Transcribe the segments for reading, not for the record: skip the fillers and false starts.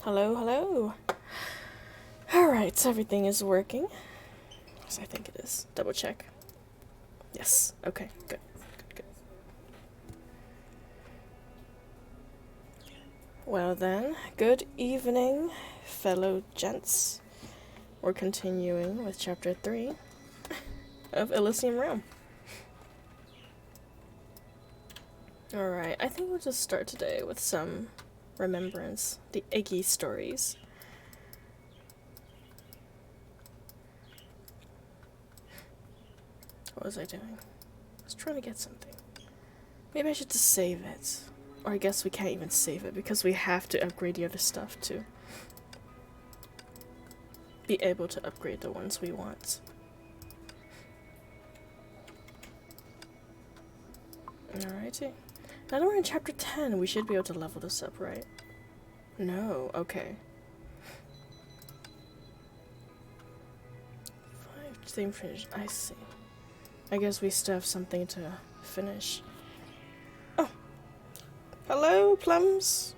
Hello, hello. Alright, everything is working. Yes, I think it is. Double check. Yes, okay, good. Good. Well then, good evening, fellow gents. We're continuing with Chapter 3 of Elysian Realm. Alright, I think we'll just start today with some remembrance, the Iggy stories. What was I doing? I was trying to get something. Maybe I should just save it. Or I guess we can't even save it because we have to upgrade the other stuff to be able to upgrade the ones we want. Alrighty. Now that we're in Chapter 10, we should be able to level this up, right? No, okay. 5 theme finish, I see. I guess we still have something to finish. Oh! Hello, Plums!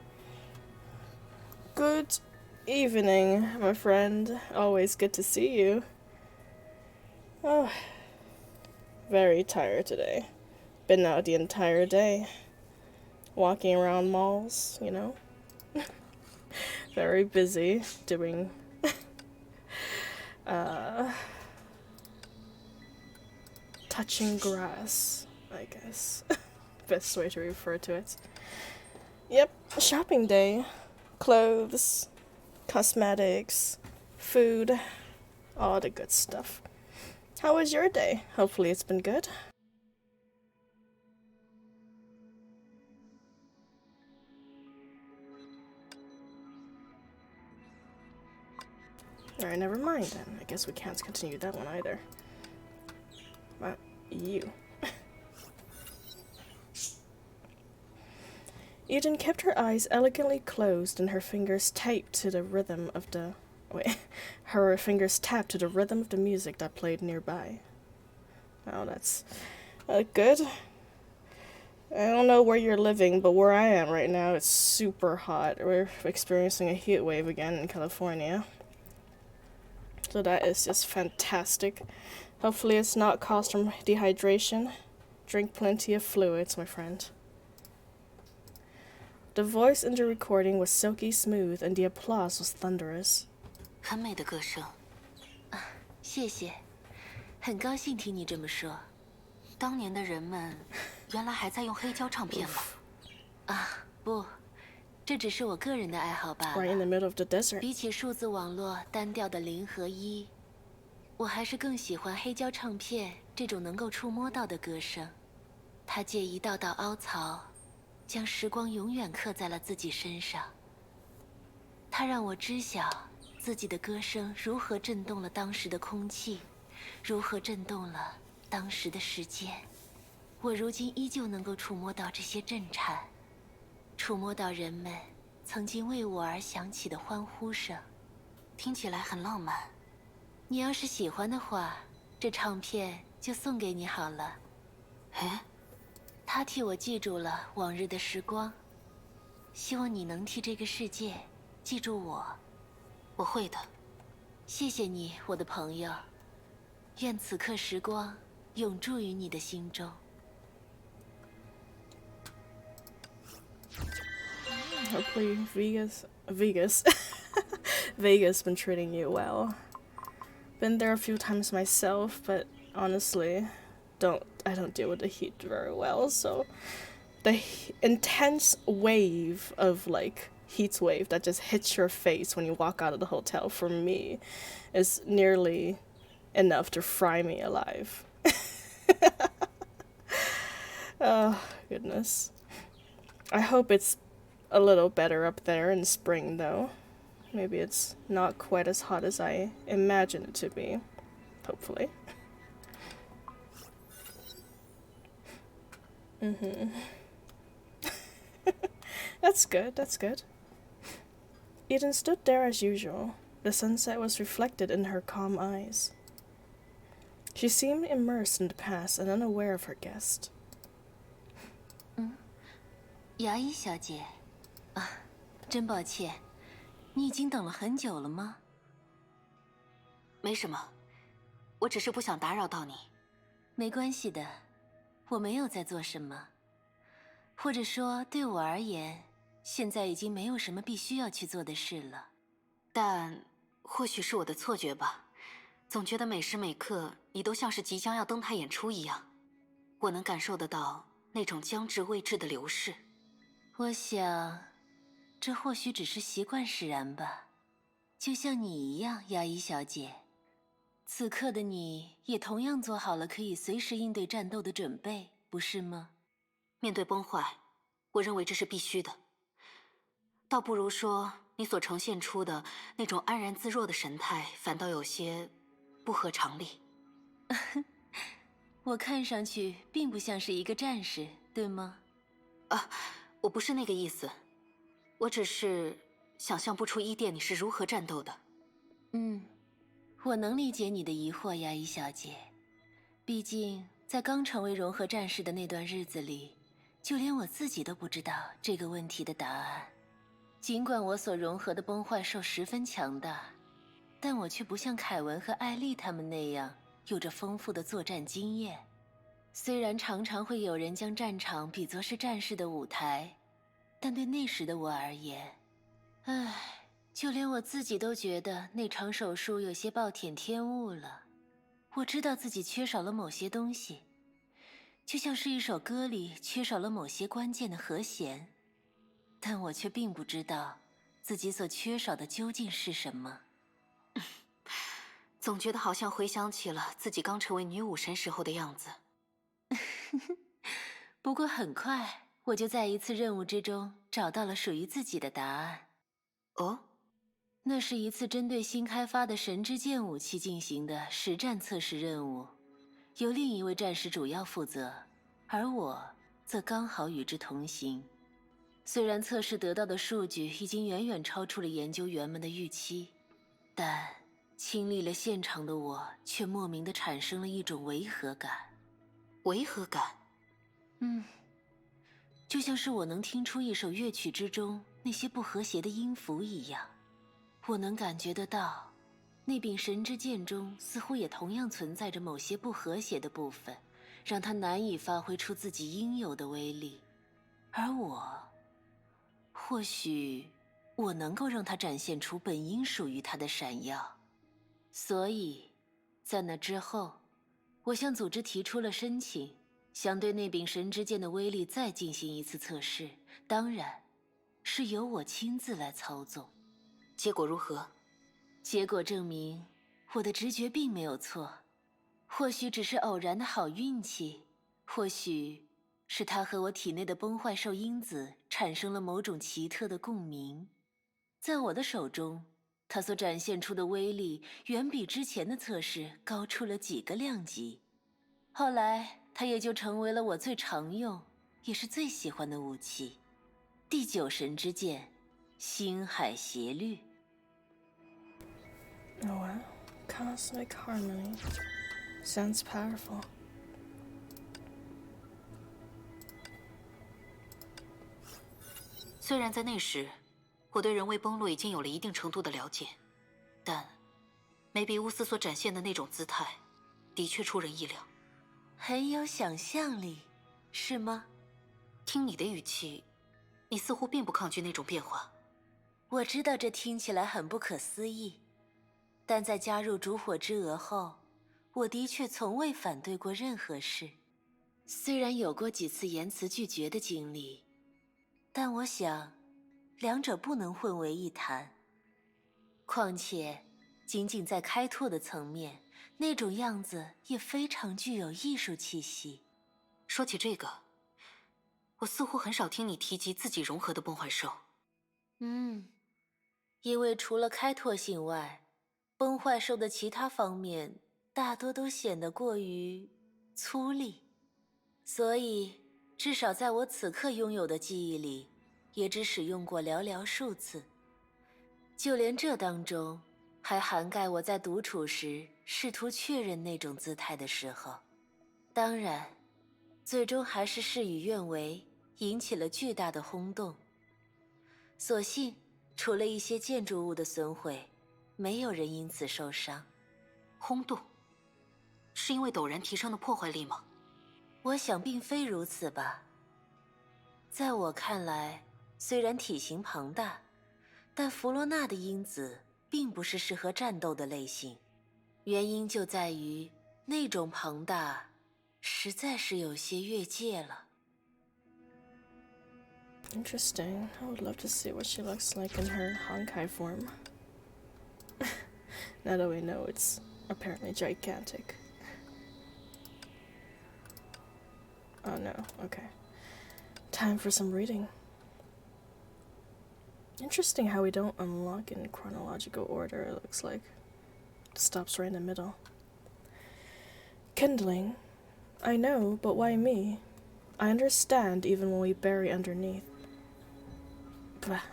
Good evening, my friend. Always good to see you. Oh, very tired today. Been out the entire day. Walking around malls, you know? Very busy doing touching grass, I guess. Best way to refer to it. Yep, shopping day. Clothes, cosmetics, food, all the good stuff. How was your day? Hopefully it's been good. Alright, never mind then. I guess we can't continue that one either. Well, you. Eden kept her eyes elegantly closed and her fingers taped to the rhythm of the... her fingers tapped to the rhythm of the music that played nearby. Oh, that's good. I don't know where you're living, but where I am right now, it's super hot. We're experiencing a heat wave again in California. So that is just fantastic. Hopefully it's not caused from dehydration. Drink plenty of fluids, my friend. The voice in the recording was silky smooth and the applause was thunderous. 很美的歌声。谢谢。很高兴听你这么说。当年的人们原来还在用黑胶唱片吗？不，这只是我个人的爱好罢了。 Right in the middle of the desert. 比起数字网络单调的0和1，我还是更喜欢黑胶唱片这种能够触摸到的歌声。它借一道道凹槽，将时光永远刻在了自己身上。它让我知晓自己的歌声如何震动了当时的空气，如何震动了当时的时间。我如今依旧能够触摸到这些震颤，触摸到人们曾经为我而响起的欢呼声，听起来很浪漫。你要是喜欢的话，这唱片就送给你好了。哎，它替我记住了往日的时光，希望你能替这个世界记住我。我会的。谢谢你，我的朋友。愿此刻时光永驻于你的心中。Hopefully Vegas been treating you well. Been there a few times myself, but honestly, I don't deal with the heat very well, so the intense wave of heat wave that just hits your face when you walk out of the hotel for me is nearly enough to fry me alive. Oh, goodness. I hope it's a little better up there in spring, though. Maybe it's not quite as hot as I imagine it to be. Hopefully. That's good, that's good. Eden stood there as usual. The sunset was reflected in her calm eyes. She seemed immersed in the past and unaware of her guest. 牙医小姐，真抱歉，你已经等了很久了吗？没什么，我只是不想打扰到你。没关系的，我没有在做什么。或者说，对我而言，现在已经没有什么必须要去做的事了。但或许是我的错觉吧，总觉得每时每刻你都像是即将要登台演出一样，我能感受得到那种将至未至的流逝。我想，这或许只是习惯使然吧，就像你一样，牙医小姐。此刻的你也同样做好了可以随时应对战斗的准备，不是吗？面对崩坏，我认为这是必须的。倒不如说，你所呈现出的那种安然自若的神态，反倒有些不合常理。我看上去并不像是一个战士，对吗？我不是那个意思，我只是想象不出伊甸你是如何战斗的。我能理解你的疑惑，牙医小姐。毕竟，在刚成为融合战士的那段日子里，就连我自己都不知道这个问题的答案。尽管我所融合的崩坏兽十分强大，但我却不像凯文和艾丽他们那样有着丰富的作战经验。虽然常常会有人将战场比作是战士的舞台，但对那时的我而言，就连我自己都觉得那场手术有些暴殄天物了。我知道自己缺少了某些东西，就像是一首歌里缺少了某些关键的和弦，但我却并不知道自己所缺少的究竟是什么。总觉得好像回想起了自己刚成为女武神时候的样子。不过很快，我就在一次任务之中找到了属于自己的答案。哦？那是一次针对新开发的神之剑武器进行的实战测试任务，由另一位战士主要负责，而我则刚好与之同行。虽然测试得到的数据已经远远超出了研究员们的预期，但亲历了现场的我却莫名地产生了一种违和感。违和感？就像是我能听出一首乐曲之中那些不和谐的音符一样。我能感觉得到，那柄神之剑中似乎也同样存在着某些不和谐的部分，让它难以发挥出自己应有的威力。而或许我能够让它展现出本应属于它的闪耀。所以，在那之后，我向组织提出了申请，想对那柄神之剑的威力再进行一次测试，当然，是由我亲自来操纵。结果如何？结果证明，我的直觉并没有错。或许只是偶然的好运气，或许是它和我体内的崩坏兽因子产生了某种奇特的共鸣。在我的手中，它所展现出的威力远比之前的测试高出了几个量级。后来，它也就成为了我最常用，也是最喜欢的武器——第9神之剑星海斜律。Oh wow, cosmic harmony. Sounds powerful. 虽然在那时，我对人为崩落已经有了一定程度的了解，但梅比乌斯所展现的那种姿态，的确出人意料。很有想象力，是吗？听你的语气，你似乎并不抗拒那种变化。我知道这听起来很不可思议，但在加入烛火之蛾后，我的确从未反对过任何事。虽然有过几次言辞拒绝的经历，但我想，两者不能混为一谈。况且，仅仅在开拓的层面，那种样子也非常具有艺术气息。说起这个，我似乎很少听你提及自己融合的崩坏兽。因为除了开拓性外，崩坏兽的其他方面大多都显得过于粗粝，所以至少在我此刻拥有的记忆里，也只使用过寥寥数次。就连这当中，还涵盖我在独处时试图确认那种姿态的时候。当然，最终还是事与愿违，引起了巨大的轰动。所幸除了一些建筑物的损毁，没有人因此受伤。轰动，是因为陡然提升的破坏力吗？我想并非如此吧。在我看来，虽然体型庞大，但弗罗纳的因子并不是适合战斗的类型。原因就在于那种庞大实在是有些越界了。Interesting. I would love to see what she looks like in her Honkai form. Now that we know it's apparently gigantic. Oh no, okay. Time for some reading. Interesting how we don't unlock in chronological order, it looks like. It stops right in the middle. Kindling. I know, but why me? I understand even when we bury underneath.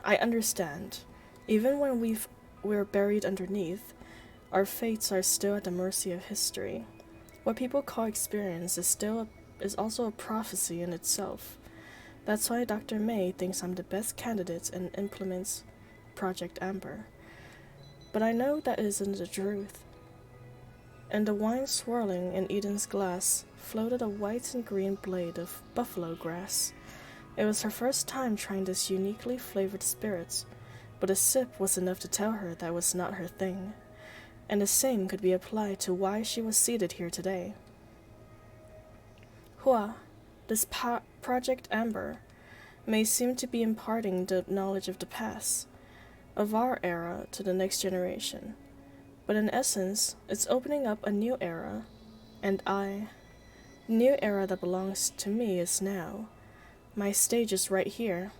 I understand. Even when we're buried underneath, our fates are still at the mercy of history. What people call experience is also a prophecy in itself. That's why Dr. May thinks I'm the best candidate and implements Project Amber. But I know that isn't the truth. And the wine swirling in Eden's glass floated a white and green blade of buffalo grass. It was her first time trying this uniquely flavored spirit, but a sip was enough to tell her that was not her thing. And the same could be applied to why she was seated here today. Hua, this Project Amber, may seem to be imparting the knowledge of the past, of our era, to the next generation. But in essence, it's opening up a new era, and the new era that belongs to me is now. My stage is right here.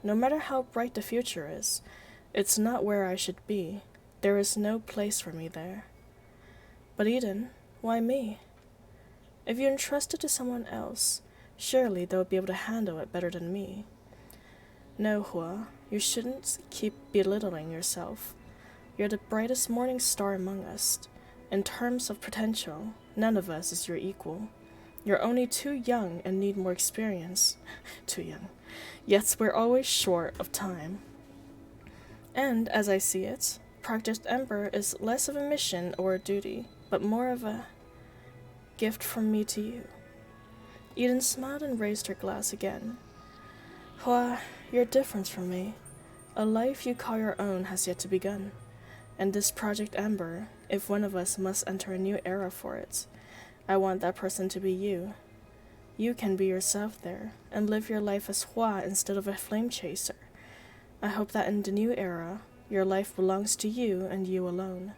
No matter how bright the future is, it's not where I should be. There is no place for me there. But Eden, why me? If you entrust it to someone else, surely they'll be able to handle it better than me. No, Hua, you shouldn't keep belittling yourself. You're the brightest morning star among us. In terms of potential, none of us is your equal. You're only too young and need more experience. Too young. Yet we're always short of time. And, as I see it, Project Ember is less of a mission or a duty, but more of a gift from me to you. Eden smiled and raised her glass again. Hua, you're different from me. A life you call your own has yet to begun. And this Project Ember, if one of us must enter a new era for it, I want that person to be you. You can be yourself there, and live your life as Hua instead of a flame chaser. I hope that in the new era, your life belongs to you and you alone.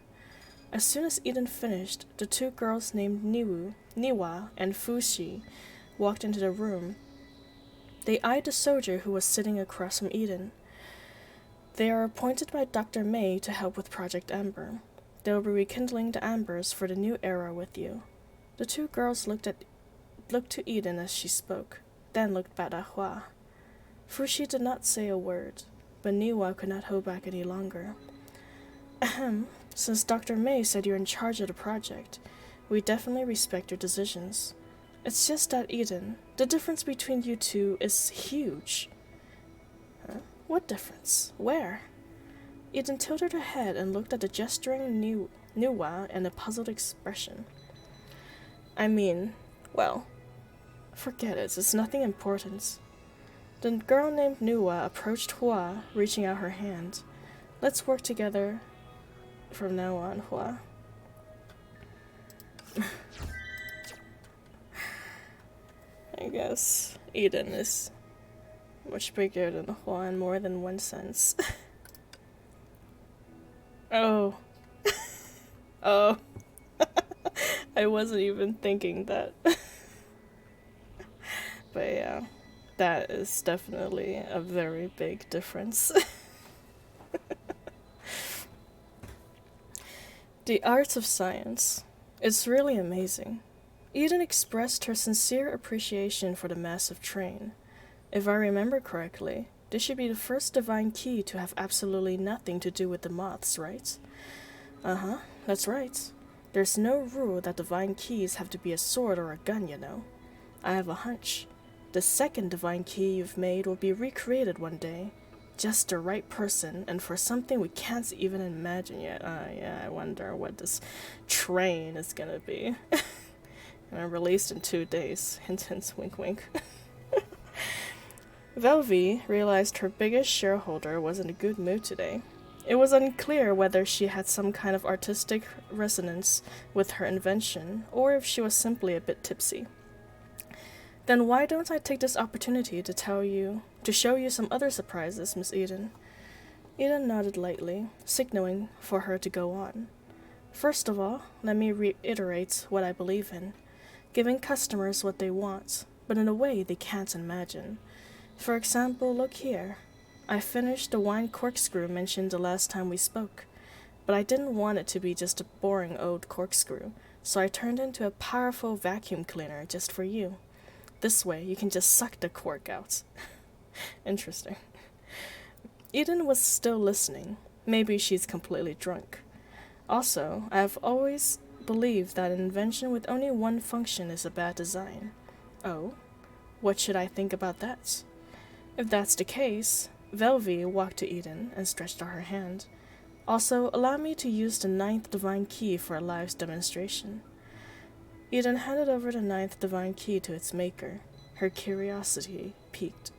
As soon as Eden finished, the two girls named Niwa, and Fushi walked into the room. They eyed the soldier who was sitting across from Eden. They are appointed by Dr. May to help with Project Amber. They will be rekindling the ambers for the new era with you. The two girls looked to Eden as she spoke, then looked back at Hua. Fushi did not say a word, but Niwa could not hold back any longer. Ahem, since Dr. May said you're in charge of the project, we definitely respect your decisions. It's just that, Eden, the difference between you two is huge. Huh? What difference? Where? Eden tilted her head and looked at the gesturing Niwa in a puzzled expression. I mean, well, forget it, it's nothing important. The girl named Niwa approached Hua, reaching out her hand. Let's work together from now on, Hua. I guess Eden is much bigger than Hua in more than one sense. Oh. Oh. I wasn't even thinking that. But yeah, that is definitely a very big difference. The art of science. It's really amazing. Eden expressed her sincere appreciation for the massive train. If I remember correctly, this should be the first divine key to have absolutely nothing to do with the moths, right? Uh-huh, that's right. There's no rule that divine keys have to be a sword or a gun, you know. I have a hunch. The second divine key you've made will be recreated one day, just the right person, and for something we can't even imagine yet. Yeah, I wonder what this train is gonna be. And I'm released in 2 days. Hint, hint, wink, wink. Velvy realized her biggest shareholder was in a good mood today. It was unclear whether she had some kind of artistic resonance with her invention, or if she was simply a bit tipsy. Then why don't I take this opportunity to show you some other surprises, Miss Eden? Eden nodded lightly, signaling for her to go on. First of all, let me reiterate what I believe in. Giving customers what they want, but in a way they can't imagine. For example, look here. I finished the wine corkscrew mentioned the last time we spoke, but I didn't want it to be just a boring old corkscrew, so I turned it into a powerful vacuum cleaner just for you. This way, you can just suck the cork out. Interesting. Eden was still listening. Maybe she's completely drunk. Also, I have always believed that an invention with only one function is a bad design. Oh? What should I think about that? If that's the case, Velvy walked to Eden and stretched out her hand. Also, allow me to use the 9th divine key for a live demonstration. Eden handed over the 9th divine key to its maker. Her curiosity piqued.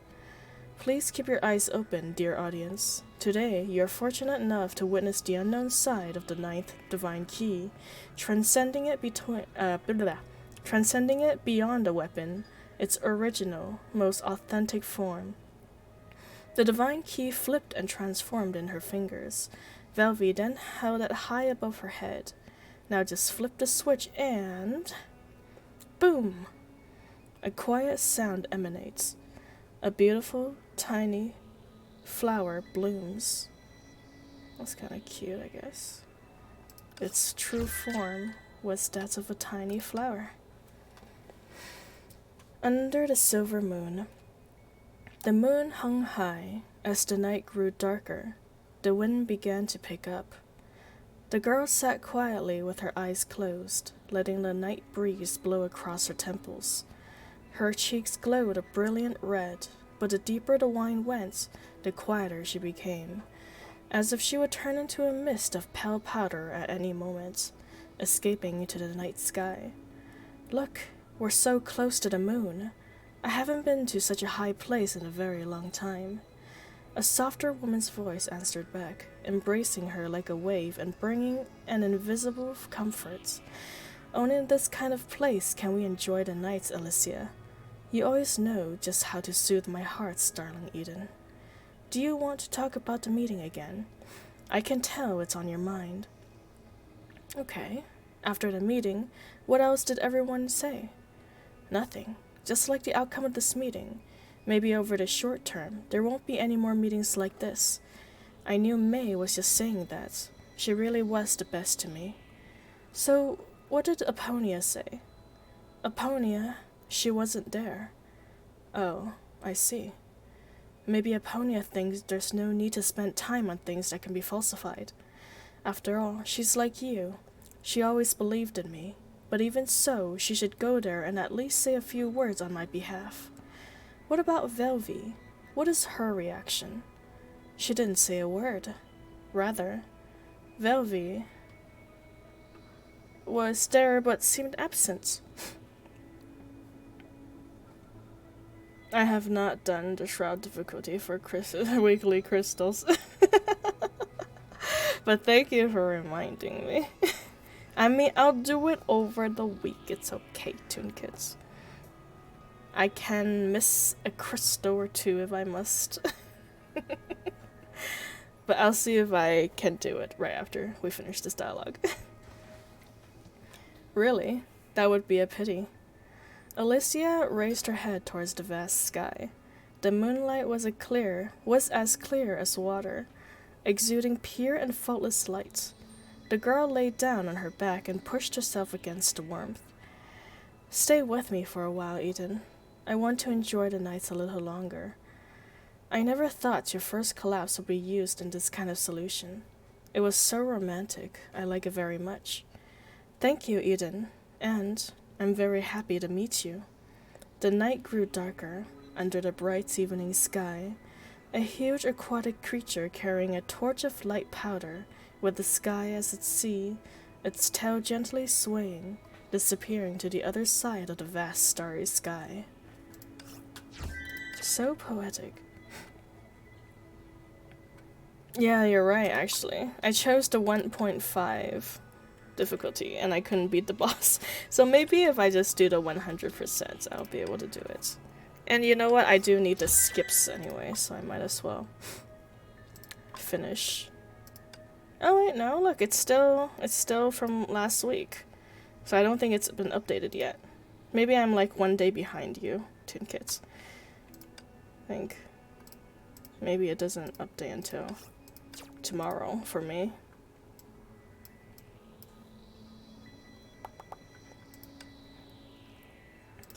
Please keep your eyes open, dear audience. Today, you are fortunate enough to witness the unknown side of the 9th divine key, transcending it beyond a weapon, its original, most authentic form. The divine key flipped and transformed in her fingers. Velvy then held it high above her head. Now just flip the switch and... boom! A quiet sound emanates. A beautiful, tiny flower blooms. That's kind of cute, I guess. Its true form was that of a tiny flower. Under the silver moon. The moon hung high. As the night grew darker, the wind began to pick up. The girl sat quietly with her eyes closed, letting the night breeze blow across her temples. Her cheeks glowed a brilliant red, but the deeper the wine went, the quieter she became, as if she would turn into a mist of pale powder at any moment, escaping into the night sky. Look, we're so close to the moon. I haven't been to such a high place in a very long time. A softer woman's voice answered back, embracing her like a wave and bringing an invisible comfort. Only in this kind of place can we enjoy the nights, Alicia. You always know just how to soothe my heart, darling Eden. Do you want to talk about the meeting again? I can tell it's on your mind. Okay. After the meeting, what else did everyone say? Nothing. Just like the outcome of this meeting. Maybe over the short term, there won't be any more meetings like this. I knew May was just saying that. She really was the best to me. So, what did Aponia say? Aponia, she wasn't there. Oh, I see. Maybe Aponia thinks there's no need to spend time on things that can be falsified. After all, she's like you. She always believed in me. But even so, she should go there and at least say a few words on my behalf. What about Velvy? What is her reaction? She didn't say a word. Rather, Velvy was there but seemed absent. I have not done the shroud difficulty for weekly crystals. But thank you for reminding me. I mean, I'll do it over the week. It's okay, Toon Kids. I can miss a crystal or two if I must. But I'll see if I can do it right after we finish this dialogue. Really? That would be a pity. Alicia raised her head towards the vast sky. The moonlight was as clear as water, exuding pure and faultless light. The girl lay down on her back and pushed herself against the warmth. Stay with me for a while, Eden. I want to enjoy the nights a little longer. I never thought your first collapse would be used in this kind of solution. It was so romantic. I like it very much. Thank you, Eden, and I'm very happy to meet you. The night grew darker. Under the bright evening sky, A huge aquatic creature carrying a torch of light powder, with the sky as its sea, its tail gently swaying, disappearing to the other side of the vast starry sky. So poetic. Yeah, you're right, actually. I chose the 1.5 difficulty and I couldn't beat the boss. So maybe if I just do the 100%, I'll be able to do it. And you know what? I do need the skips anyway, so I might as well finish. Oh wait, no, look, it's still from last week. So I don't think it's been updated yet. Maybe I'm like 1 day behind you, Toon Kids. I think maybe it doesn't update until tomorrow for me.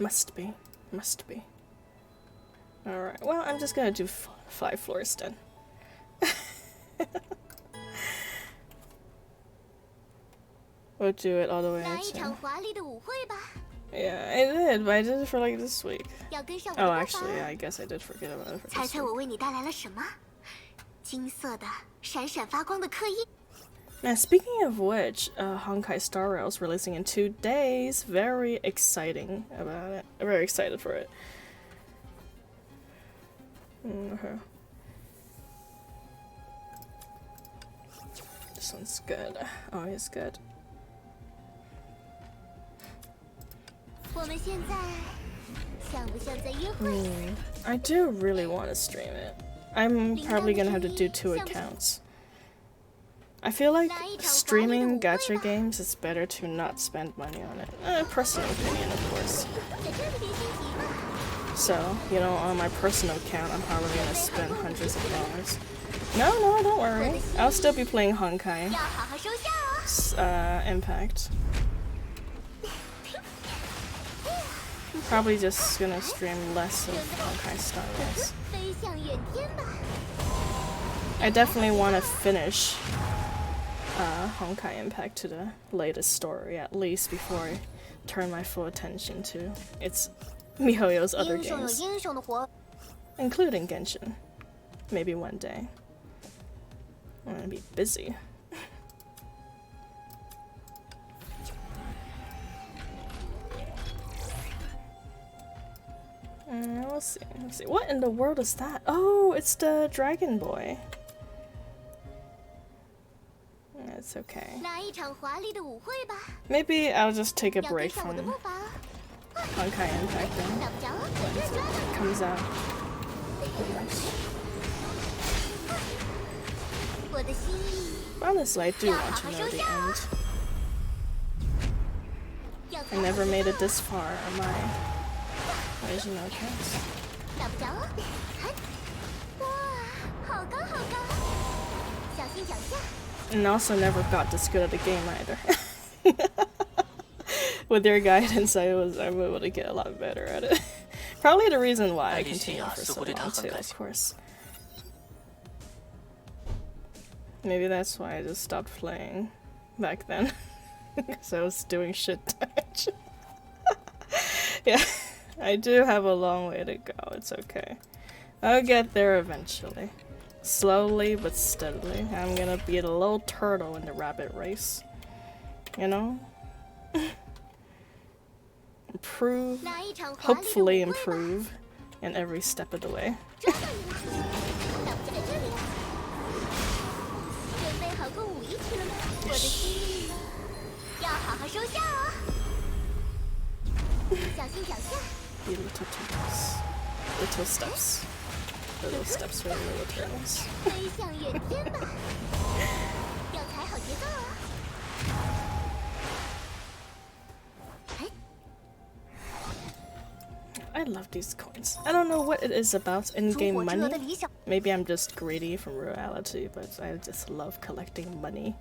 Must be. Alright, well, I'm just gonna do 5 floors then. We'll do it all the way to... Yeah, I did, but I did it for like this week. Oh, actually, yeah, I guess I did forget about it for this week. Now, speaking of which, Honkai Star Rail's releasing in 2 days. Very exciting about it. Very excited for it. This one's good. Oh, he's good. I do really want to stream it. I'm probably gonna have to do 2 accounts. I feel like streaming gacha games is better to not spend money on it. Personal opinion, of course. So, you know, on my personal account, I'm probably gonna spend hundreds of dollars. No, don't worry. I'll still be playing Honkai. Impact. Probably just gonna stream less of Honkai Star Rails. I definitely want to finish Honkai Impact to the latest story, at least before I turn my full attention to its MiHoYo's other games, including Genshin. Maybe one day. I'm gonna be busy. We'll see. What in the world is that? Oh, it's the Dragon Boy. It's okay. Maybe I'll just take a break from Honkai Impact then, when it comes out. Honestly, I do want to know the end. I never made it this far on my original accounts. And also never got this good at the game either. With your guidance, I'm able to get a lot better at it. Probably the reason why I continue for so long too, of course. Maybe that's why I just stopped playing back then. Because I was doing shit damage. Yeah, I do have a long way to go, it's okay. I'll get there eventually. Slowly but steadily. I'm gonna be a little turtle in the rabbit race. You know? Improve. Hopefully improve in every step of the way. Be little turtles. Little steps. Little steps for the little turtles. I love these coins. I don't know what it is about in-game money. Maybe I'm just greedy from reality, but I just love collecting money.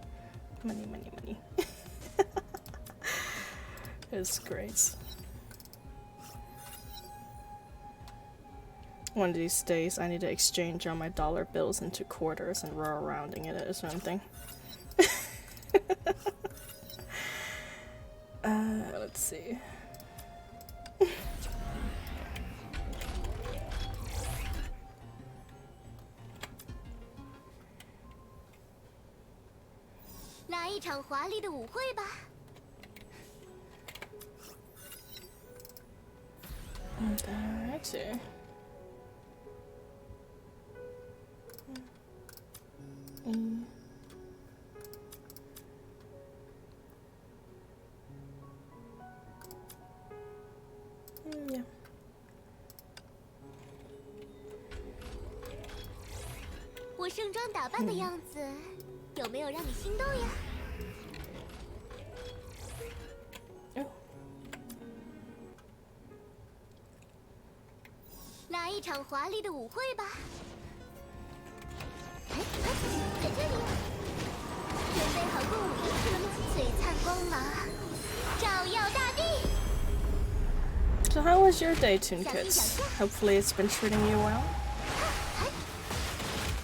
Money. It's great. One of these days, I need to exchange all my dollar bills into quarters and roll around in it or something. Let's see. 场华丽的舞会吧。Alrighty. Yeah. 我盛装打扮的样子，有没有让你心动呀？ Oh. 来一场华丽的舞会吧！在这里，准备好共舞仪式了吗？璀璨光芒，照耀大地。 So how was your day, Toon Kids? Hopefully it's been treating you well.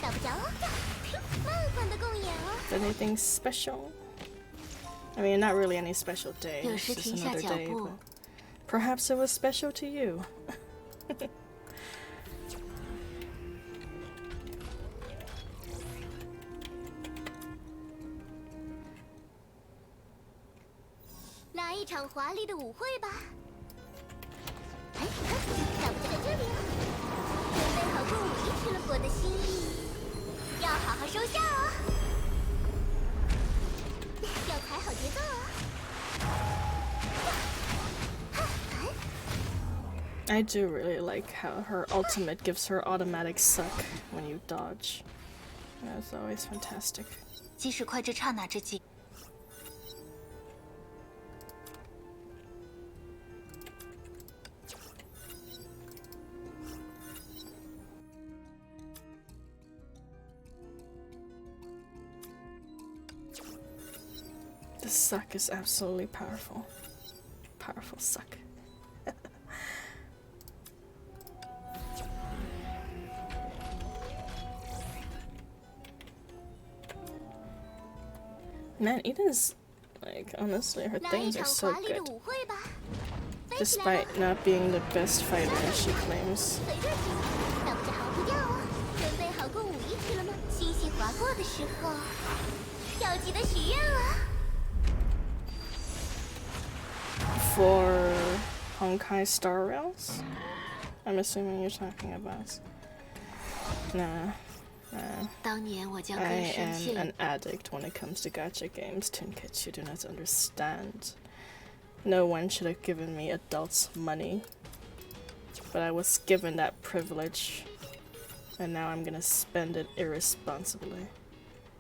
打不着哦，梦幻的共演哦。 Anything special? I mean, not really any special day. 有 It's 时 just 停下 another 脚 day, 步 but perhaps it was special to you. 来一场华丽的舞会吧！哎，在这里，准备好共舞仪式了，我的心意，要好好收下哦，要踩好节奏哦。 I do really like how her ultimate gives her automatic suck when you dodge. That's always fantastic. 即使快至刹那之际， The suck is absolutely powerful. Powerful suck. Man, Eden's, like, honestly, her 来一 things are 场 so 华丽的 good. 舞会吧！飞起来吧！ Despite not being the best fighter as she claims. 很热情，打不着逃不掉哦。准备好共舞仪式了吗？星星划过的时候，要记得许愿了。 For Honkai Star Rails? I'm assuming you're talking about. Nah. 当年我将 I 根深 am 陷 an addict when it comes to gacha games, Toonkids. You do not understand. No one should have given me adults' money. But I was given that privilege. And now I'm gonna spend it irresponsibly.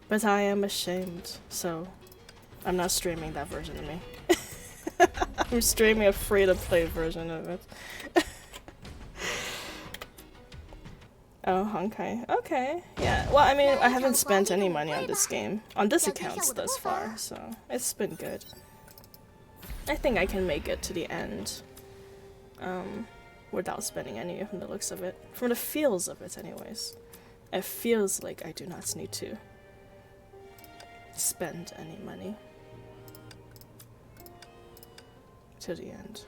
But I am ashamed, so I'm not streaming that version of me. I'm streaming a free-to-play version of it. Oh, Honkai. Okay. Yeah. Well, I mean, I haven't spent any money on this game. On this account thus far, so it's been good. I think I can make it to the end. Without spending any from the looks of it. From the feels of it, anyways. It feels like I do not need to spend any money. To the end.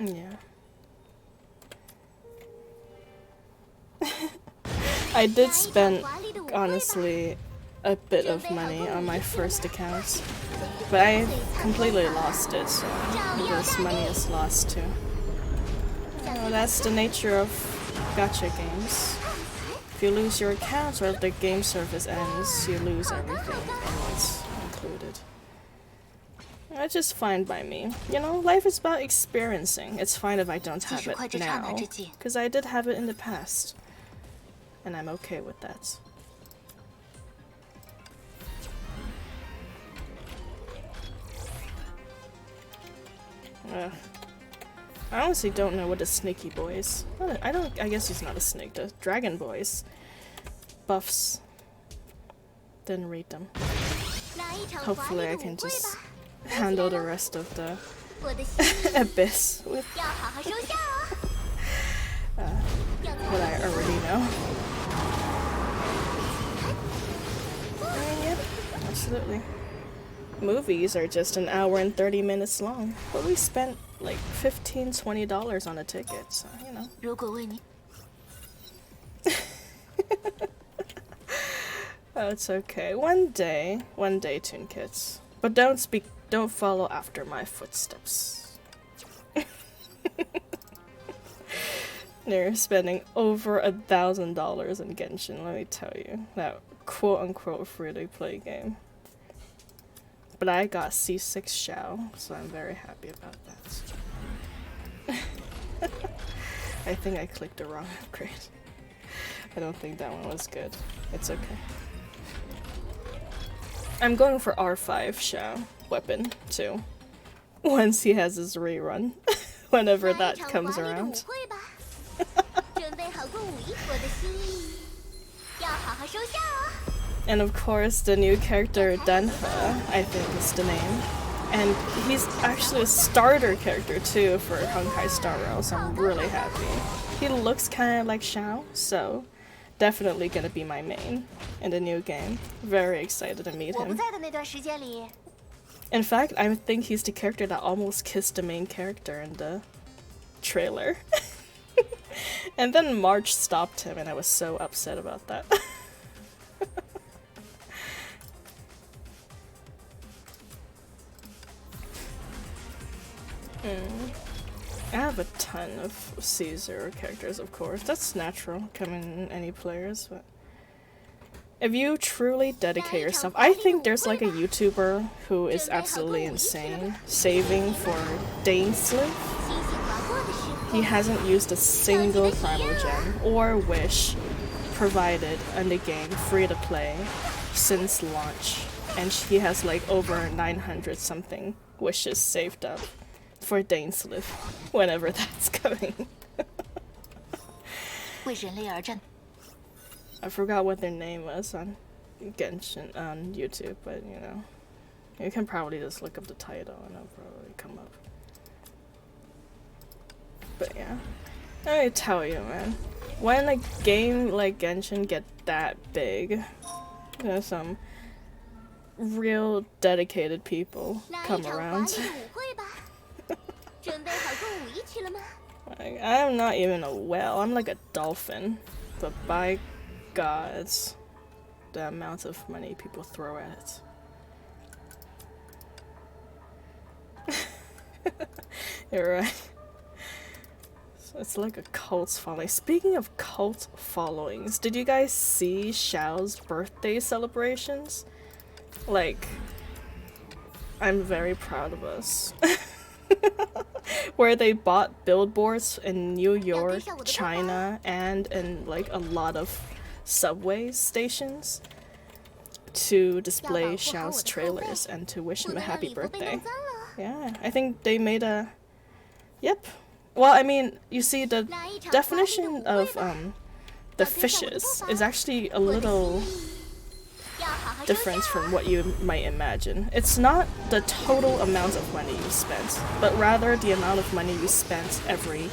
Yeah. I did spend, honestly, a bit of money on my first account, but I completely lost it, so this money is lost too. Oh, that's the nature of gacha games. If you lose your account or if the game service ends, you lose everything and what's included. That's just fine by me. You know, life is about experiencing. It's fine if I don't have it now, because I did have it in the past. And I'm okay with that. I honestly don't know what the Snaky Boys. I guess he's not a snake. The Dragon Boys buffs. Didn't read them. Hopefully I can just handle the rest of the abyss with what I already know. absolutely. Movies are just an hour and 30 minutes long, but we spent like $15–20 on a ticket, so you know. 如果为你 Oh, it's okay. One day, Toon Kids. But don't follow after my footsteps. They're spending over $1,000 in Genshin, let me tell you. That quote-unquote free-to-play game. But I got C6 Xiao, so I'm very happy about that. I think I clicked the wrong upgrade. I don't think that one was good. It's okay. I'm going for R5 Xiao weapon, too. Once he has his rerun. Whenever that comes around. And of course, the new character Danhe, I think is the name. And he's actually a starter character too for Honkai Star Rail, so I'm really happy. He looks kind of like Xiao, so definitely gonna be my main in the new game. Very excited to meet him. In fact, I think he's the character that almost kissed the main character in the trailer. And then March stopped him, and I was so upset about that. I have a ton of Caesar characters, of course. That's natural, coming in any players, but if you truly dedicate yourself, I think there's like a YouTuber who is absolutely insane, saving for Dainsleif. He hasn't used a single Primal Gem or Wish provided in the game free to play since launch, and he has like over 900 something wishes saved up for Dainsleif whenever that's coming. I forgot what their name was on Genshin on YouTube, but you know, you can probably just look up the title and it'll probably come up. But yeah, let me tell you, man, when a game like Genshin get that big, you know, some real dedicated people come around. Like, I'm not even a whale, I'm like a dolphin, but by gods, the amount of money people throw at it. You're right. So it's like a cult following. Speaking of cult followings, did you guys see Xiao's birthday celebrations? Like, I'm very proud of us. Where they bought billboards in New York, China, and in like a lot of subway stations to display Xiao's trailers and to wish him a happy birthday. Yeah, I think they made a... Yep. Well, I mean, you see, the definition of the fishes is actually a little different from what you might imagine. It's not the total amount of money you spent, but rather the amount of money you spent every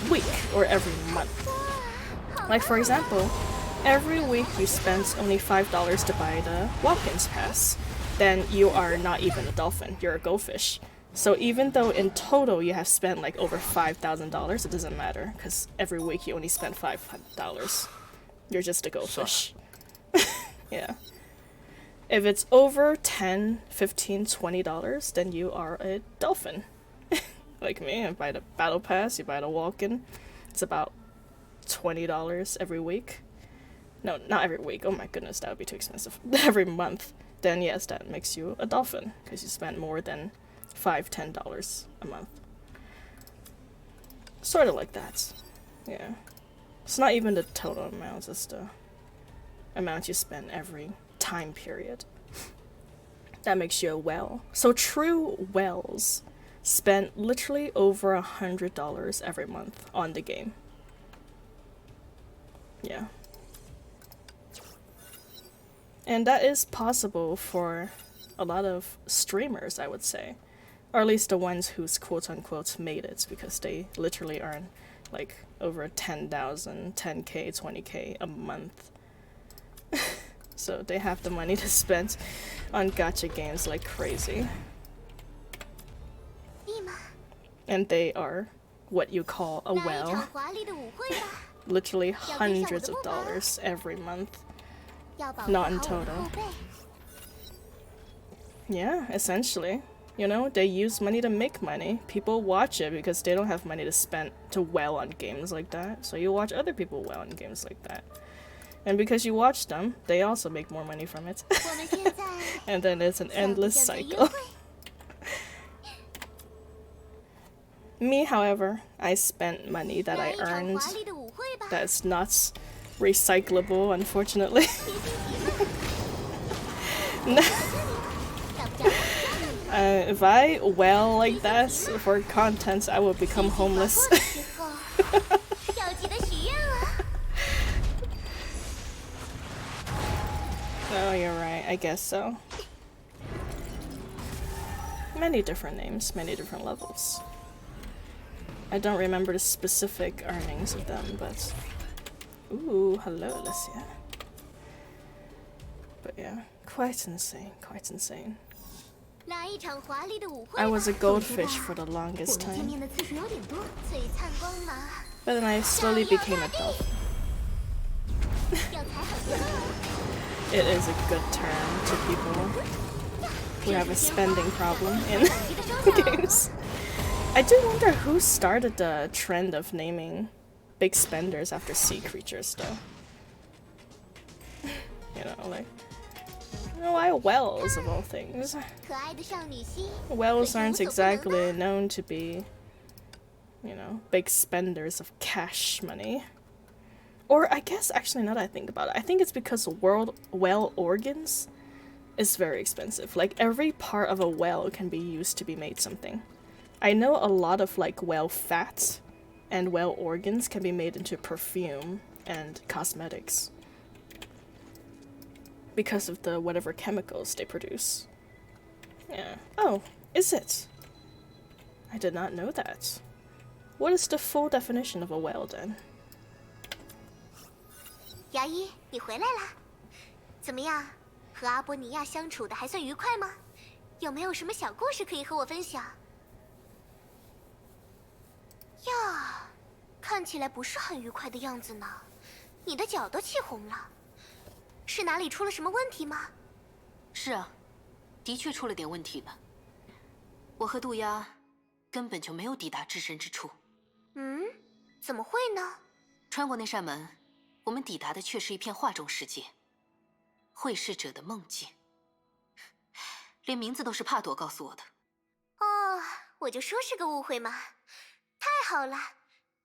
week or every month. Like, for example, every week you spent only $5 to buy the walk-ins pass, then you are not even a dolphin, you're a goldfish. So even though in total you have spent like over $5,000, it doesn't matter, because every week you only spent $500. You're just a goldfish. Yeah. If it's over $10, $15, $20, then you are a dolphin. Like me, I buy the battle pass, you buy the walk-in. It's about $20 every week. No, not every week. Oh my goodness, that would be too expensive. Every month. Then yes, that makes you a dolphin, because you spend more than $5, $10 a month. Sort of like that. Yeah. It's not even the total amount, it's the amount you spend every time period. That makes you a whale. So true whales spend literally over $100 every month on the game. Yeah. And that is possible for a lot of streamers, I would say. Or at least the ones who's quote-unquote made it, because they literally earn like over 10,000, 10k, 20k a month. so they have the money to spend on gacha games like crazy. And they are what you call a well. Literally hundreds of dollars every month. Not in total. Yeah, essentially. You know, they use money to make money. People watch it because they don't have money to spend to well on games like that. So you watch other people well on games like that. And because you watch them, they also make more money from it. And then it's an endless cycle. Me, however, I spent money that I earned that's not recyclable, unfortunately. If I well like that for content, I will become homeless. Oh, you're right, I guess so. Many different names, many different levels. I don't remember the specific earnings of them, but... Ooh, hello, Elysia. But yeah, quite insane, quite insane. I was a goldfish for the longest time. But then I slowly became a dolphin. It is a good term to people who have a spending problem in games. I do wonder who started the trend of naming big spenders after sea creatures, though. You know, like... Why whales, of all things? Whales aren't exactly known to be, you know, big spenders of cash money. Or I guess, actually, now that I think about it, I think it's because whale organs is very expensive. Like, every part of a whale can be used to be made something. I know a lot of, like, whale fat and whale organs can be made into perfume and cosmetics. Because of the whatever chemicals they produce. Yeah. Oh, is it? I did not know that. What is the full definition of a whale, then? 牙医，你回来啦？怎么样？和阿波尼亚相处的还算愉快吗？有没有什么小故事可以和我分享？呀，看起来不是很愉快的样子呢。你的脚都气红了，是哪里出了什么问题吗？是啊，的确出了点问题呢。我和渡鸦根本就没有抵达至深之处。嗯，怎么会呢？穿过那扇门，我们抵达的却是一片画中世界，会逝者的梦境。连名字都是帕朵告诉我的。哦，我就说是个误会嘛。太好了，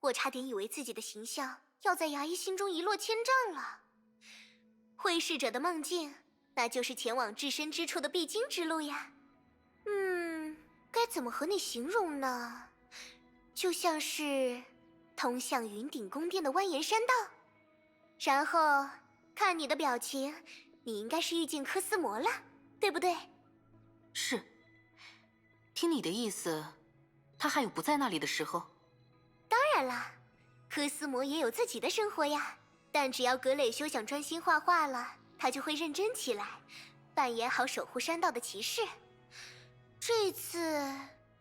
我差点以为自己的形象要在牙医心中一落千丈了。会逝者的梦境，那就是前往至深之处的必经之路呀。该怎么和你形容呢？就像是通向云顶宫殿的蜿蜒山道。然后看你的表情，你应该是遇见科斯摩了，对不对？是。听你的意思，他还有不在那里的时候？当然啦，科斯摩也有自己的生活呀。但只要格蕾修想专心画画了，他就会认真起来，扮演好守护山道的骑士。这次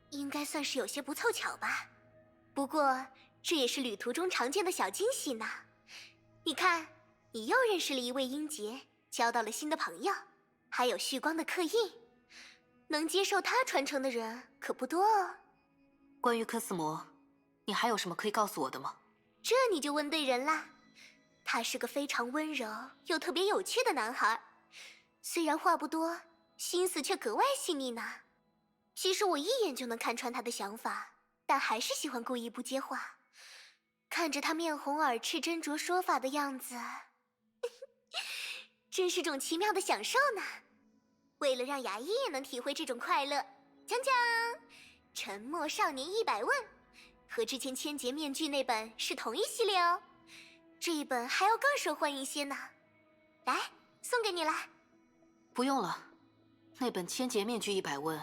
应该算是有些不凑巧吧，不过这也是旅途中常见的小惊喜呢。你看，你又认识了一位英杰，交到了新的朋友，还有旭光的刻印，能接受他传承的人可不多哦。关于科斯摩，你还有什么可以告诉我的吗？这你就问对人啦。他是个非常温柔又特别有趣的男孩，虽然话不多，心思却格外细腻呢。其实我一眼就能看穿他的想法，但还是喜欢故意不接话。看着他面红耳赤斟酌说法的样子，真是种奇妙的享受呢。为了让牙医也能体会这种快乐，讲讲《沉默少年100问》，和之前千劫面具那本是同一系列哦。这一本还要更受欢迎些呢。来，送给你了。不用了，那本《千劫面具100问》，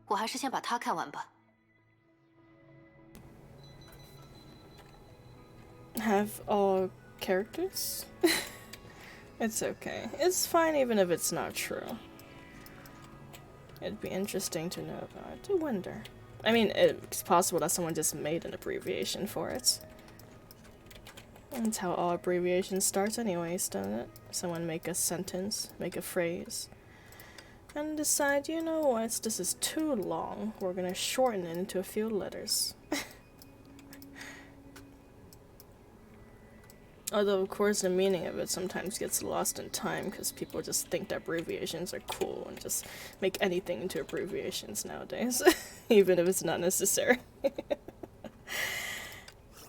我还是先把它看完吧。Have all characters It's okay. It's fine even if it's not true. It'd be interesting to know about. I do wonder. I mean, it's possible that someone just made an abbreviation for it. That's how all abbreviations start anyways, doesn't it? Someone make a sentence, make a phrase, and decide, you know what, this is too long. We're gonna shorten it into a few letters. Although, of course, the meaning of it sometimes gets lost in time because people just think that abbreviations are cool and just make anything into abbreviations nowadays, even if it's not necessary.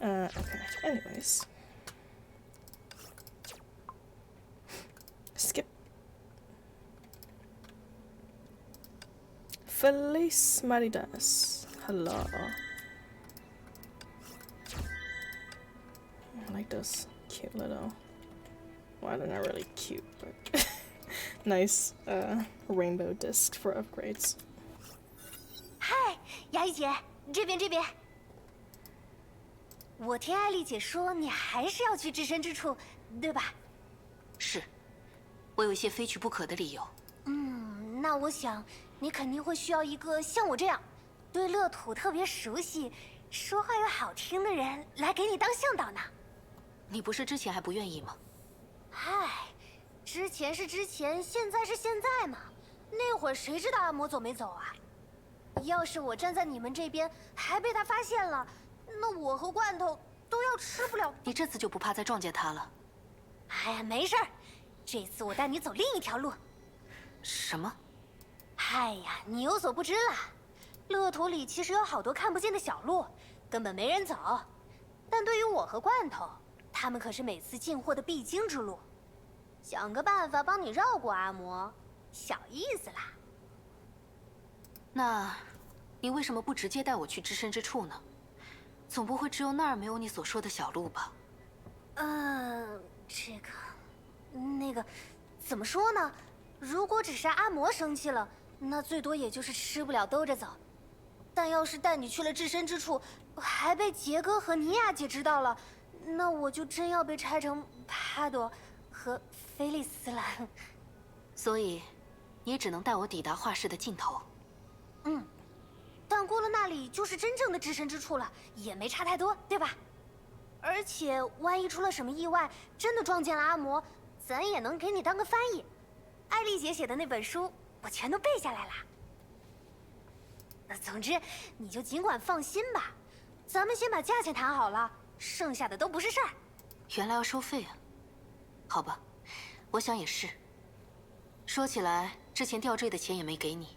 Okay, anyways. Skip. Feliz Maridas. Hello. I like those cute little, well, they're not really cute, but nice rainbow discs for upgrades. 嗨，牙医姐，这边这边。我听艾丽姐说，你还是要去置身之处，对吧？是，我有一些非去不可的理由。那我想你肯定会需要一个像我这样，对乐土特别熟悉，说话又好听的人来给你当向导呢。你不是之前还不愿意吗？嗨，之前是之前，现在是现在嘛。那会儿谁知道阿嬷走没走啊？要是我站在你们这边，还被他发现了，那我和罐头都要吃不了。你这次就不怕再撞见他了？哎呀，没事儿，这次我带你走另一条路。什么？哎呀，你有所不知啦，乐土里其实有好多看不见的小路，根本没人走。但对于我和罐头，他们可是每次进货的必经之路。想个办法帮你绕过阿嬷，小意思啦。那，你为什么不直接带我去置身之处呢？总不会只有那儿没有你所说的小路吧？那个，怎么说呢？如果只是阿嬷生气了，那最多也就是吃不了兜着走。但要是带你去了置身之处，还被杰哥和尼亚姐知道了，那我就真要被拆成帕朵和菲利斯了。所以，你也只能带我抵达画室的尽头。但过了那里就是真正的置身之处了，也没差太多，对吧？而且万一出了什么意外，真的撞见了阿嬷，咱也能给你当个翻译。艾丽姐写的那本书，我全都背下来了。那总之，你就尽管放心吧，咱们先把价钱谈好了，剩下的都不是事儿。原来要收费啊？好吧，我想也是。说起来，之前吊坠的钱也没给你。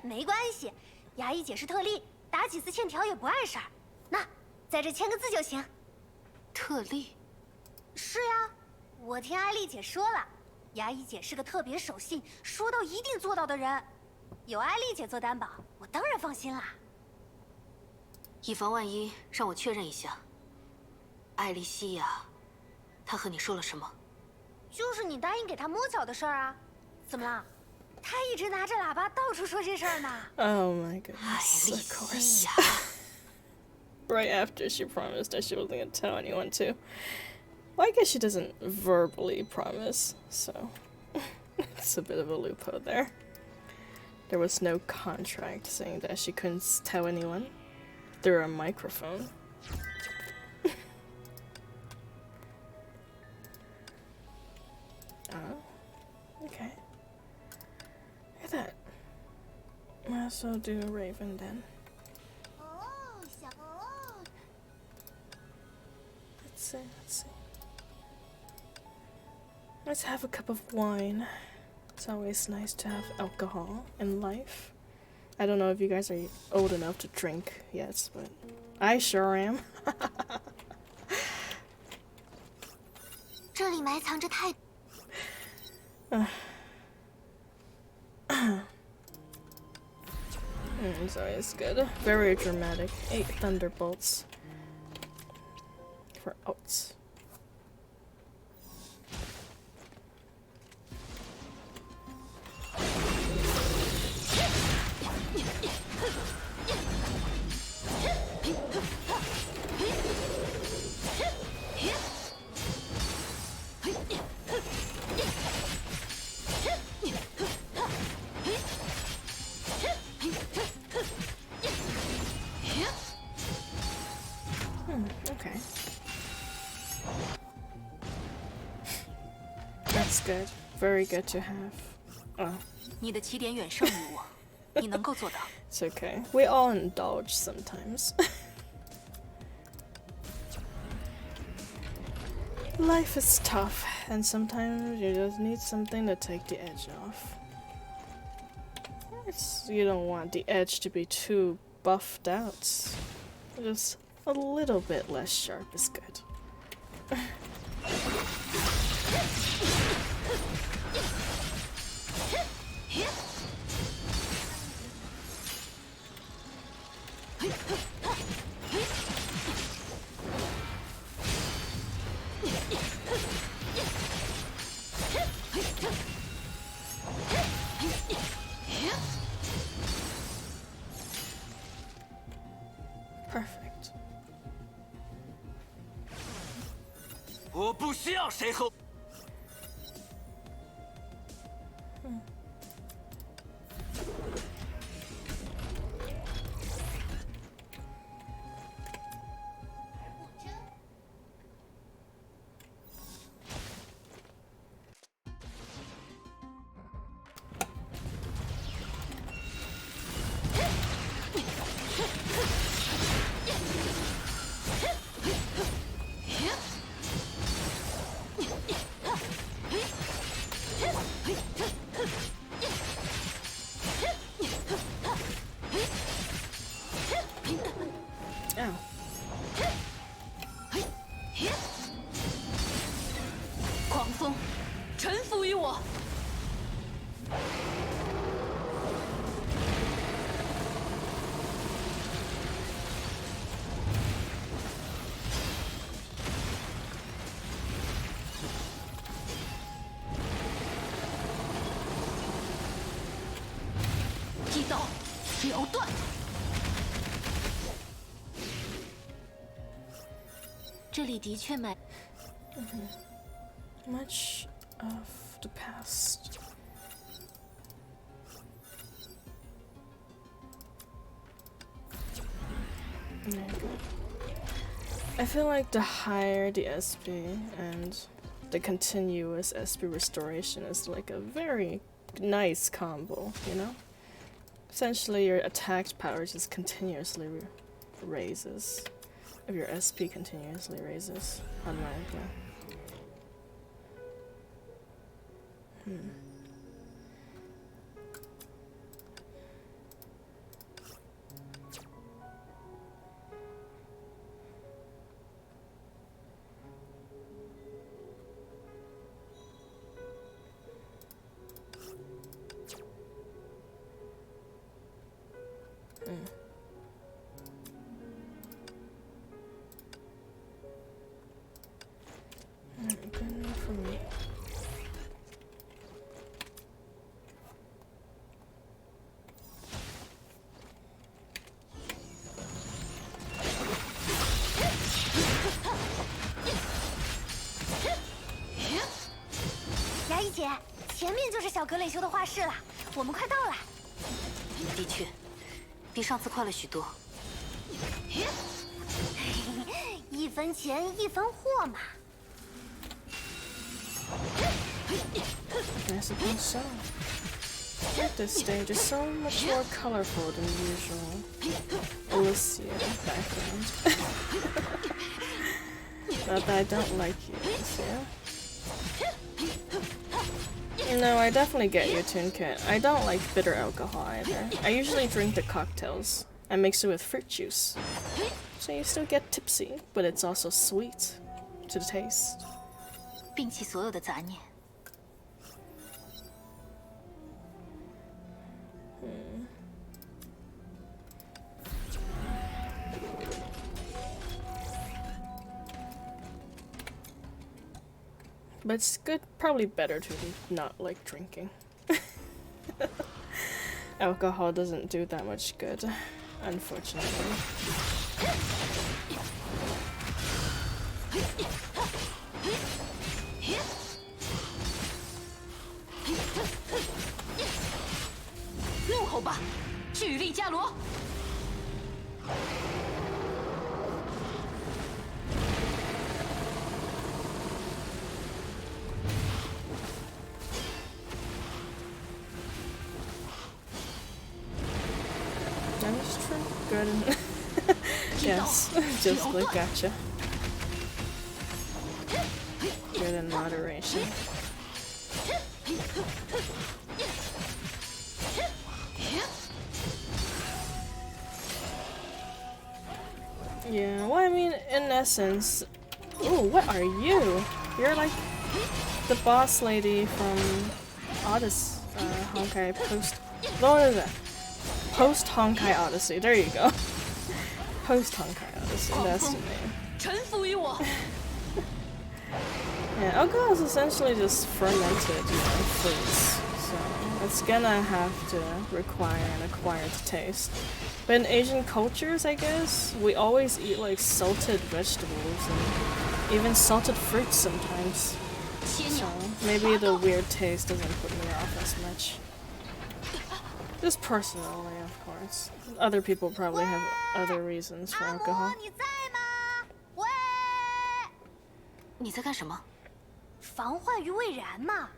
没关系，牙医姐是特例，打几次欠条也不碍事儿。那，在这签个字就行。特例？是呀，我听艾丽姐说了，牙医姐是个特别守信、说到一定做到的人。有艾丽姐做担保，我当然放心啦。以防万一，让我确认一下，艾丽西亚，她和你说了什么？就是你答应给她摸脚的事儿啊。怎么了？她一直拿着喇叭到处说这事儿呢。Oh my goodness, 艾丽 of 西 course. 亚。Right after she promised that she wasn't gonna tell anyone to. Well, I guess she doesn't verbally promise, so it's a bit of a loophole there. There was no contract saying that she couldn't tell anyone through a microphone. Oh, okay. Look at that. Might as well do a raven then. Let's see, let's see. Let's have a cup of wine. It's always nice to have alcohol in life. I don't know if you guys are old enough to drink yet, but I sure am. 这里埋藏着太…… It's always good. Very dramatic. 8 thunderbolts for oats. good. Very good to have. Oh. 你的起点远胜于我，你能够做到。It's okay. We all indulge sometimes. Life is tough, and sometimes you just need something to take the edge off. You don't want the edge to be too buffed out. Just a little bit less sharp is good. Perfect. 我不需要谁和。Ow. 狂风，臣服于我。一刀了断。 这里的确买。Much of the past. There you go. I feel like the higher the SP and the continuous SP restoration is like a very nice combo, you know? Essentially, your attack power just continuously raises. If your SP continuously raises automatically. Good enough for me.牙医姐，前面就是小格蕾修的画室了，我们快到了。的确，比上次快了许多。一分钱一分货嘛。 I suppose so. This stage is so much more colorful than the usual Elysian background. Not that I don't like you, Elysia. No, I definitely get you, Toonkit. I don't like bitter alcohol either. I usually drink the cocktails and mix it with fruit juice. So you still get tipsy, but it's also sweet to the taste. 摒弃所有的杂念。 But it's good, probably better to not like drinking. Alcohol doesn't do that much good, unfortunately. 怒吼吧，巨力伽罗！ Chemistry? Good in yes, just like gotcha. Good in moderation. Yeah, well, I mean, in essence... Ooh, what are you? You're like the boss lady from Odyssey, Honkai Post... What is that? Post Honkai Odyssey, there you go. Post Honkai Odyssey, that's the name. Yeah, alcohol is essentially just fermented, fruits, so it's gonna have to require an acquired taste. But in Asian cultures, I guess, we always eat like salted vegetables and even salted fruits sometimes. So maybe the weird taste doesn't put me off as much. Just personally, of course. Other people probably have other reasons for alcohol. 你在干什么？防患于未然嘛。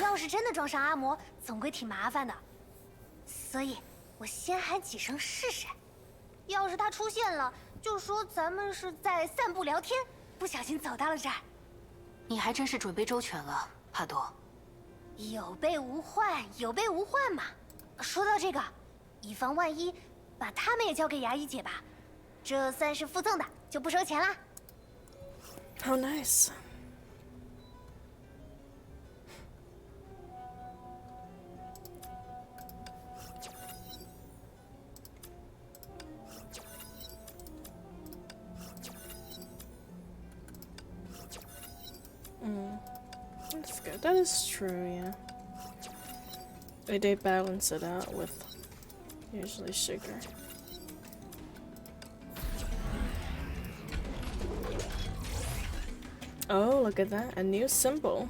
要是真的撞上阿嬷，总归挺麻烦的。所以，我先喊几声试试。要是他出现了，就说咱们是在散步聊天，不小心走到了这儿。你还真是准备周全了，帕多。有备无患，有备无患嘛。说到这个，以防万一，把他们也交给牙医姐吧。这算是附赠的，就不收钱啦。 How nice. That's good. That is true, yeah. They balance it out with usually sugar. Oh, look at that. A new symbol.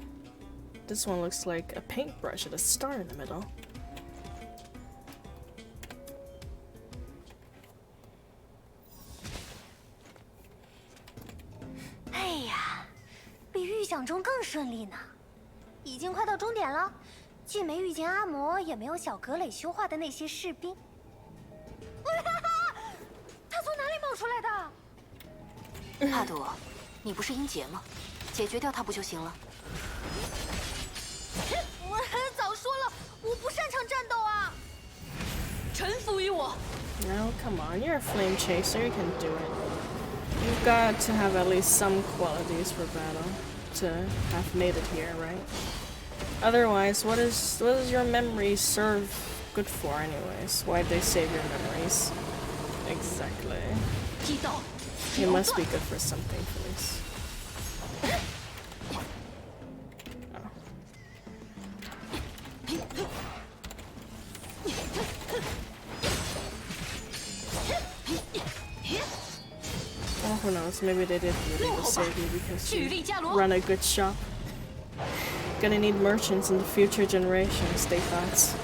This one looks like a paintbrush with a star in the middle.哎呀，比预想中更顺利呢！已经快到终点了，既没遇见阿嬷，也没有小格蕾修化的那些士兵。他从哪里冒出来的？帕多，你不是英杰吗？解决掉他不就行了？我早说了，我不擅长战斗啊！臣服于我。 No, come on, you're a flame chaser, you can do it. You've got to have at least some qualities for battle to have made it here, right? Otherwise, what does your memory serve good for anyways? Why'd they save your memories? Exactly. You must be good for something, please. Oh, who knows? Maybe they did really save you because you run a good shop. Gonna need merchants in the future generations, they thought.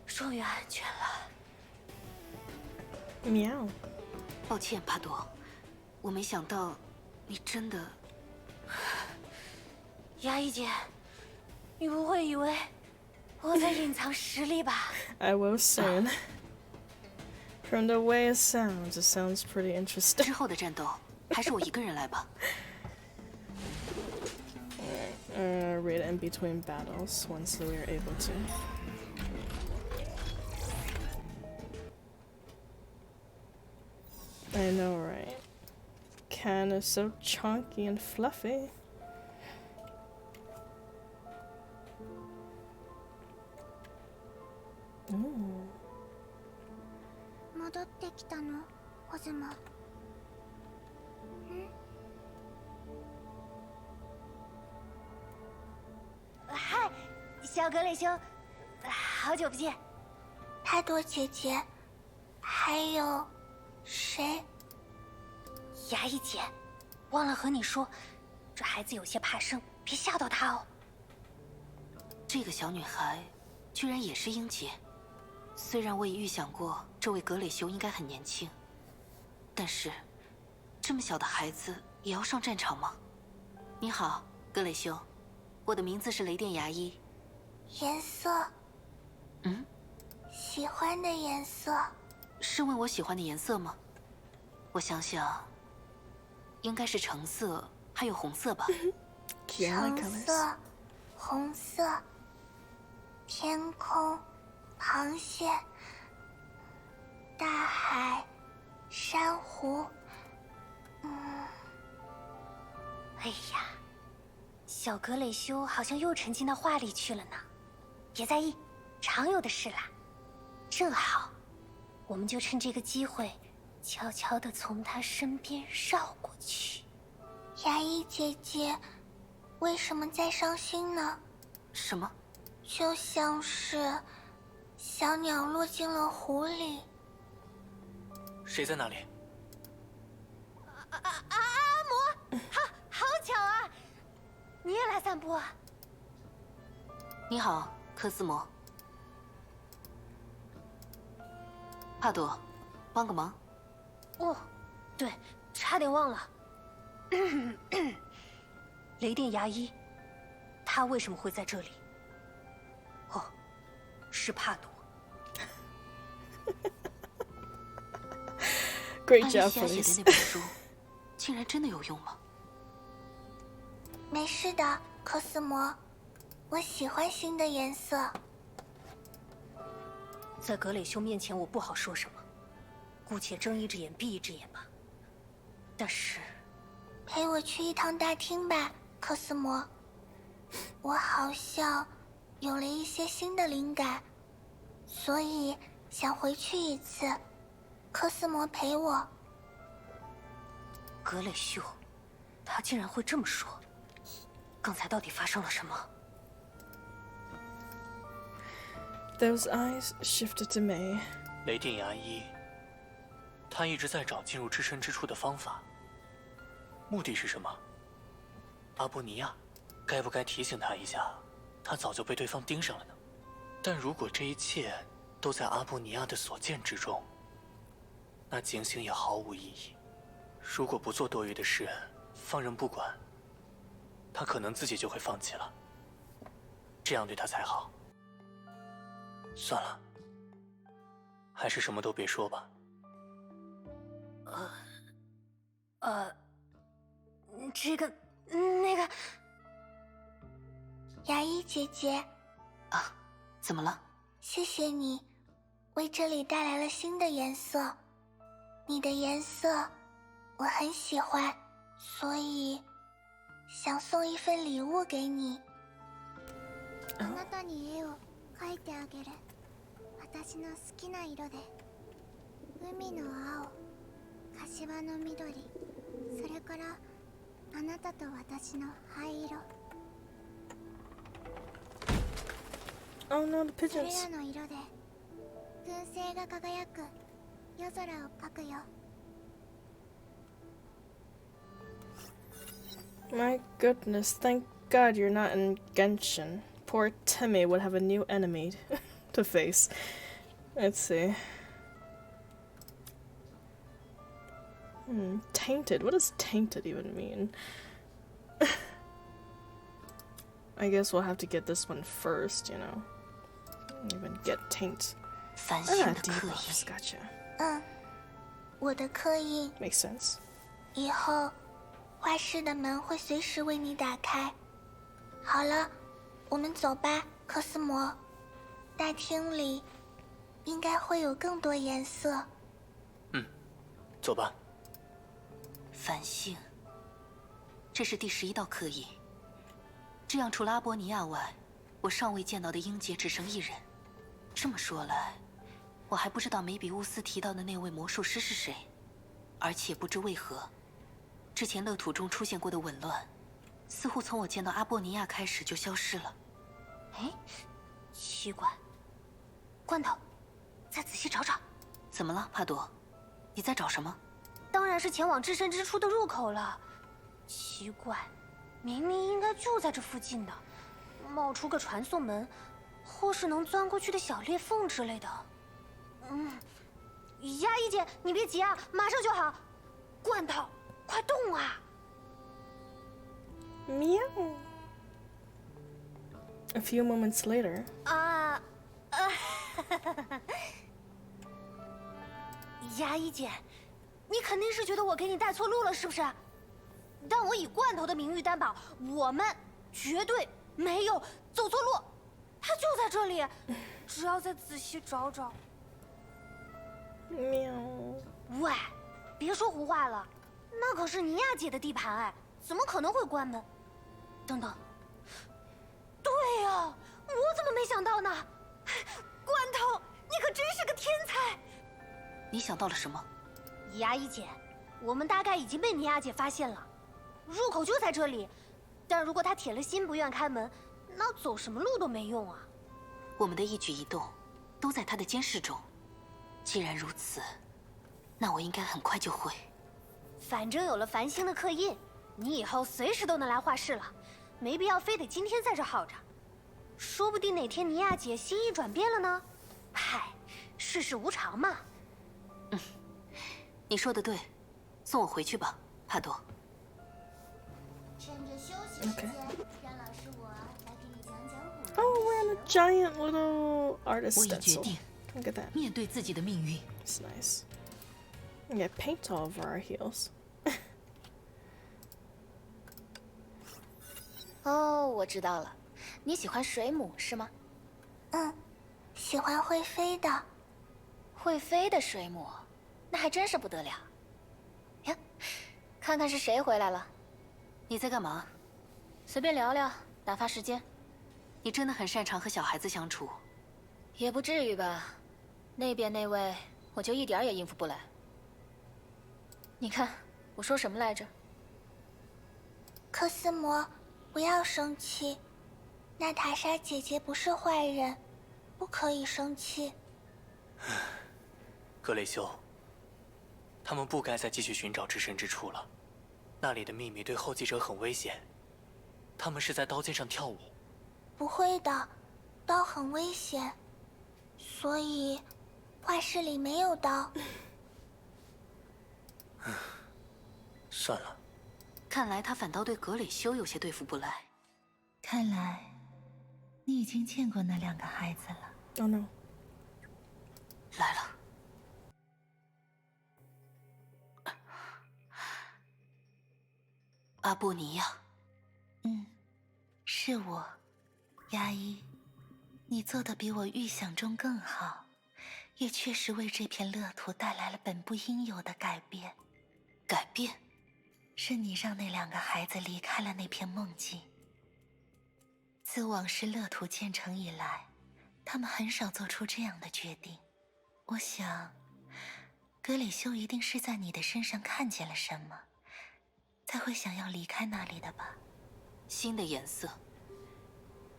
终于安全了。Meow. 抱歉，帕多，我没想到你真的……牙医姐，你不会以为我在隐藏实力吧？ I will soon. From the way it sounds pretty interesting. 之后的战斗还是我一个人来吧。Read in between battles once we're able to. I know, right? Can is so chunky and fluffy. Ooh. 戻ってきたの、オズマ。嗨，小格蕾兄，好久不见。帕多姐姐，还有谁？牙医姐，忘了和你说，这孩子有些怕生，别吓到他哦。这个小女孩居然也是英杰。虽然我已预想过这位格蕾修应该很年轻，但是这么小的孩子也要上战场吗？你好，格蕾修，我的名字是雷电牙医。颜色，嗯，喜欢的颜色。是问我喜欢的颜色吗？我想想，应该是橙色，还有红色吧。Gianna 橙 colors. 色、红色、天空、螃蟹、大海、珊瑚。哎呀，小格蕾修好像又沉浸到画里去了呢。别在意，常有的事啦。正好，我们就趁这个机会，悄悄地从他身边绕过去。牙医姐姐，为什么在伤心呢？什么？就像是小鸟落进了湖里。谁在那里？好巧啊！你也来散步啊？你好，科斯摩。帕朵，帮个忙。哦，对，差点忘了。雷电牙医，他为什么会在这里？哦，是帕朵。Great 艾 job, 丽西亚写的 Felice. 那本书，竟然真的有用吗？没事的，科斯摩，我喜欢新的颜色。在格蕾修面前，我不好说什么，姑且睁一只眼闭一只眼吧。但是，陪我去一趟大厅吧，科斯摩。我好像有了一些新的灵感，所以想回去一次。科斯摩陪我。格蕾修，他竟然会这么说。刚才到底发生了什么？ Those eyes shifted to May. 雷电牙医，他一直在找进入至深之处的方法，目的是什么？阿波尼亚，该不该提醒他一下？他早就被对方盯上了呢。但如果这一切都在阿波尼亚的所见之中，那警醒也毫无意义。如果不做多余的事，放任不管，他可能自己就会放弃了。这样对他才好。算了，还是什么都别说吧。这个，那个，牙医姐姐，啊，怎么了？谢谢你，为这里带来了新的颜色。你的颜色我很喜欢，所以想送一份礼物给你。あなたに絵を描いてあげる。私の好きな色で、海の青、柏の緑、それからあなたと私の灰色。 Oh no, the それ pigeons. らの色で燻製が輝く夜空を描くよ。 My goodness, thank God you're not in Genshin. Poor Timmy would have a new enemy to face. Let's see. Tainted. What does tainted even mean? I guess we'll have to get this one first, you know. Even get taint. 繁星 Ah, 的刻 debuffs. 印。 Gotcha. 我的刻印 Makes sense. 以后画室的门会随时为你打开。好了，我们走吧，科斯摩。大厅里应该会有更多颜色。走吧。繁星，这是第11道刻印。这样，除了阿波尼亚外，我尚未见到的英杰只剩1人。这么说来，我还不知道梅比乌斯提到的那位魔术师是谁，而且不知为何，之前乐土中出现过的紊乱，似乎从我见到阿波尼亚开始就消失了。哎，奇怪。罐头，再仔细找找。怎么了，帕朵？你在找什么？当然是前往至深之处的入口了。奇怪，明明应该就在这附近的，冒出个传送门，或是能钻过去的小裂缝之类的。牙医姐，你别急啊，马上就好。罐头，快动啊！ Meow. A few moments later. 牙医姐，你肯定是觉得我给你带错路了，是不是？但我以罐头的名誉担保，我们绝对没有走错路，它就在这里，只要再仔细找找。喵。喂，别说胡话了，那可是尼亚姐的地盘哎，怎么可能会关门？等等，对呀，我怎么没想到呢？罐头，你可真是个天才！你想到了什么？牙医姐，我们大概已经被尼亚姐发现了，入口就在这里。但如果她铁了心不愿开门，那走什么路都没用啊。我们的一举一动都在她的监视中。既然如此，那我应该很快就会。反正有了繁星的刻印，你以后随时都能来画室了，没必要非得今天在这耗着。说不定哪天尼亚姐心意转变了呢。嗨，世事无常嘛。你说的对，送我回去吧，帕多。趁着休息时间，让老师我来给你讲讲古人。Oh, we're on a giant little 我 artist 已决 stencil. 定 Look at that. 面对自己的命运。 It's nice. We get paint all over our heels. 哦，我知道了，你喜欢水母是吗？喜欢会飞的。会飞的水母，那还真是不得了。呀，看看是谁回来了，你在干嘛？随便聊聊，打发时间。你真的很擅长和小孩子相处。也不至于吧，那边那位我就一点儿也应付不来。你看我说什么来着？科斯摩，不要生气。娜塔莎姐姐不是坏人，不可以生气。格雷修，他们不该再继续寻找至深之处了，那里的秘密对后继者很危险。他们是在刀尖上跳舞。不会的，刀很危险，所以画室里没有刀。算了，看来他反倒对格蕾修有些对付不来。看来你已经见过那2个孩子了。 Oh no. 来了。阿波尼亚。是我，牙医。你做的比我预想中更好，也确实为这片乐土带来了本不应有的改变。改变？是你让那2个孩子离开了那片梦境。自往事乐土建成以来，他们很少做出这样的决定。我想，格里修一定是在你的身上看见了什么，才会想要离开那里的吧？新的颜色，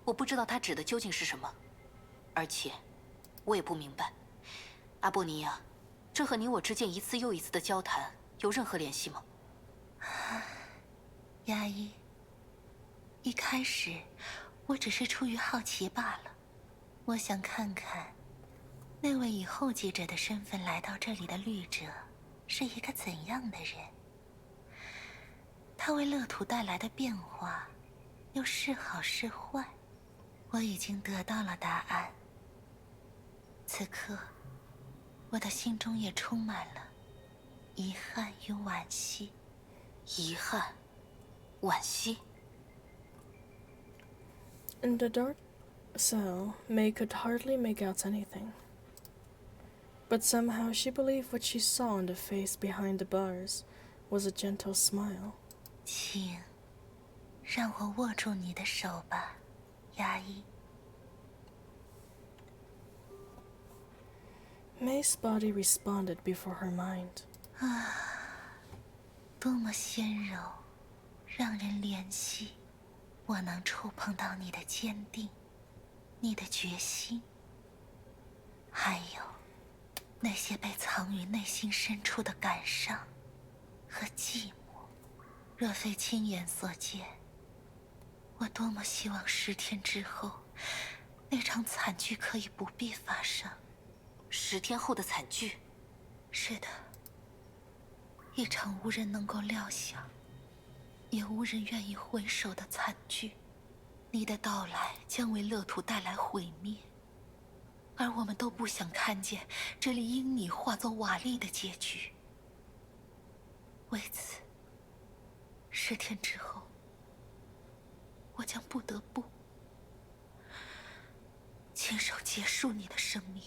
我不知道它指的究竟是什么，而且我也不明白。阿波尼亚，这和你我之间一次又一次的交谈有任何联系吗？牙医，一开始我只是出于好奇罢了。我想看看那位以后继者的身份来到这里的律者是一个怎样的人，他为乐土带来的变化又是好是坏。我已经得到了答案，此刻我的心中也充满了遗憾与惋惜。遗憾，惋惜。 In the dark cell, May could hardly make out anything. But somehow she believed what she saw in the face behind the bars was a gentle smile. 请让我握住你的手吧，牙医。 May's body responded before her mind. 多么纤柔，让人怜惜。我能触碰到你的坚定，你的决心，还有那些被藏于内心深处的感伤和寂寞。若非亲眼所见，我多么希望10天之后，那场惨剧可以不必发生。 10天后的惨剧。是的，一场无人能够料想，也无人愿意回首的惨剧。你的到来将为乐土带来毁灭，而我们都不想看见这里因你化作瓦砾的结局。为此，10天之后，我将不得不亲手结束你的生命。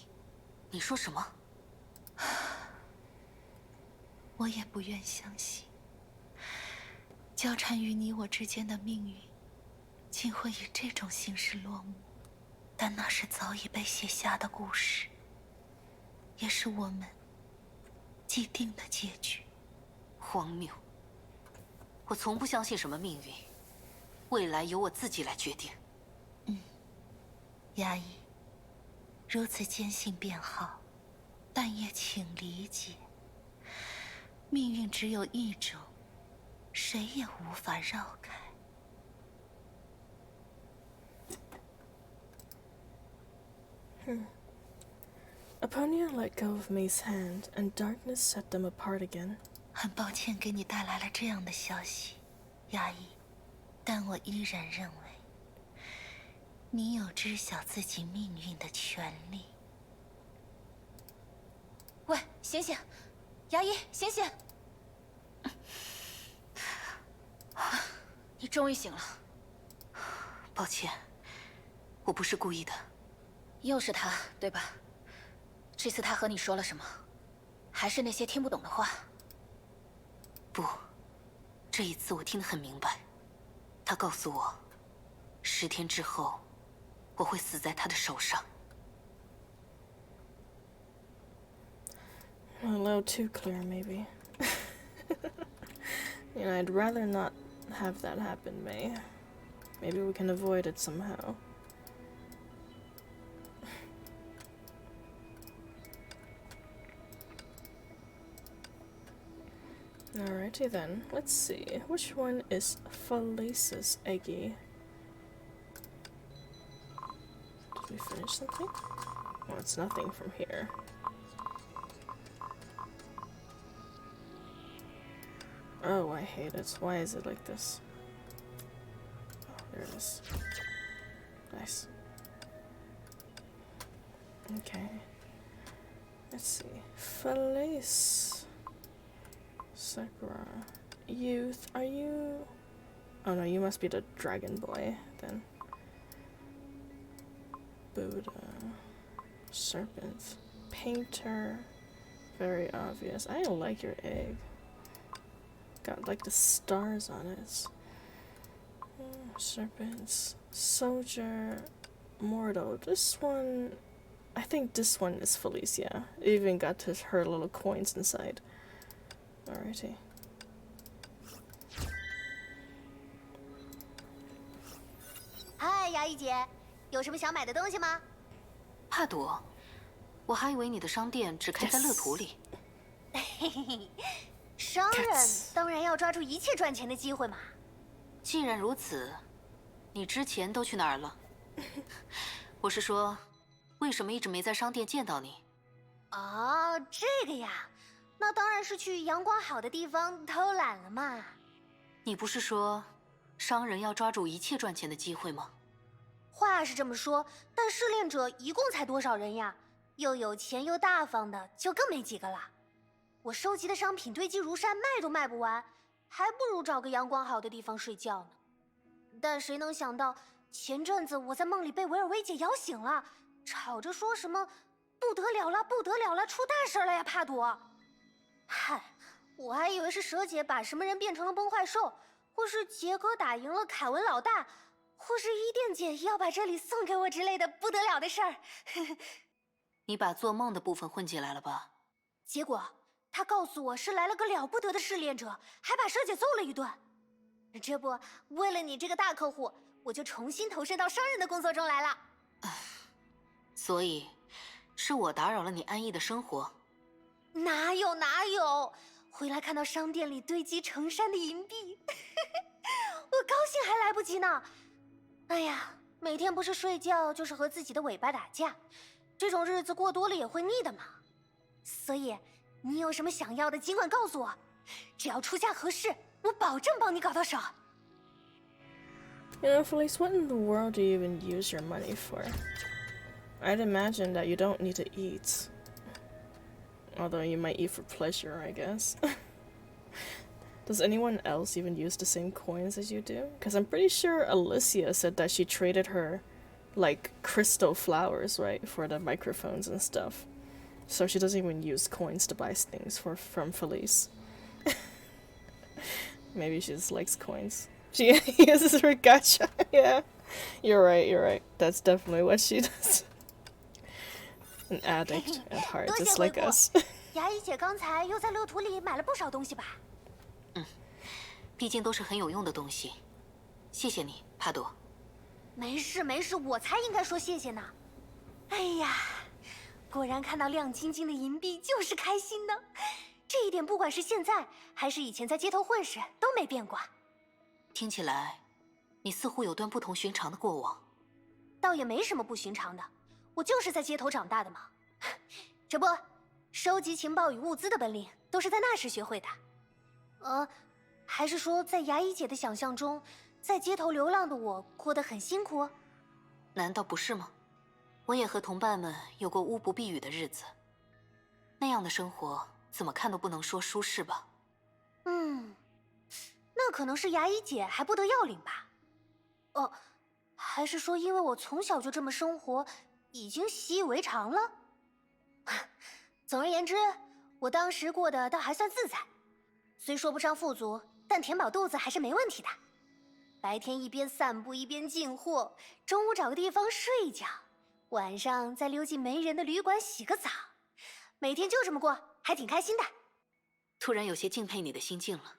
你说什么？我也不愿相信，交缠于你我之间的命运，竟会以这种形式落幕。但那是早已被写下的故事，也是我们既定的结局。荒谬！我从不相信什么命运，未来由我自己来决定。衙役，如此坚信便好，但也请理解，命运只有一种，谁也无法绕开。Aponia let go of May's hand, and darkness set them apart again. 很抱歉给你带来了这样的消息，衙役，但我依然认为，你有知晓自己命运的权利。喂，醒醒！衙役，醒醒！你终于醒了。抱歉，我不是故意的。又是他，对吧？这次他和你说了什么？还是那些听不懂的话？不，这一次我听得很明白。他告诉我，10天之后，我会死在他的手上。A little too clear, maybe. You know, I'd rather not have that happen, May. Maybe we can avoid it somehow. Alrighty then, let's see. Which one is Falace's Eggy? Did we finish something? Oh, it's nothing from here. Oh, I hate it. Why is it like this? Oh, there it is. Nice. Okay. Let's see. Falace. Sakura. Youth, are you... Oh no, you must be the dragon boy, then. Buddha. Serpent. Painter. Very obvious. I don't like your egg. Got like the stars on it. Serpents. Soldier. Mortal. This one... I think this one is Felicia. It even got her little coins inside. Alrighty. 嗨，衙役姐，有什么想买的东西吗？帕朵，我还以为你的商店只开在乐土里。嘿嘿嘿，商人当然要抓住一切赚钱的机会嘛。既然如此，你之前都去哪儿了？我是说，为什么一直没在商店见到你？哦，这个呀，那当然是去阳光好的地方偷懒了嘛。你不是说，商人要抓住一切赚钱的机会吗？话是这么说，但试炼者一共才多少人呀？又有钱又大方的，就更没几个了。我收集的商品堆积如山，卖都卖不完，还不如找个阳光好的地方睡觉呢。但谁能想到，前阵子我在梦里被维尔薇姐摇醒了，吵着说什么不得了了，不得了了，出大事了呀，帕朵！嗨，我还以为是蛇姐把什么人变成了崩坏兽，或是杰哥打赢了凯文老大，或是伊甸姐要把这里送给我之类的不得了的事儿。你把做梦的部分混进来了吧？结果他告诉我是来了个了不得的试炼者，还把蛇姐揍了一顿。这不，为了你这个大客户，我就重新投身到商人的工作中来了。所以，是我打扰了你安逸的生活。哪有哪有，回来看到商店里堆积成山的银币，我高兴还来不及呢。哎呀，每天不是睡觉就是和自己的尾巴打架，这种日子过多了也会腻的嘛。所以，你有什么想要的，尽管告诉我，只要出价合适，我保证帮你搞到手。You know, Felice, what in the world do you even use your money for? I'd imagine that you don't need to eat. Although you might eat for pleasure, I guess. Does anyone else even use the same coins as you do? Because I'm pretty sure Alicia said that she traded her, like, crystal flowers, right, for the microphones and stuff. So she doesn't even use coins to buy things from Felice. Maybe she just likes coins. She uses her gacha. Yeah, you're right. That's definitely what she does. An addict at heart, just like us. 牙医姐刚才又在乐图里买了不少东西吧？毕竟都是很有用的东西。谢谢你，帕朵。没事，我才应该说谢谢呢。哎呀，果然看到亮晶晶的银币就是开心的，这一点不管是现在还是以前在街头混时都没变过。听起来，你似乎有段不同寻常的过往。倒也没什么不寻常的，我就是在街头长大的嘛。这不，收集情报与物资的本领都是在那时学会的。还是说在牙医姐的想象中，在街头流浪的我过得很辛苦？难道不是吗？我也和同伴们有过屋不避雨的日子，那样的生活怎么看都不能说舒适吧。那可能是牙医姐还不得要领吧。还是说因为我从小就这么生活，已经习以为常了？总而言之，我当时过得倒还算自在，虽说不上富足，但填饱肚子还是没问题的。白天一边散步一边进货，中午找个地方睡一觉，晚上再溜进没人的旅馆洗个澡，每天就这么过，还挺开心的。突然有些敬佩你的心境了。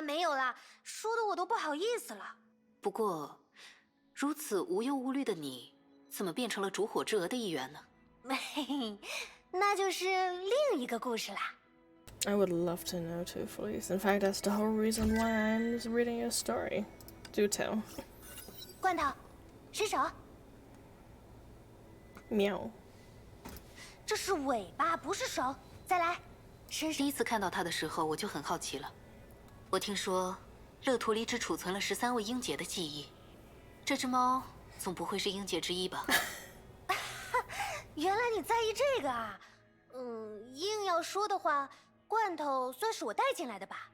没有啦，说的我都不好意思了。不过，如此无忧无虑的你，怎么变成了烛火之娥的一员呢？那就是另一个故事啦。I would love to know too, Felice. In fact, that's the whole reason why I'm reading your story. Do tell. 罐头，伸手。喵。这是尾巴，不是手。再来，伸手。第一次看到它的时候，我就很好奇了。我听说，乐图里只储存了13位英杰的记忆，这只猫总不会是英杰之一吧？原来你在意这个啊？硬要说的话，罐头算是我带进来的吧。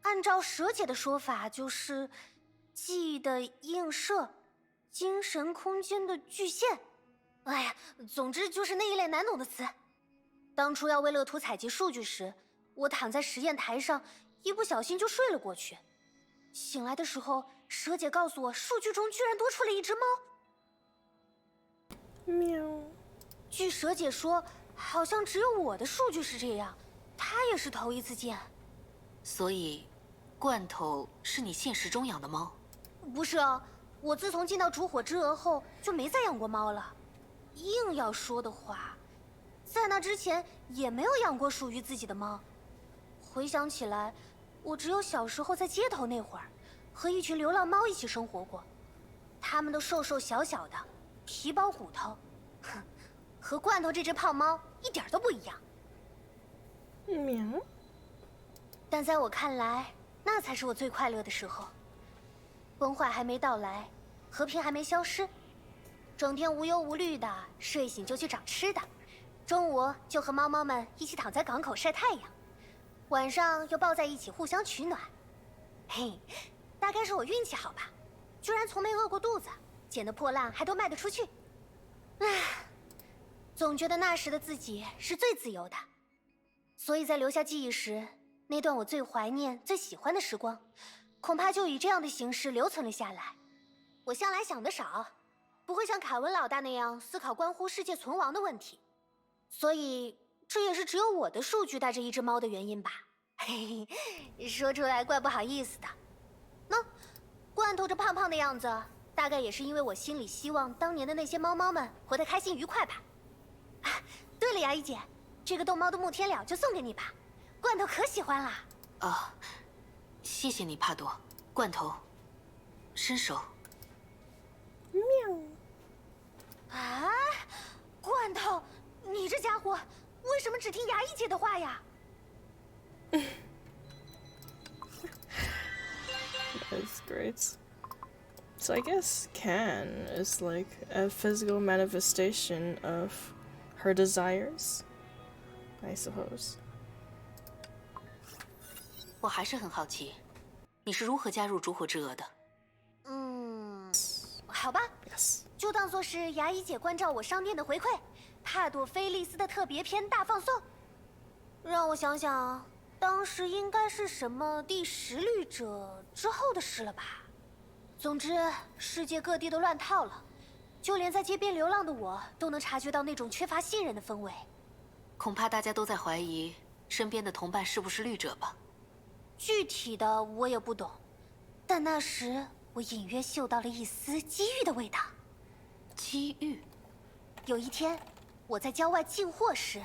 按照蛇姐的说法，就是记忆的映射，精神空间的巨献。哎呀，总之就是那一类难懂的词。当初要为乐图采集数据时，我躺在实验台上，一不小心就睡了过去。醒来的时候，蛇姐告诉我，数据中居然多出了一只猫。喵。据蛇姐说，好像只有我的数据是这样，她也是头一次见。所以，罐头是你现实中养的猫？不是啊，我自从进到烛火之娥后就没再养过猫了。硬要说的话，在那之前也没有养过属于自己的猫。回想起来，我只有小时候在街头那会儿，和一群流浪猫一起生活过。它们都瘦瘦小小的，皮包骨头，哼，和罐头这只胖猫一点都不一样。喵。但在我看来，那才是我最快乐的时候。崩坏还没到来，和平还没消失，整天无忧无虑的，睡醒就去找吃的，中午就和猫猫们一起躺在港口晒太阳，晚上又抱在一起互相取暖。嘿，大概是我运气好吧，居然从没饿过肚子，捡的破烂还都卖得出去。唉，总觉得那时的自己是最自由的，所以在留下记忆时，那段我最怀念、最喜欢的时光，恐怕就以这样的形式留存了下来。我向来想得少，不会像凯文老大那样思考关乎世界存亡的问题，所以这也是只有我的数据带着一只猫的原因吧。嘿嘿，说出来怪不好意思的。喏，罐头这胖胖的样子，大概也是因为我心里希望当年的那些猫猫们活得开心愉快吧。啊，对了，牙医姐，这个逗猫的木天蓼就送给你吧，罐头可喜欢啦。啊，谢谢你，帕朵。罐头，伸手。喵。啊，罐头，你这家伙为什么只听牙医姐的话呀？ That's great. So I guess can is like a physical manifestation of her desires, I suppose. 我还是很好奇，你是如何加入烛火之蛾的？好吧， Yes. 就当做是牙医姐关照我商店的回馈，帕朵菲利斯的特别篇大放送。让我想想，当时应该是什么第10律者之后的事了吧？总之，世界各地都乱套了，就连在街边流浪的我都能察觉到那种缺乏信任的氛围。恐怕大家都在怀疑身边的同伴是不是律者吧？具体的我也不懂，但那时我隐约嗅到了一丝机遇的味道。机遇？有一天，我在郊外进货时，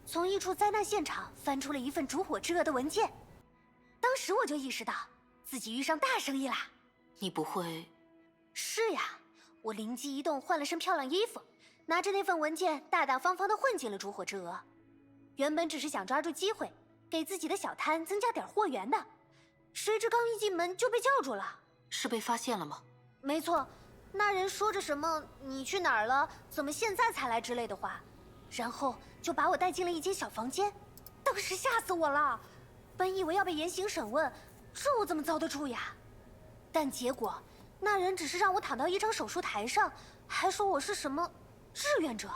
从一处灾难现场翻出了一份烛火之蛾的文件。当时我就意识到自己遇上大生意啦。你不会……是呀，我灵机一动，换了身漂亮衣服，拿着那份文件大大方方地混进了烛火之蛾。原本只是想抓住机会，给自己的小摊增加点货源的，谁知刚一进门就被叫住了。是被发现了吗？没错，那人说着什么“你去哪儿了？怎么现在才来”之类的话，然后就把我带进了一间小房间。当时吓死我了，本以为要被严刑审问，这我怎么遭得住呀？但结果，那人只是让我躺到一张手术台上，还说我是什么志愿者。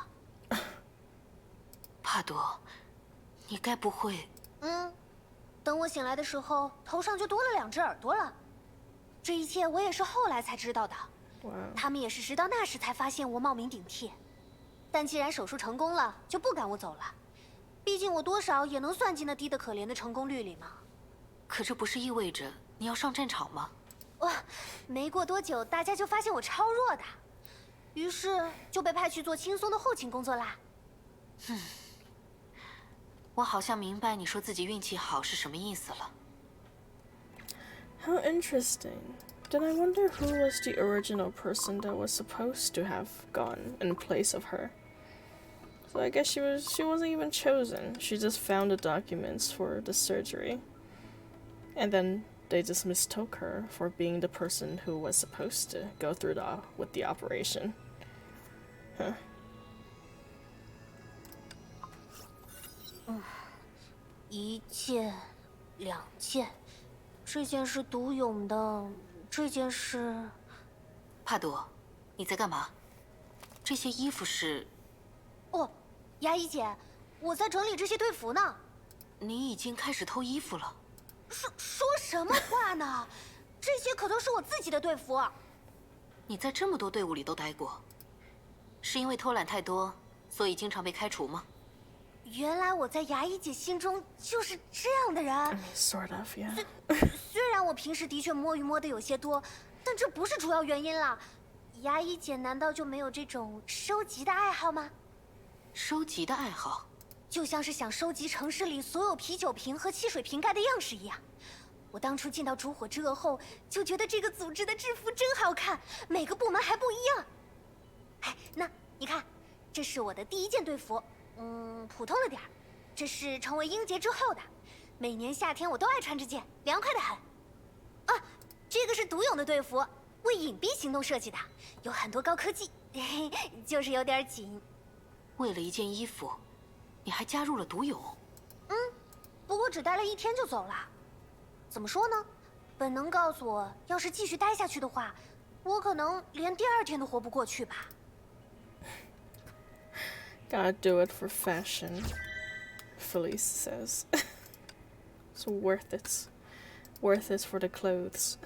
帕朵，你该不会……等我醒来的时候，头上就多了2只耳朵了。这一切我也是后来才知道的。他们也是直到那时才发现我冒名顶替。但既然手术成功了，就不赶我走了。毕竟我多少也能算进那低得可怜的成功率里嘛。可这不是意味着你要上战场吗？哇，没过多久，大家就发现我超弱的，于是就被派去做轻松的后勤工作啦。我好像明白你说自己运气好是什么意思了。How interesting. Then I wonder who was the original person that was supposed to have gone in place of her. So I guess she wasn't even chosen. She just found the documents for the surgery. And then they just mistook her for being the person who was supposed to go through with the operation. Huh. 1件、2件，这件是独勇的，这件是……帕朵，你在干嘛？这些衣服是……哦，牙医姐，我在整理这些队服呢。你已经开始偷衣服了？说什么话呢？这些可都是我自己的队服。你在这么多队伍里都待过，是因为偷懒太多，所以经常被开除吗？原来我在牙医姐心中就是这样的人。Sort of, yeah. 虽然我平时的确摸鱼摸得有些多，但这不是主要原因啦。牙医姐难道就没有这种收集的爱好吗？收集的爱好？就像是想收集城市里所有啤酒瓶和汽水瓶盖的样式一样。我当初进到烛火之蛾后，就觉得这个组织的制服真好看，每个部门还不一样。哎，那你看，这是我的第1件队服。普通了点儿，这是成为英杰之后的，每年夏天我都爱穿这件，凉快的很。啊，这个是独勇的队服，为隐蔽行动设计的，有很多高科技，就是有点紧。为了1件衣服，你还加入了独勇？不过只待了1天就走了。怎么说呢？本能告诉我，要是继续待下去的话，我可能连第2天都活不过去吧。Gotta do it for fashion, Felice says. It's worth it. Worth it for the clothes.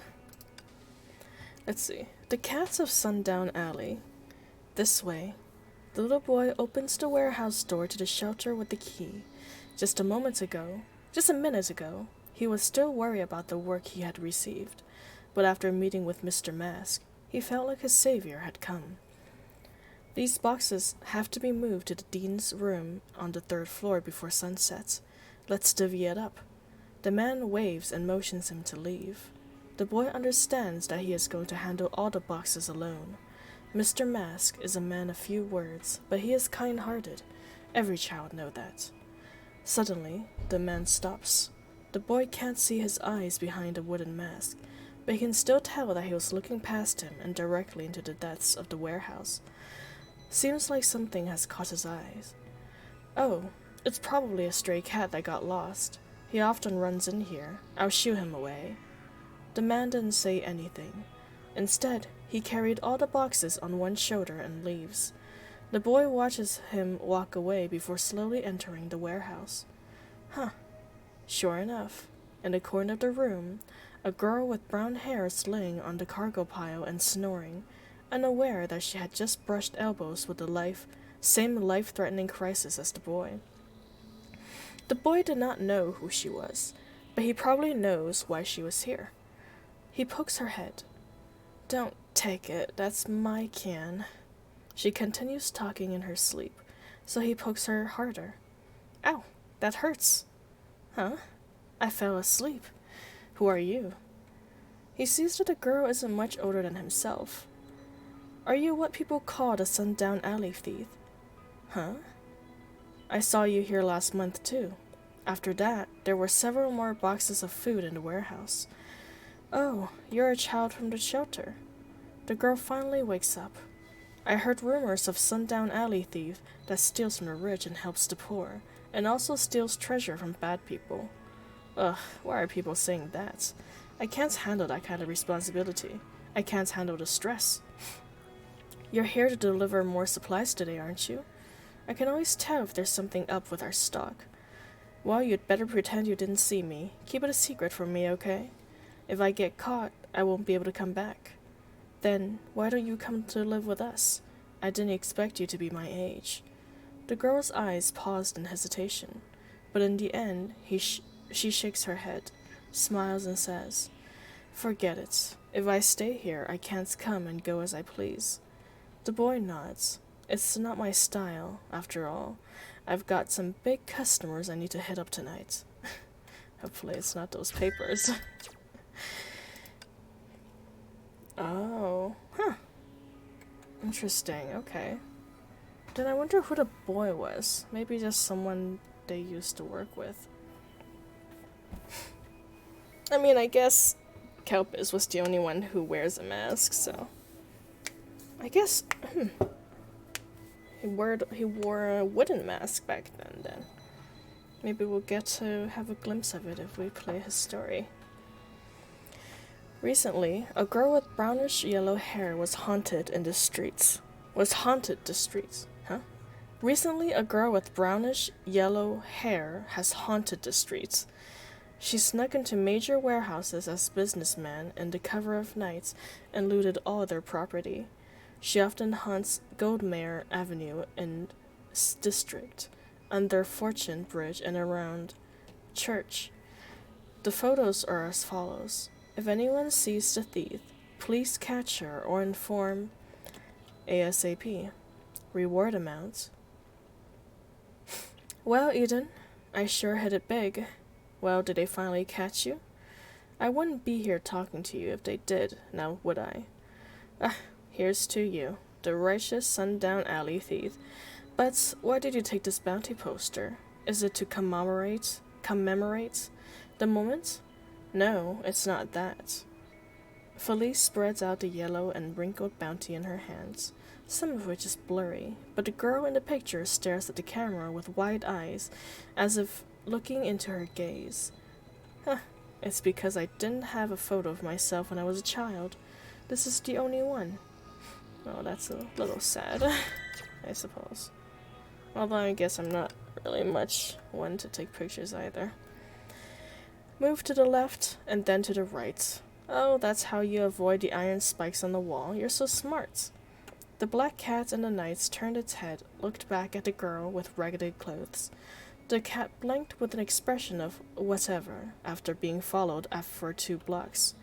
Let's see. The Cats of Sundown Alley. This way. The little boy opens the warehouse door to the shelter with the key. Just a minute ago, he was still worried about the work he had received. But after meeting with Mr. Mask, he felt like his savior had come. These boxes have to be moved to the dean's room on the 3rd floor before sunset. Let's divvy it up. The man waves and motions him to leave. The boy understands that he is going to handle all the boxes alone. Mr. Mask is a man of few words, but he is kind-hearted. Every child knows that. Suddenly, the man stops. The boy can't see his eyes behind the wooden mask, but he can still tell that he was looking past him and directly into the depths of the warehouse. Seems like something has caught his eyes. Oh, it's probably a stray cat that got lost. He often runs in here. I'll shoo him away. The man didn't say anything. Instead, he carried all the boxes on one shoulder and leaves. The boy watches him walk away before slowly entering the warehouse. Huh. Sure enough, in the corner of the room, a girl with brown hair is laying on the cargo pile and snoring, unaware that she had just brushed elbows with the same life-threatening crisis as the boy. The boy did not know who she was, but he probably knows why she was here. He pokes her head. Don't take it, that's my can. She continues talking in her sleep, so he pokes her harder. Ow, that hurts. Huh? I fell asleep. Who are you? He sees that the girl isn't much older than himself. Are you what people call the sundown alley thief? Huh? I saw you here last month too. After that, there were several more boxes of food in the warehouse. Oh, you're a child from the shelter. The girl finally wakes up. I heard rumors of sundown alley thief that steals from the rich and helps the poor, and also steals treasure from bad people. Ugh, why are people saying that? I can't handle that kind of responsibility. I can't handle the stress. You're here to deliver more supplies today, aren't you? I can always tell if there's something up with our stock. Well, you'd better pretend you didn't see me. Keep it a secret from me, okay? If I get caught, I won't be able to come back. Then, why don't you come to live with us? I didn't expect you to be my age. The girl's eyes paused in hesitation, but in the end, she shakes her head, smiles and says, Forget it. If I stay here, I can't come and go as I please. The boy nods. It's not my style, after all. I've got some big customers I need to hit up tonight. Hopefully it's not those papers. Oh, huh. Interesting, okay. Then I wonder who the boy was. Maybe just someone they used to work with. I mean, I guess Kelpis was the only one who wears a mask, so... I guess... He wore a wooden mask back then. Maybe we'll get to have a glimpse of it if we play his story. Recently, a girl with brownish yellow hair was haunted the streets. Recently, a girl with brownish yellow hair has haunted the streets. She snuck into major warehouses as businessmen in the cover of nights and looted all their property. She often haunts Goldmere Avenue in District, under Fortune Bridge and around Church. The photos are as follows. If anyone sees the thief, please catch her or inform ASAP. Reward amount. Well, Eden, I sure hit it big. Well, did they finally catch you? I wouldn't be here talking to you if they did, now would I? Here's to you, the righteous sundown alley thief. But why did you take this bounty poster? Is it to commemorate the moment? No, it's not that. Felice spreads out the yellow and wrinkled bounty in her hands, some of which is blurry, but the girl in the picture stares at the camera with wide eyes, as if looking into her gaze. It's because I didn't have a photo of myself when I was a child. This is the only one. Oh, that's a little sad, I suppose. Although I guess I'm not really much one to take pictures either. Move to the left, and then to the right. Oh, that's how you avoid the iron spikes on the wall. You're so smart. The black cat in the nights turned its head, looked back at the girl with ragged clothes. The cat blinked with an expression of whatever, after being followed for 2 blocks.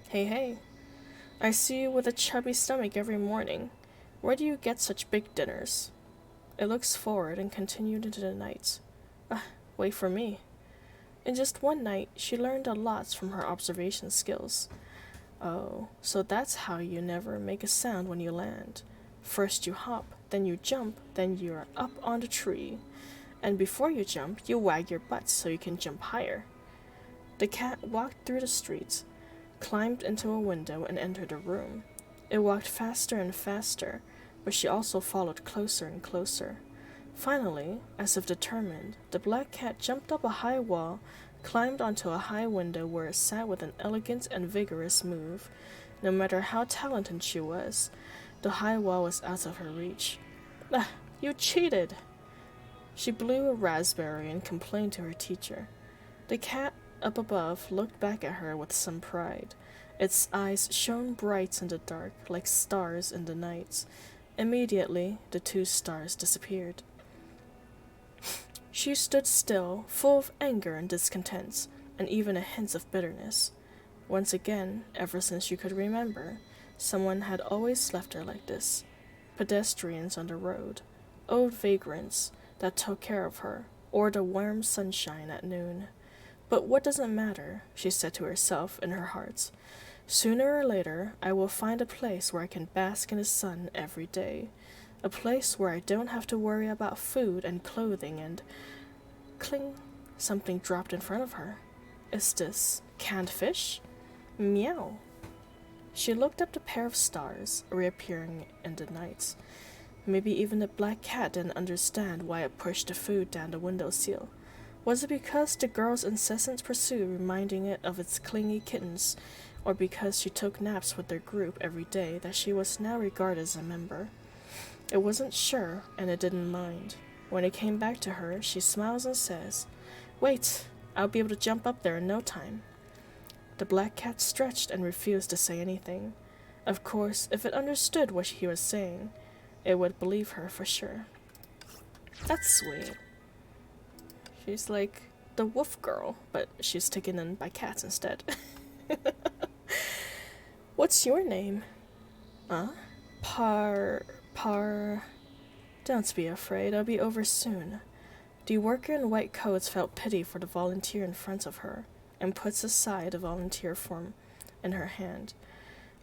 Hey. I see you with a chubby stomach every morning. Where do you get such big dinners? It looks forward and continued into the night. Wait for me. In just one night, she learned a lot from her observation skills. Oh, so that's how you never make a sound when you land. First you hop, then you jump, then you're up on the tree. And before you jump, you wag your butt so you can jump higher. The cat walked through the streets. climbed into a window and entered the room. It walked faster and faster, but she also followed closer and closer. Finally, as if determined, the black cat jumped up a high wall, climbed onto a high window where it sat with an elegant and vigorous move. No matter how talented she was, the high wall was out of her reach. Ah, you cheated! She blew a raspberry and complained to her teacher. The cat up above looked back at her with some pride. Its eyes shone bright in the dark, like stars in the night. Immediately, the two stars disappeared. She stood still, full of anger and discontent, and even a hint of bitterness. Once again, ever since she could remember, someone had always left her like this. Pedestrians on the road, old vagrants that took care of her, or the warm sunshine at noon. But what does it matter, she said to herself in her heart. Sooner or later, I will find a place where I can bask in the sun every day. A place where I don't have to worry about food and clothing and... Cling! Something dropped in front of her. Is this canned fish? Meow! She looked up the pair of stars reappearing in the night. Maybe even the black cat didn't understand why it pushed the food down the windowsill. Was it because the girl's incessant pursuit reminding it of its clingy kittens, or because she took naps with their group every day that she was now regarded as a member? It wasn't sure, and it didn't mind. When it came back to her, she smiles and says, "Wait, I'll be able to jump up there in no time." The black cat stretched and refused to say anything. Of course, if it understood what he was saying, it would believe her for sure. That's sweet. She's like the wolf girl, but she's taken in by cats instead. What's your name? Par... Don't be afraid, I'll be over soon. The worker in white coats felt pity for the volunteer in front of her, and puts aside the volunteer form in her hand.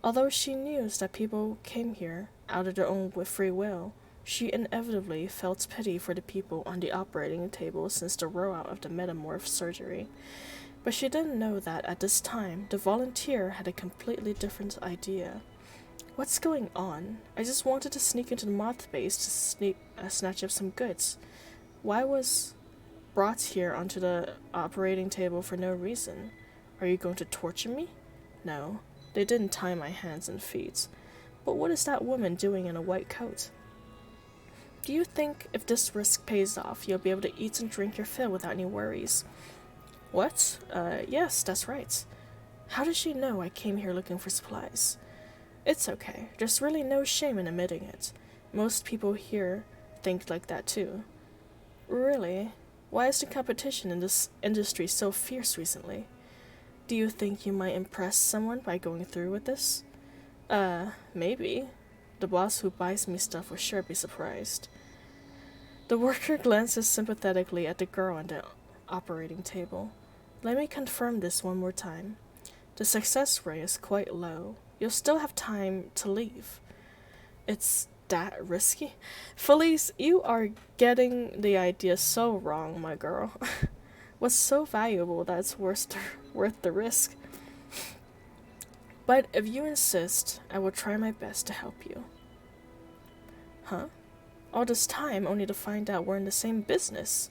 Although she knew that people came here out of their own free will, she inevitably felt pity for the people on the operating table since the rollout of the metamorph surgery. But she didn't know that at this time, the volunteer had a completely different idea. What's going on? I just wanted to sneak into the moth base to snatch up some goods. Why was brought here onto the operating table for no reason? Are you going to torture me? No, they didn't tie my hands and feet. But what is that woman doing in a white coat? Do you think if this risk pays off, you'll be able to eat and drink your fill without any worries? What? Yes, that's right. How does she know I came here looking for supplies? It's okay. There's really no shame in admitting it. Most people here think like that too. Really? Why is the competition in this industry so fierce recently? Do you think you might impress someone by going through with this? Maybe. The boss who buys me stuff will sure be surprised. The worker glances sympathetically at the girl on the operating table. Let me confirm this one more time. The success rate is quite low. You'll still have time to leave. It's that risky? Felice, you are getting the idea so wrong, my girl. What's so valuable that it's worth the risk? But if you insist, I will try my best to help you. Huh? All this time only to find out we're in the same business.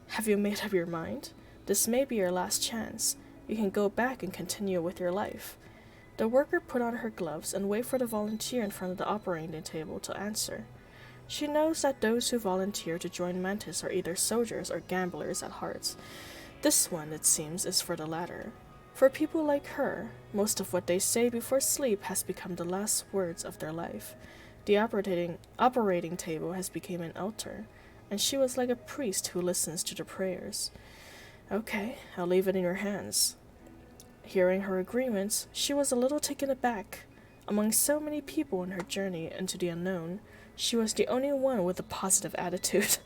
Have you made up your mind? This may be your last chance. You can go back and continue with your life. The worker put on her gloves and waited for the volunteer in front of the operating table to answer. She knows that those who volunteer to join Mantis are either soldiers or gamblers at heart. This one, it seems, is for the latter. For people like her, most of what they say before sleep has become the last words of their life. The operating table has become an altar, and she was like a priest who listens to the prayers. Okay, I'll leave it in your hands. Hearing her agreement, she was a little taken aback. Among so many people on her journey into the unknown, she was the only one with a positive attitude.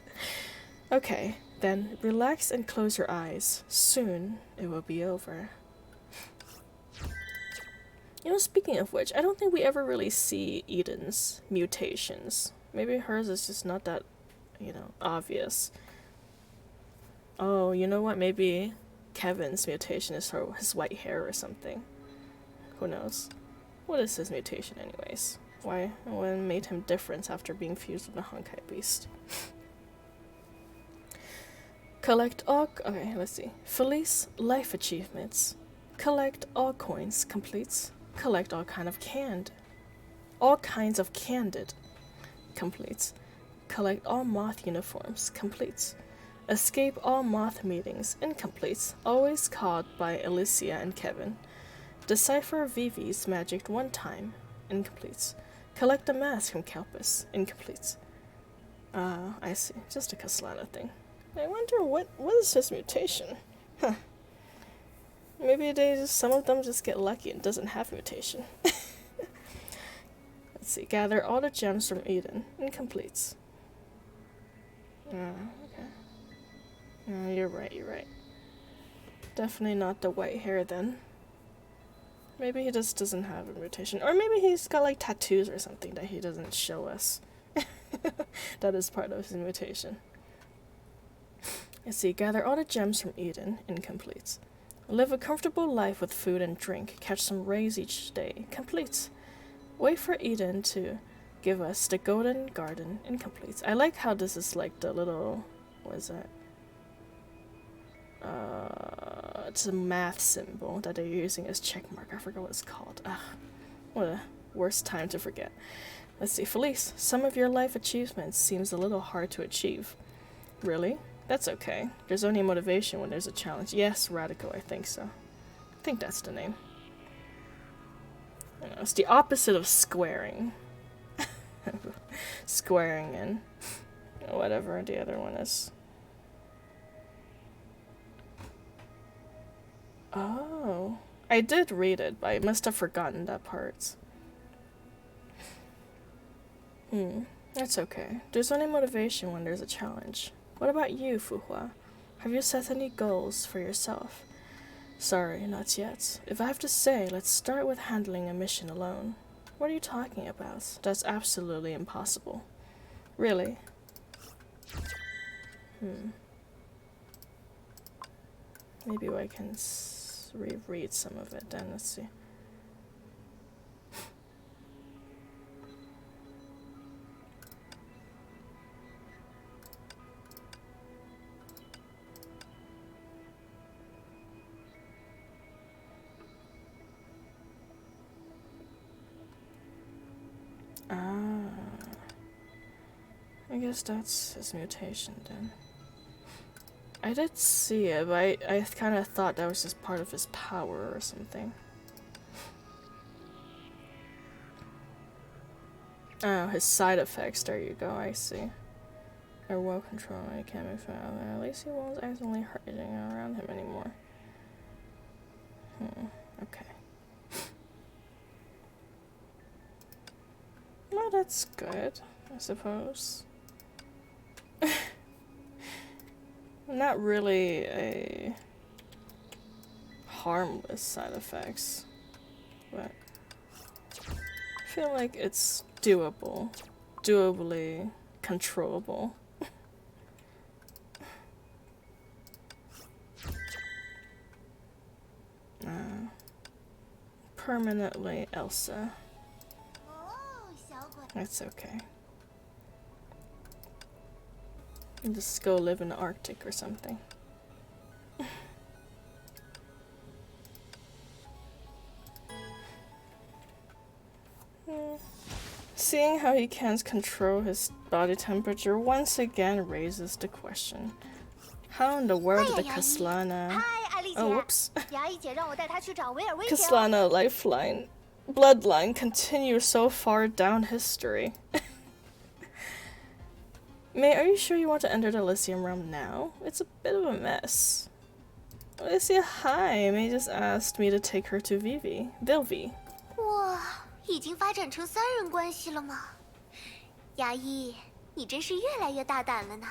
Okay, then relax and close your eyes. Soon it will be over. Speaking of which, I don't think we ever really see Eden's mutations. Maybe hers is just not that, obvious. Oh, you know what? Maybe Kevin's mutation is his white hair or something. Who knows? What is his mutation anyways? Why? What made him different after being fused with the Honkai beast? Collect all... Okay, let's see. Felice life achievements. Collect all coins. Completes. Collect all kinds of candid. Completes. Collect all moth uniforms. Completes. Escape all moth meetings. Incompletes. Always called by Alicia and Kevin. Decipher Vivi's magic 1 time. Incompletes. Collect a mask from Kelpis. Incompletes. I see. Just a Kaslana thing. I wonder what is his mutation? Huh. Maybe some of them just get lucky and doesn't have mutation. Let's see. Gather all the gems from Eden. Incompletes. Okay. You're right. Definitely not the white hair then. Maybe he just doesn't have a mutation. Or maybe he's got like tattoos or something that he doesn't show us. That is part of his mutation. Let's see. Gather all the gems from Eden. Incompletes. Live a comfortable life with food and drink. Catch some rays each day. Completes. Wait for Eden to give us the golden garden. Incompletes. I like how this is like the little... What is that? It's a math symbol that they're using as checkmark. I forgot what it's called. What a worst time to forget. Let's see. Felice, some of your life achievements seems a little hard to achieve. Really? That's okay. There's only motivation when there's a challenge. Yes, Radical, I think so. I think that's the name. It's the opposite of squaring. Squaring and whatever the other one is. Oh. I did read it, but I must have forgotten that part. That's okay. There's only motivation when there's a challenge. What about you, Fuhua? Have you set any goals for yourself? Sorry, not yet. If I have to say, let's start with handling a mission alone. What are you talking about? That's absolutely impossible. Really? Maybe I can reread some of it then. Let's see. I guess that's his mutation then. I did see it, but I kind of thought that was just part of his power or something. Oh, his side effects, there you go, I see. Are well controlled, I can't be found. At least he won't accidentally hurting around him anymore. Okay. Well, that's good, I suppose. Not really a harmless side effects, but I feel like it's doably controllable. Permanently Elsa. That's okay. And just go live in the Arctic or something. Seeing how he can't control his body temperature once again raises the question. How in the world did the Kaslana... Oh, whoops. Kaslana lifeline, bloodline continue so far down history? May, are you sure you want to enter the Elysian Realm now? It's a bit of a mess. Alicia, hi. May just asked me to take her to Vivi. Vilvi. 哇，已经发展成3人关系了吗？牙医，你真是越来越大胆了呢。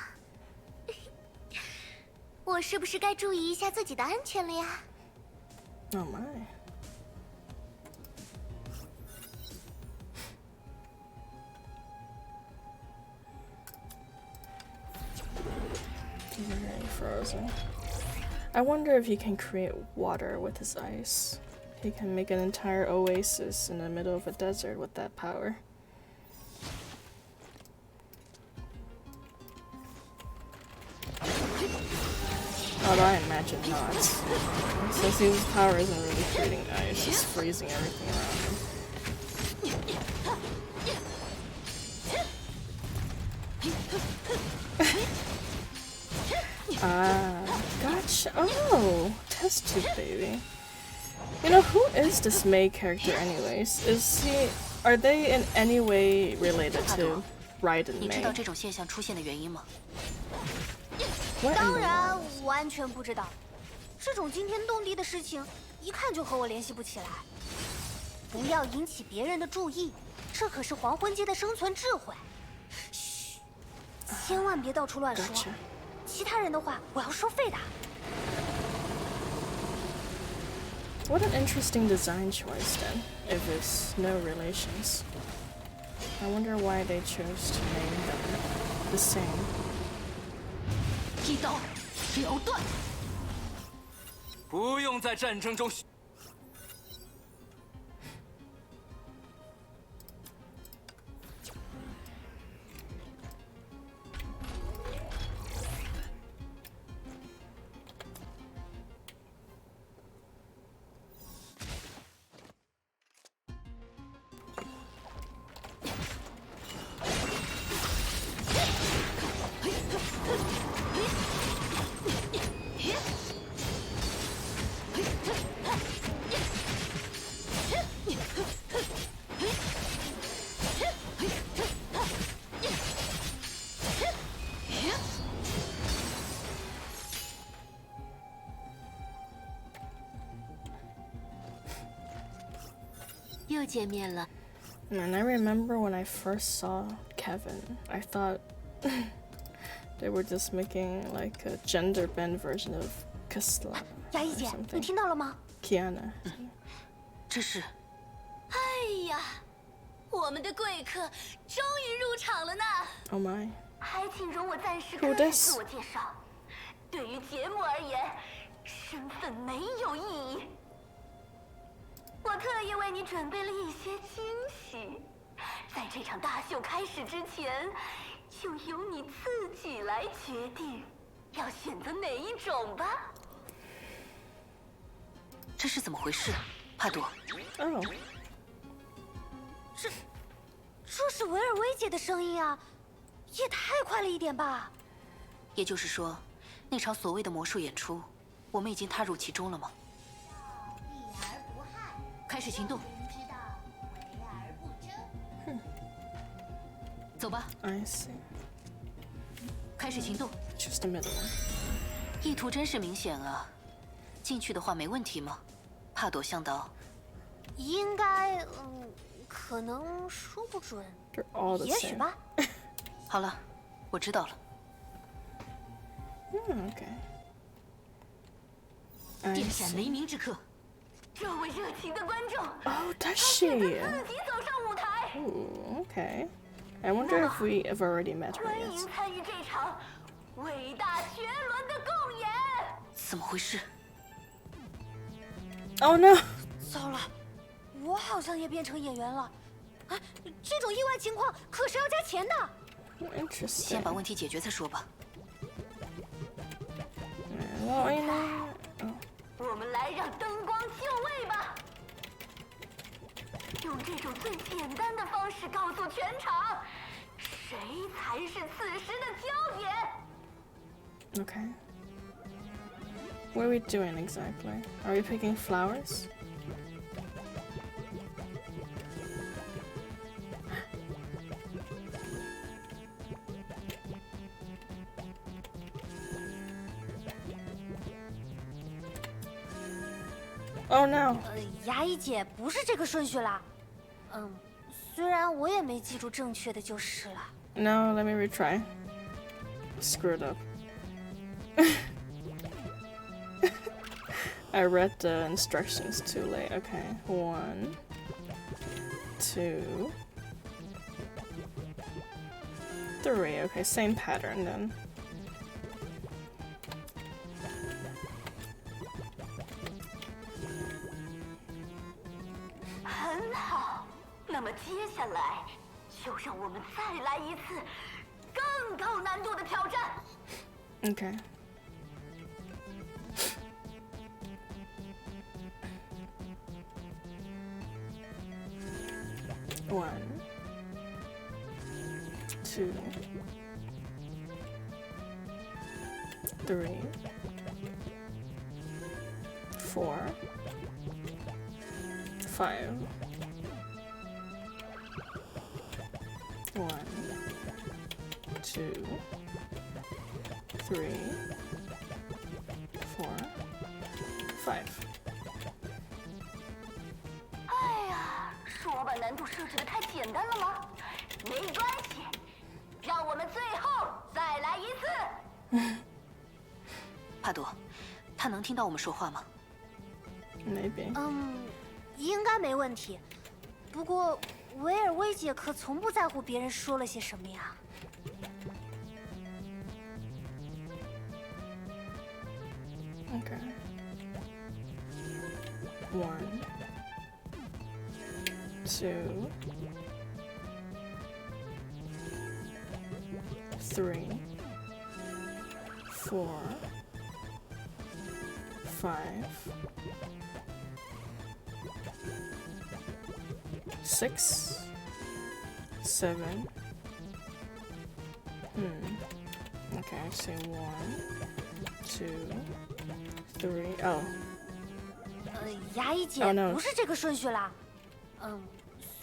我是不是该注意一下自己的安全了呀？ Oh my. He's very frozen. I wonder if he can create water with his ice. He can make an entire oasis in the middle of a desert with that power. Although I imagine not. Since his power isn't really creating ice, it's freezing everything around him. Gotcha. Oh, test tube baby. You know, who is this May character anyways? Are they in any way related to Raiden 你知道 May? 这种现象出现的原因吗？ What in 当 the 然 world? 完全不知道，这种惊天动地的事情，一看就和我联系不起来。不要引起别人的注意，这可是黄昏街的生存智慧。嘘，千万别到处乱说， Gotcha. 其他人的话我要收费的。 What an interesting design choice then, if it's no relations. I wonder why they chose to name them the same. 一刀了断。不用在战争中。又见面了。 Man, I remember when I first saw Kevin, I thought they were just making like a gender bend version of Kasla 牙医 or 姐，你 something. 听到了吗？ Kiana. 这是哎呀，我们的贵客终于入场了呢！ Oh my. 还请容我暂时 Who 搁置 this? 自我介绍。对于节目而言，身份没有意义。我特意为你准备了一些惊喜，在这场大秀开始之前，就由你自己来决定要选择哪一种吧。这是怎么回事？帕朵， Oh. 这是维尔薇姐的声音啊，也太快了一点吧！也就是说，那场所谓的魔术演出，我们已经踏入其中了吗？开始行动。走吧， I see. 开始行动。 Just the middle one. 意图真是明显啊！进去的话没问题吗？帕朵向导，应该，可能说不准， They're all the 也许 same. 吧。好了，我知道了。 Okay. I 殿下 see. 雷鸣之客，这位热情的观众， Oh, does 他 she? 选择自己走上舞台。 Ooh, okay. I wonder if we have already met her 欢 yet. 迎参与这场伟大绝伦的共演。怎么回事？ Oh no! 糟了，我好像也变成演员了。啊，这种意外情况可是要加钱的。 Interesting. 先把问题解决再说吧。 Well, you know. Oh. 我们来让灯光就位吧，用这种最简单的方式告诉全场，谁才是此时的焦点。 Okay. What are we doing exactly? Are we picking flowers? Oh no! 牙医姐不是这个顺序啦。虽然我也没记住正确的就是了。 No, let me retry. Screwed up. I read the instructions too late. Okay. 1, 2, 3. Okay, same pattern then. 那么接下来，就让我们再来一次更高难度的挑战。Okay. One, 2, 3, 4, 5. 1, 2, 3, 4, 5. 哎呀，是我把难度设置的太简单了吗？没关系，让我们最后再来一次。帕朵，他能听到我们说话吗？ Maybe. 应该没问题。不过，维尔薇姐可从不在乎别人说了些什么呀。Okay. 1, 2, 3, 4, 5, 6, 7. Okay, I say 1, 2, 3. Oh. 牙医姐 Oh, no. 不是这个顺序啦。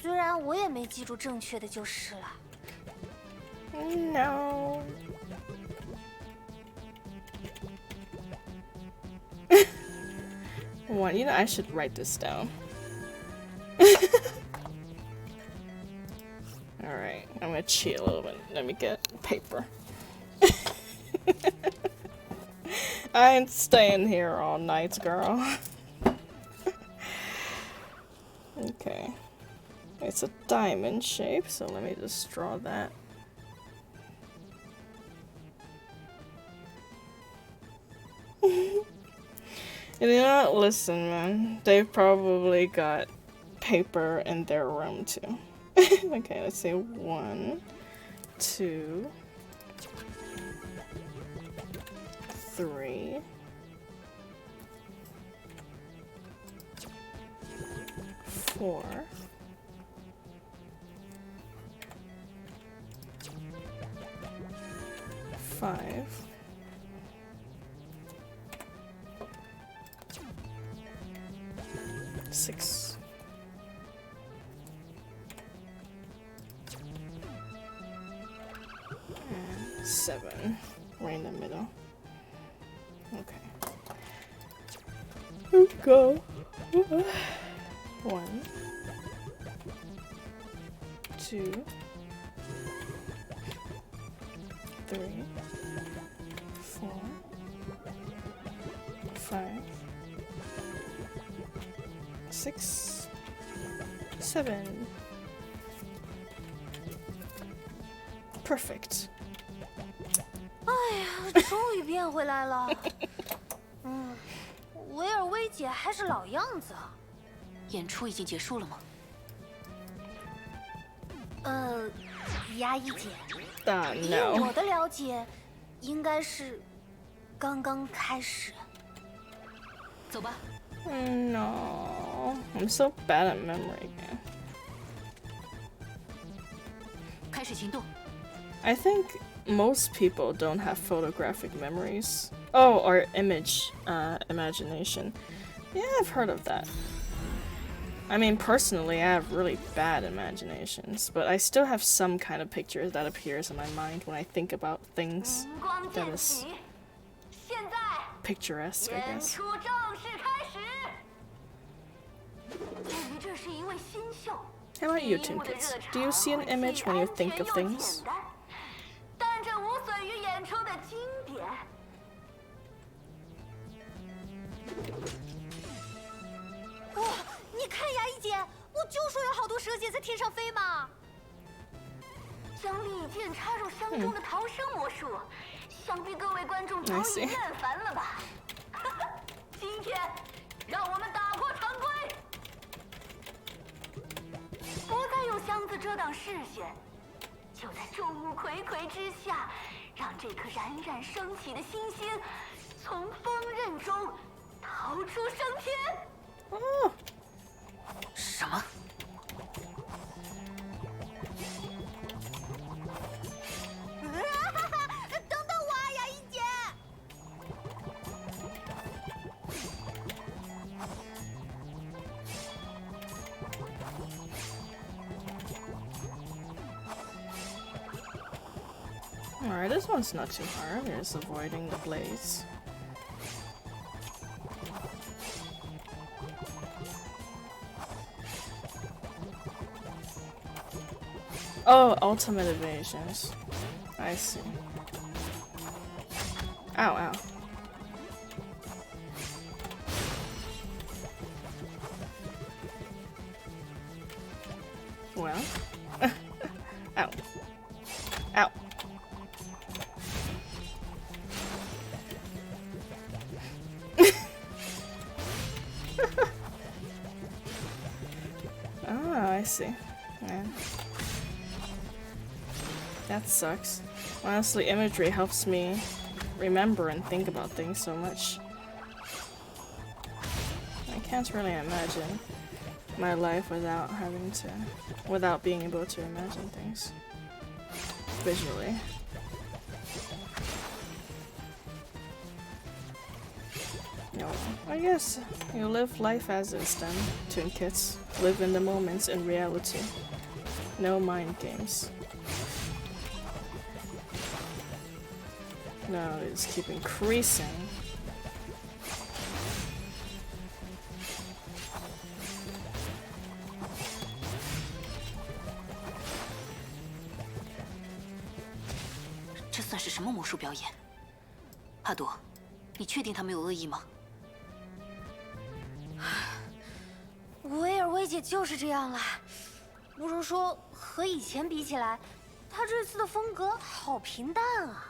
虽然我也没记住正确的就是了。No. One, you know, I should write this down. Alright, I'm gonna cheat a little bit. Let me get paper. I ain't staying here all night, girl. Okay. It's a diamond shape, so let me just draw that. And you know what? Listen, man. They've probably got paper in their room too. Okay, let's say 1, 2, 3, 4, 5, 6. And 7. Right in the middle. Okay. Let's go. 1, 2, 3, 4, 5, 6, 7. Perfect. 哎呀，终于变回来了。维尔薇姐还是老样子啊。演出已经结束了吗？牙医姐，以 No. 我的了解，应该是刚刚开始。走吧。 No. I'm so bad at memory again. 开始行动。 I think most people don't have photographic memories. Oh, or image imagination. Yeah, I've heard of that. I mean, personally, I have really bad imaginations, but I still have some kind of pictures that appears in my mind when I think about things that is 现在 picturesque, I 演 guess. 出正式开始。由于这是一位新秀， How about you, Tinkets? Do you see an image when you think of things? 但这无损于演出的经典。哇，你看牙医姐，我就说有好多蛇姐在天上飞嘛。将利剑插入箱中的逃生魔术，想必各位观众早已厌烦了吧？今天，让我们打破常规，不再遮挡视线，就在众目睽睽之下，让这颗冉冉升起的星星从锋刃中逃出升天。哦，什么？等等我啊，雅一姐！Alright, this one's not too hard. There's avoiding the blades. Oh, ultimate evasions. I see. Ow, ow. Well. Ow. Ow. Ah, I see. Yeah. That sucks. Honestly, imagery helps me remember and think about things so much. I can't really imagine my life without being able to imagine things visually. I guess you live life as is then, Toonkids. Live in the moments in reality. No mind games. No, they just keep increasing.这算是什么魔术表演？阿朵，你确定他没有恶意吗？维尔薇姐就是这样啦。不是说和以前比起来，她这次的风格好平淡啊。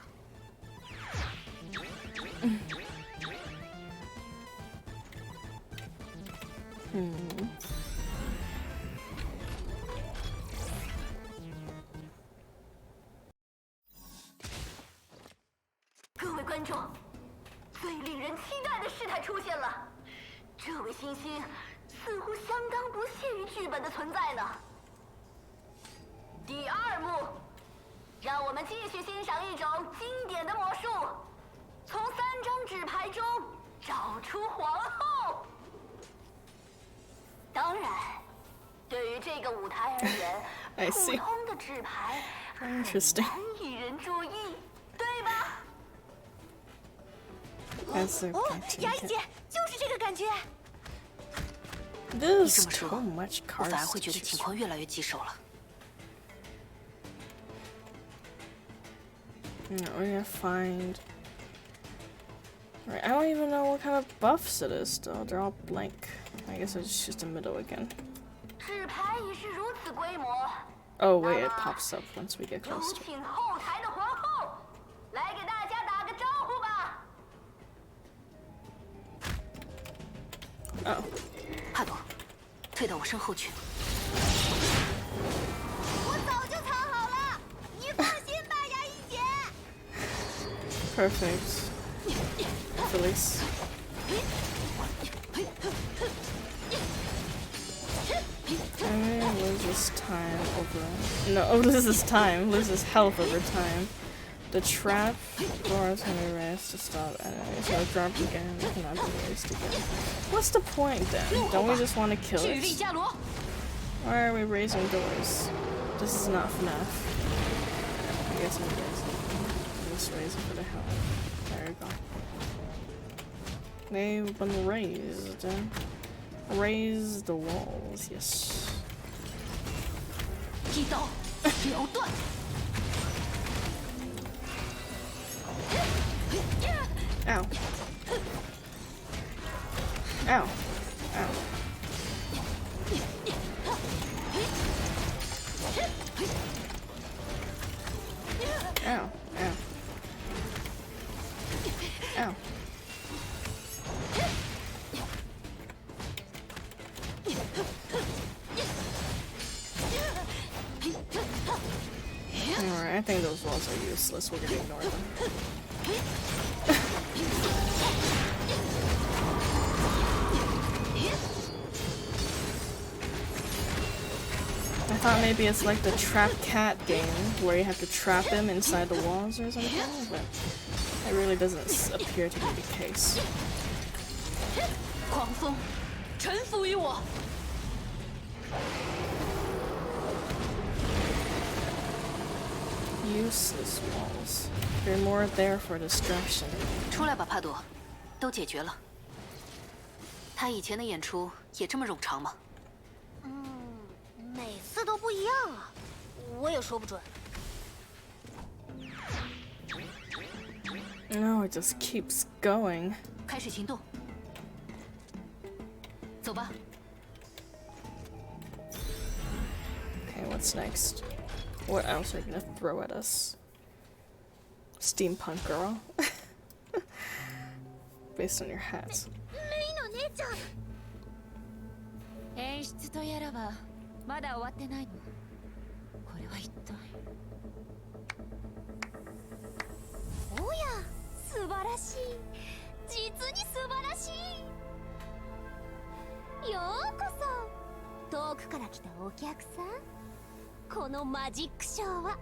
各位观众，最令人期待的事态出现了，这位星星似乎相当不屑于剧本的存在呢。第二幕，让我们继续欣赏一种经典的魔术，从3张纸牌中找出皇后。当然，对于这个舞台而言， I 普 see. 通的纸牌很 Interesting. 难引人注意，对吧？ As a 雅一姐，就是这个感觉。你 There's 这么说， so much 我 cards 反而会 to 觉得 choose 情 from. 况越来越棘手了。 We're gonna find. Right, I don't even know what kind of buffs it is though. They're all blank. I guess I'll just choose the middle again. 纸牌已是如此规模， Oh wait, it pops up once we get 有 close to it. 请后台的皇后来给大家打个招呼吧。 Oh. 帕朵，退到我身后去。我早就藏好了，你放心吧，雅一姐。 Perfect. Release. I'm gonna lose this time over. No, lose this time. Lose this health over time. The trap doors can be raised to stop enemies. So drop again. It cannot be raised again. What's the point then? Don't we just want to kill 去利 it? 加罗。 Why are we raising doors? This is not FNAF. I guess I'm raising. Just raising for the hell. There we go. They've been raised. Raise the walls, yes. 一刀了断。 Ow. Ow. Ow. Ow. Ow. Ow. I think those walls are useless. We're gonna ignore them. I thought maybe it's like the trap cat game where you have to trap him inside the walls or something, but it really doesn't appear to be the case. 狂风，臣服于我。 Useless walls. They're more there for distraction. 出来吧，帕朵，都解决了。他以前的演出也这么冗长吗？每次都不一样啊，我也说不准。 No, it just keeps going. 开始行动。走吧。 Okay, what's next? What else are you gonna throw at us? Steampunk girl. Based on your hats. 演出とやらはまだ終わってないの。これは一体。おや、素晴らしい。実に素晴らしい。ようこそ。遠くから来たお客さん。このマジックショーは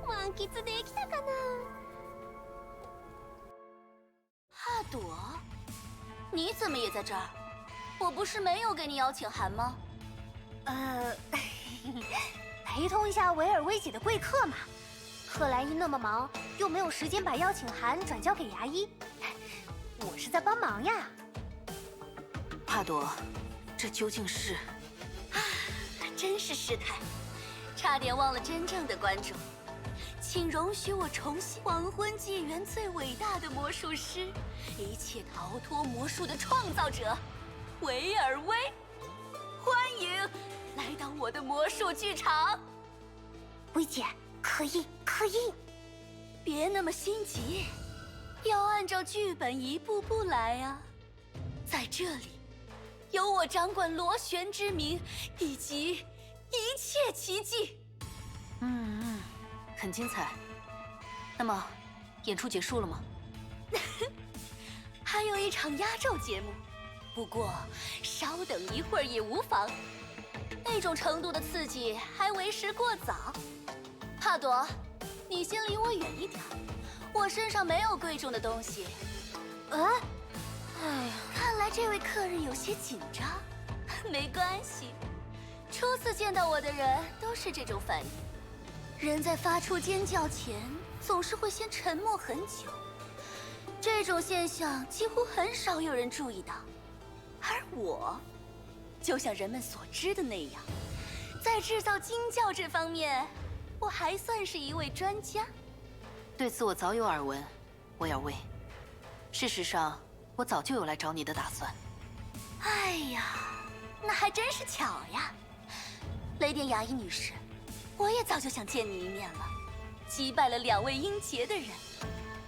満喫できたかな？帕朵，你怎么也在这儿？我不是没有给你邀请函吗？陪同一下维尔薇姐的贵客嘛。克莱因那么忙，又没有时间把邀请函转交给牙医，我是在帮忙呀。帕朵，这究竟是？真是失态，差点忘了真正的观众。请容许我重新黄昏纪元最伟大的魔术师，一切逃脱魔术的创造者维尔薇，欢迎来到我的魔术剧场。薇姐，可以，可以。别那么心急，要按照剧本一步步来啊。在这里，有我掌管螺旋之名以及一切奇迹。很精彩。那么，演出结束了吗？还有一场压轴节目，不过稍等一会儿也无妨。那种程度的刺激还为时过早。帕朵，你先离我远一点，我身上没有贵重的东西。哎呀，看来这位客人有些紧张。没关系，初次见到我的人都是这种反应。人在发出尖叫前，总是会先沉默很久。这种现象几乎很少有人注意到，而我，就像人们所知的那样，在制造惊叫这方面，我还算是一位专家。对此我早有耳闻，维尔薇。事实上，我早就有来找你的打算。哎呀，那还真是巧呀，雷电牙医女士。我也早就想见你一面了，击败了2位英杰的人。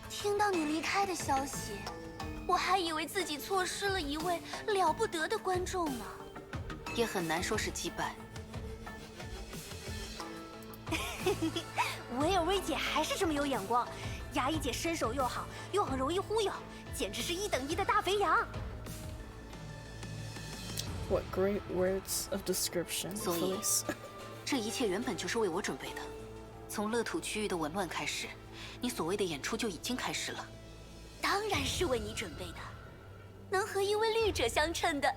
听到你离开的消息，我还以为自己错失了一位了不得的观众呢。也很难说是击败。维尔薇姐还是这么有眼光，牙医姐身手又好，又很容易忽悠，简直是1等1的大肥羊。What great words of description, 所以 Felice. 这一切原本就是为我准备的。从乐土区域的紊乱开始，你所谓的演出就已经开始了。当然是为你准备的，能和一位律者相称的。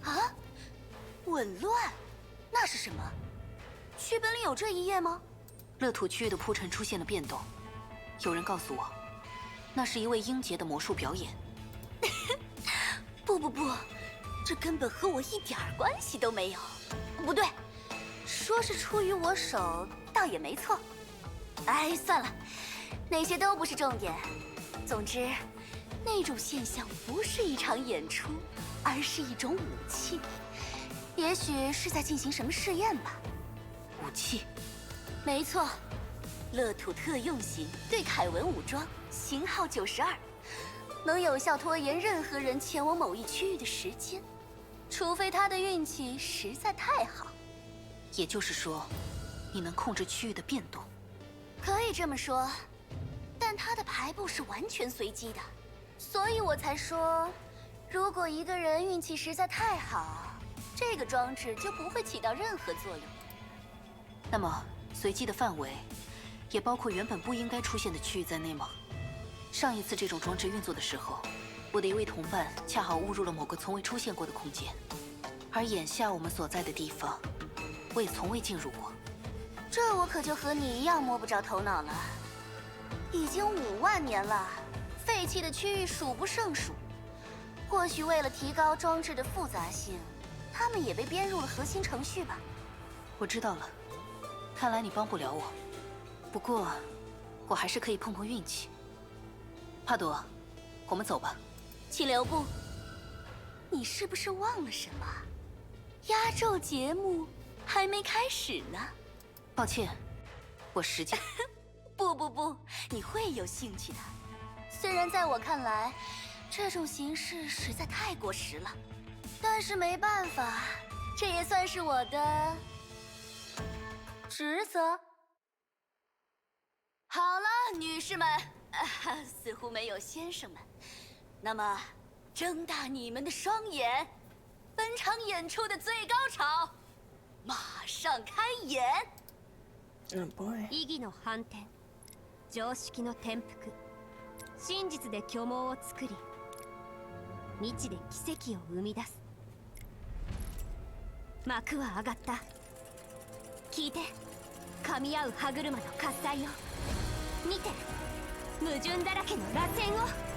啊，紊乱，那是什么？剧本里有这一页吗？乐土区域的铺陈出现了变动，有人告诉我，那是一位英杰的魔术表演。不，这根本和我一点关系都没有。不对，说是出于我手，倒也没错。哎，算了，那些都不是重点。总之，那种现象不是一场演出，而是一种武器。也许是在进行什么试验吧。武器？没错，乐土特用型对凯文武装，型号92，能有效拖延任何人前往某一区域的时间，除非他的运气实在太好。也就是说，你能控制区域的变动。可以这么说，但它的排布是完全随机的，所以我才说，如果一个人运气实在太好，这个装置就不会起到任何作用。那么，随机的范围也包括原本不应该出现的区域在内吗？上一次这种装置运作的时候，我的一位同伴恰好误入了某个从未出现过的空间，而眼下我们所在的地方，我也从未进入过。这我可就和你一样摸不着头脑了。已经5万年了，废弃的区域数不胜数。或许为了提高装置的复杂性，他们也被编入了核心程序吧。我知道了，看来你帮不了我。不过，我还是可以碰碰运气。帕朵，我们走吧。请留步。你是不是忘了什么？压轴节目还没开始呢。抱歉，我实际……不，你会有兴趣的。虽然在我看来，这种形式实在太过时了，但是没办法，这也算是我的职责。好了，女士们，似乎没有先生们。那么，睁大你们的双眼，本场演出的最高潮马上开演。Oh boy. 意義の反転、常識の転覆、真実で虚妄を作り、未知で奇跡を生み出す。幕は上がった。聞いて、噛み合う歯車の喝采を。見て、矛盾だらけの螺旋を。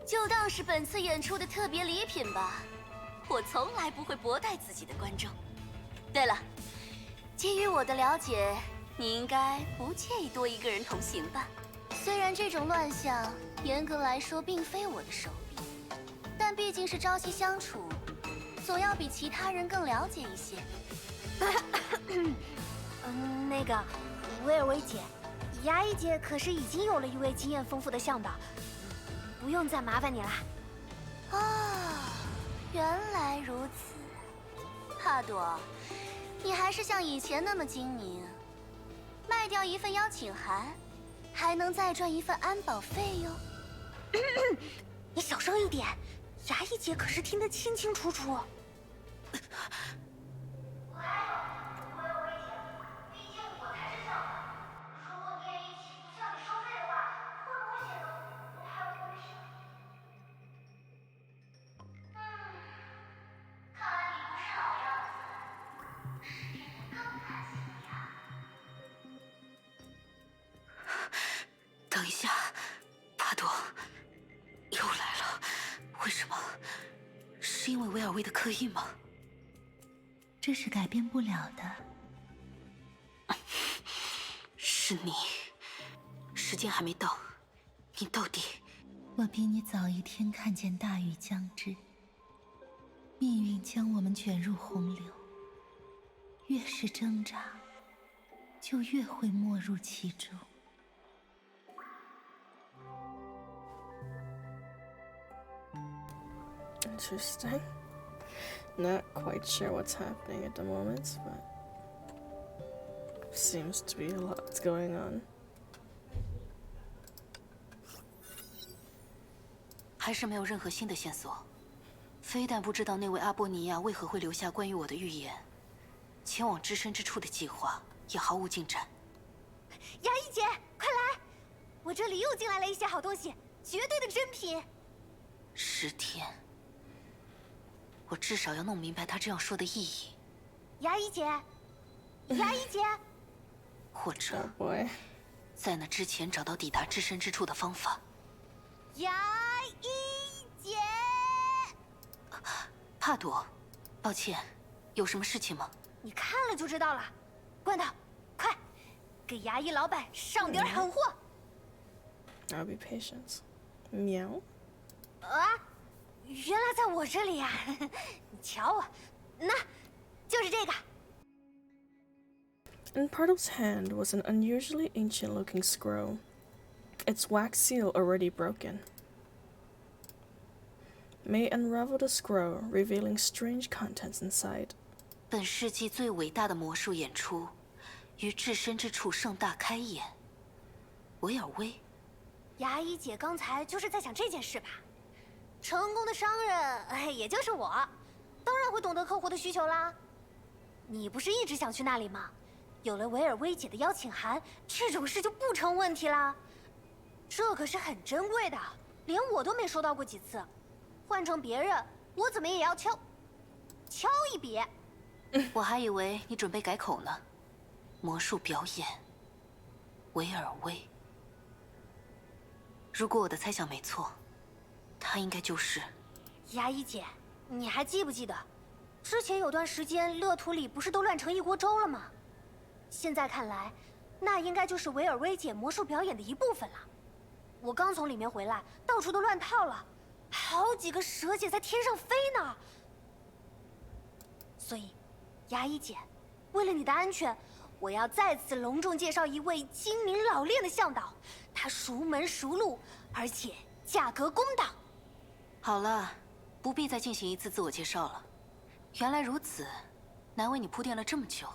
就当是本次演出的特别礼品吧。我从来不会薄待自己的观众。对了，基于我的了解，你应该不介意多一个人同行吧？虽然这种乱象严格来说并非我的手笔，但毕竟是朝夕相处，总要比其他人更了解一些。那个，威尔薇姐，牙医姐可是已经有了一位经验丰富的向导，不用再麻烦你了。哦，原来如此，帕朵，你还是像以前那么精明，卖掉一份邀请函，还能再赚一份安保费哟。你小声一点，牙医姐可是听得清清楚楚。等一下，帕朵，又来了。为什么？是因为维尔薇的刻印吗？这是改变不了的。是你，时间还没到，你到底……我比你早一天看见大雨将至，命运将我们卷入洪流，越是挣扎，就越会没入其中。Interesting. Not quite sure what's happening at the moment, but seems to be a lot going on. 还是没有任何新的线索。非但不知道那位阿波尼亚为何会留下关于我的预言，前往置身之处的计划也毫无进展。牙医姐，快来！我这里又进来了一些好东西，绝对的真品。10天，我至少要弄明白他这样说的意义。牙医姐，牙医姐，或者 Oh boy. 在那之前找到抵达置身之处的方法。牙医姐，帕朵，抱歉，有什么事情吗？你看了就知道了。罐头，快，给牙医老板上点狠货。I'll be patient. Meow. 啊，原来在我这里呀！你瞧我，那，就是这个。In Pardo's hand was an unusually ancient-looking scroll, its wax seal already broken. May unraveled the scroll, revealing strange contents inside. 本世纪最伟大的魔术演出，于置身之处盛大开演。维尔威，牙医姐刚才就是在想这件事吧？成功的商人，也就是我，当然会懂得客户的需求啦。你不是一直想去那里吗？有了维尔薇姐的邀请函，这种事就不成问题啦。这可是很珍贵的，连我都没收到过几次。换成别人，我怎么也要敲一笔。我还以为你准备改口呢。魔术表演，维尔薇。如果我的猜想没错，他应该就是……牙医姐，你还记不记得，之前有段时间乐土里不是都乱成一锅粥了吗？现在看来，那应该就是维尔薇姐魔术表演的一部分了。我刚从里面回来，到处都乱套了，好几个蛇姐在天上飞呢。所以，牙医姐，为了你的安全，我要再次隆重介绍一位精明老练的向导，他熟门熟路，而且价格公道。好了，不必再进行一次自我介绍了。原来如此，难为你铺垫了这么久。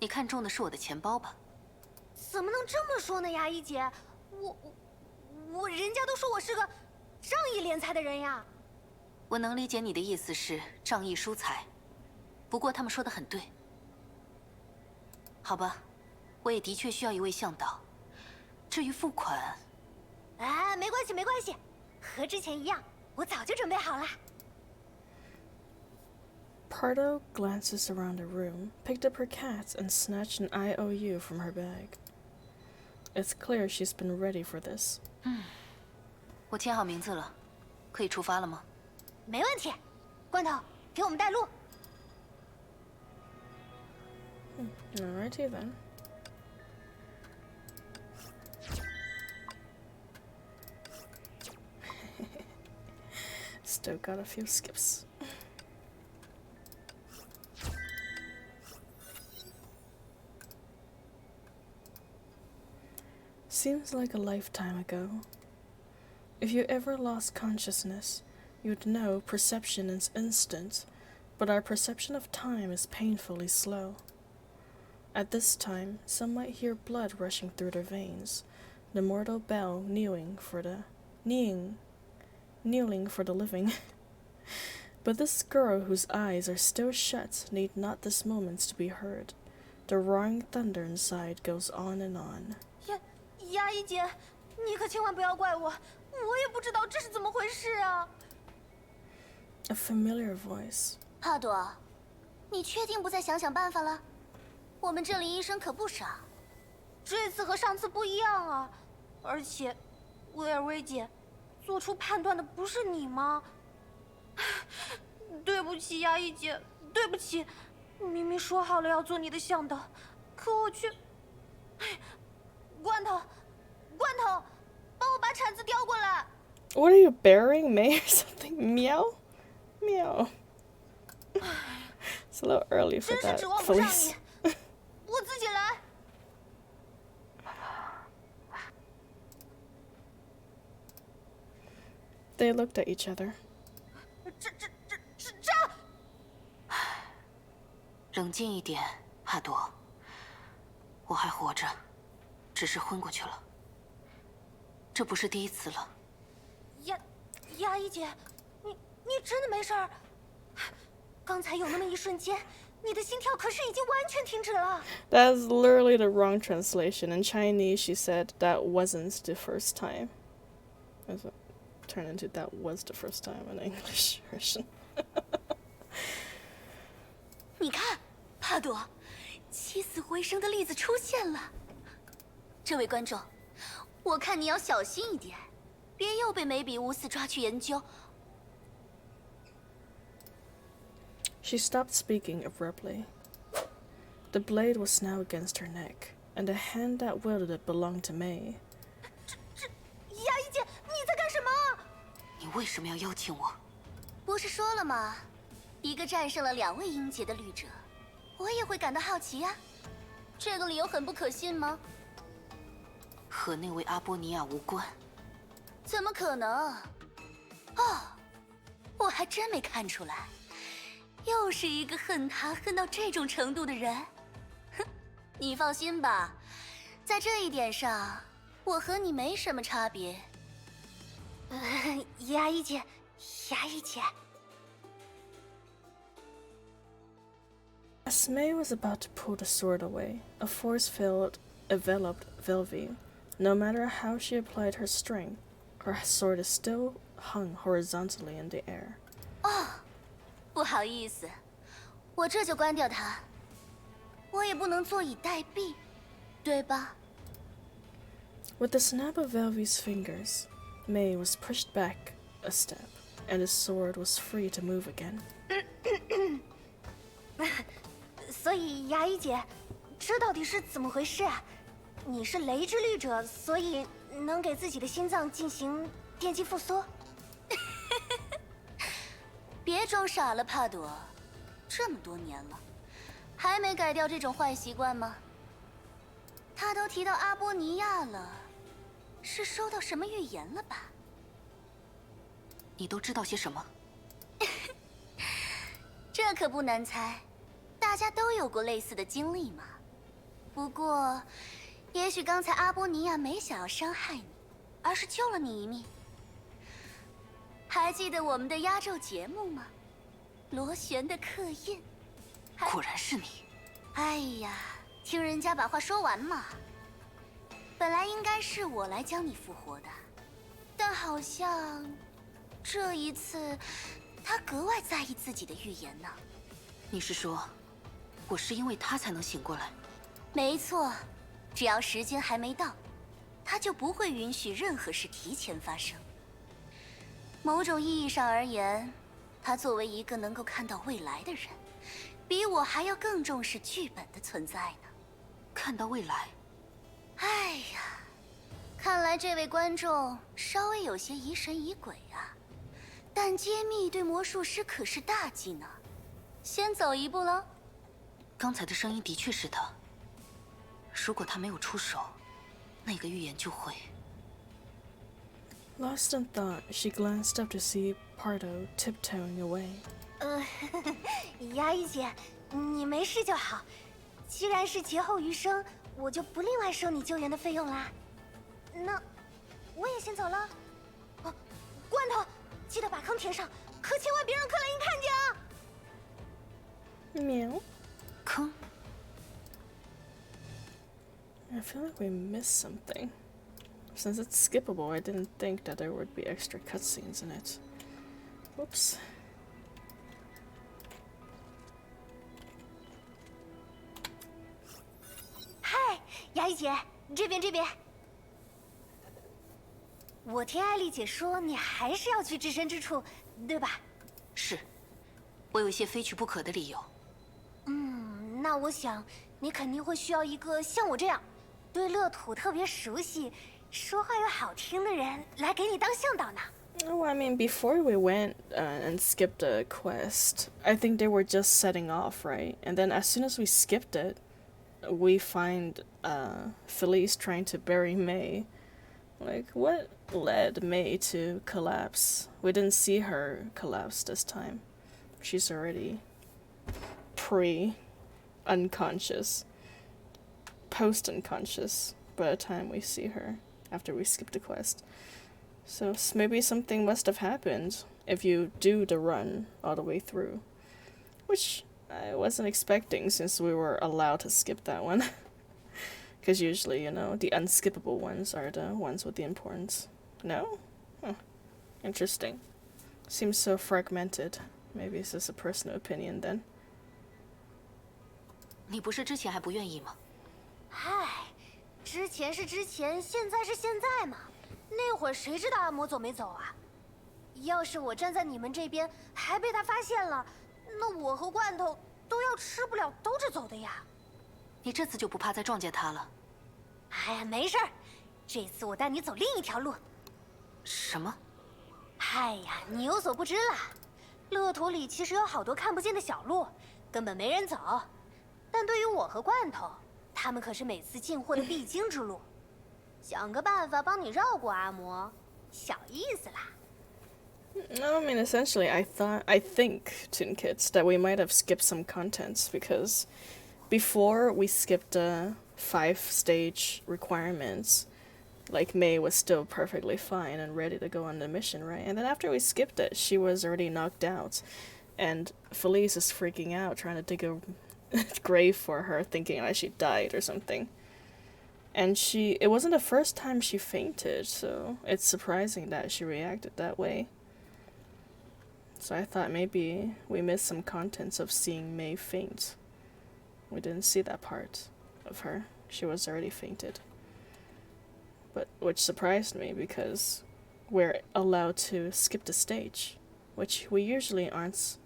你看中的是我的钱包吧？怎么能这么说呢，牙医姐？人家都说我是个仗义敛财的人呀。我能理解你的意思是仗义疏财，不过他们说的很对。好吧，我也的确需要一位向导。至于付款，哎，没关系，没关系，和之前一样，我早就准备好了。Pardo glances around the room, picked up her cat, and snatched an IOU from her bag. It's clear she's been ready for this. 我签好名字了，可以出发了吗？没问题，罐头，给我们带路。Alrighty then. Still got a few skips. Seems like a lifetime ago. If you ever lost consciousness, you'd know perception is instant, but our perception of time is painfully slow. At this time, some might hear blood rushing through their veins, the mortal bell kneeling for the living. But this girl whose eyes are still shut need not this moment to be heard. The roaring thunder inside goes on and on. 牙医姐，你可千万不要怪我，我也不知道这是怎么回事啊。A familiar voice. 帕朵，你确定不再想想办法了？我们这里医生可不少。这次和上次不一样啊，而且，维尔薇姐，做出判断的不是你吗？对不起，牙医姐，对不起，明明说好了要做你的向导，可我却……罐头，帮我把铲子叼过来。What are you burying May or something? Meow? Meow. It's a little early for 真是 that, 指望不上 please. 你，我自己来。They looked at each other. 这，冷静一点，帕朵。我还活着，只是昏过去了。这不是第一次了。牙医姐，你真的没事儿？刚才有那么一瞬间，你的心跳可是已经完全停止了。That's literally the wrong translation. In Chinese, she said that wasn't the first time. As it turned into that was the first time in the English version. 你看，帕朵，起死回生的例子出现了。这位观众，我看你要小心一点，别又被梅比乌斯抓去研究。She stopped speaking abruptly. The blade was now against her neck, and the hand that wielded it belonged to May. 牙医姐，你在干什么？你为什么要邀请我？不是说了吗？一个战胜了2位英杰的律者，我也会感到好奇呀。这个理由很不可信吗？和那位阿波尼亚无关。怎么可能？哦，我还真没看出来，又是一个恨他恨到这种程度的人。哼，你放心吧，在这一点上，我和你没什么差别。牙医姐，牙医姐。As May was about to pull the sword away, a force-filled, enveloped Velvy. No matter how she applied her strength, her sword is still hung horizontally in the air. 哦，不好意思，我这就关掉它。我也不能坐以待毙，对吧？ With the snap of Velvy's fingers, May was pushed back a step, and his sword was free to move again. 所以牙医姐，这到底是怎么回事啊？你是雷之律者，所以能给自己的心脏进行电击复苏？别装傻了，帕朵，这么多年了，还没改掉这种坏习惯吗？他都提到阿波尼亚了，是收到什么预言了吧？你都知道些什么？这可不难猜，大家都有过类似的经历嘛。不过，也许刚才阿波尼亚没想要伤害你，而是救了你一命。还记得我们的压轴节目吗？螺旋的刻印。果然是你。哎呀，听人家把话说完嘛。本来应该是我来将你复活的，但好像这一次他格外在意自己的预言呢。你是说，我是因为他才能醒过来？没错，只要时间还没到，他就不会允许任何事提前发生。某种意义上而言，他作为一个能够看到未来的人，比我还要更重视剧本的存在呢。看到未来？哎呀，看来这位观众稍微有些疑神疑鬼啊。但揭秘对魔术师可是大忌呢。先走一步了。刚才的声音的确是他。如果他没有出手，那个预言就会。Lost in thought, she glanced up to see Pardo tiptoeing away. 牙医姐，你没事就好。既然是劫后余生，我就不另外收你救援的费用啦。那我也先走了。哦，罐头，记得把坑填上，可千万别让克莱因看见啊！ Meow. 坑？ I feel like we missed something. Since it's skippable, I didn't think that there would be extra cutscenes in it. Whoops. 嗨，牙医姐，这边。我听艾丽姐说，你还是要去置身之处，对吧？是，我有一些非去不可的理由。那我想你肯定会需要一个像我这样，对乐土特别熟悉，说话又好听的人来给你当向导呢。 Oh, I mean, before we went and skipped the quest, I think they were just setting off, right? And then as soon as we skipped it, we find Felice trying to bury May. Like, what led May to collapse? We didn't see her collapse this time. She's already pre-unconscious, post-unconscious by the time we see her after we skip the quest. So maybe something must have happened if you do the run all the way through. Which I wasn't expecting since we were allowed to skip that one. Because usually, you know, the unskippable ones are the ones with the importance. No? Huh. Interesting. Seems so fragmented. Maybe it's just a personal opinion then. 你不是之前还不愿意吗？嗨，之前是之前，现在是现在嘛。那会儿谁知道阿魔走没走啊？要是我站在你们这边，还被他发现了，那我和罐头都要吃不了兜着走的呀。你这次就不怕再撞见他了？哎呀，没事儿，这次我带你走另一条路。什么？哎呀，你有所不知啦，乐土里其实有好多看不见的小路，根本没人走。但对于我和罐头，他们可是每次进货的必经之路。想个办法帮你绕过阿魔，小意思啦。No, I mean, essentially, I think, Toon Kids, that we might have skipped some contents because before we skipped the 5-stage requirements, like May was still perfectly fine and ready to go on the mission, right? And then after we skipped it, she was already knocked out, and Felice is freaking out, trying to dig a grave for her, thinking that she died or something. And it wasn't the first time she fainted, so it's surprising that she reacted that way. So I thought maybe we missed some contents of seeing May faint. We didn't see that part of her. She was already fainted. But which surprised me because we're allowed to skip the stage, which we usually aren't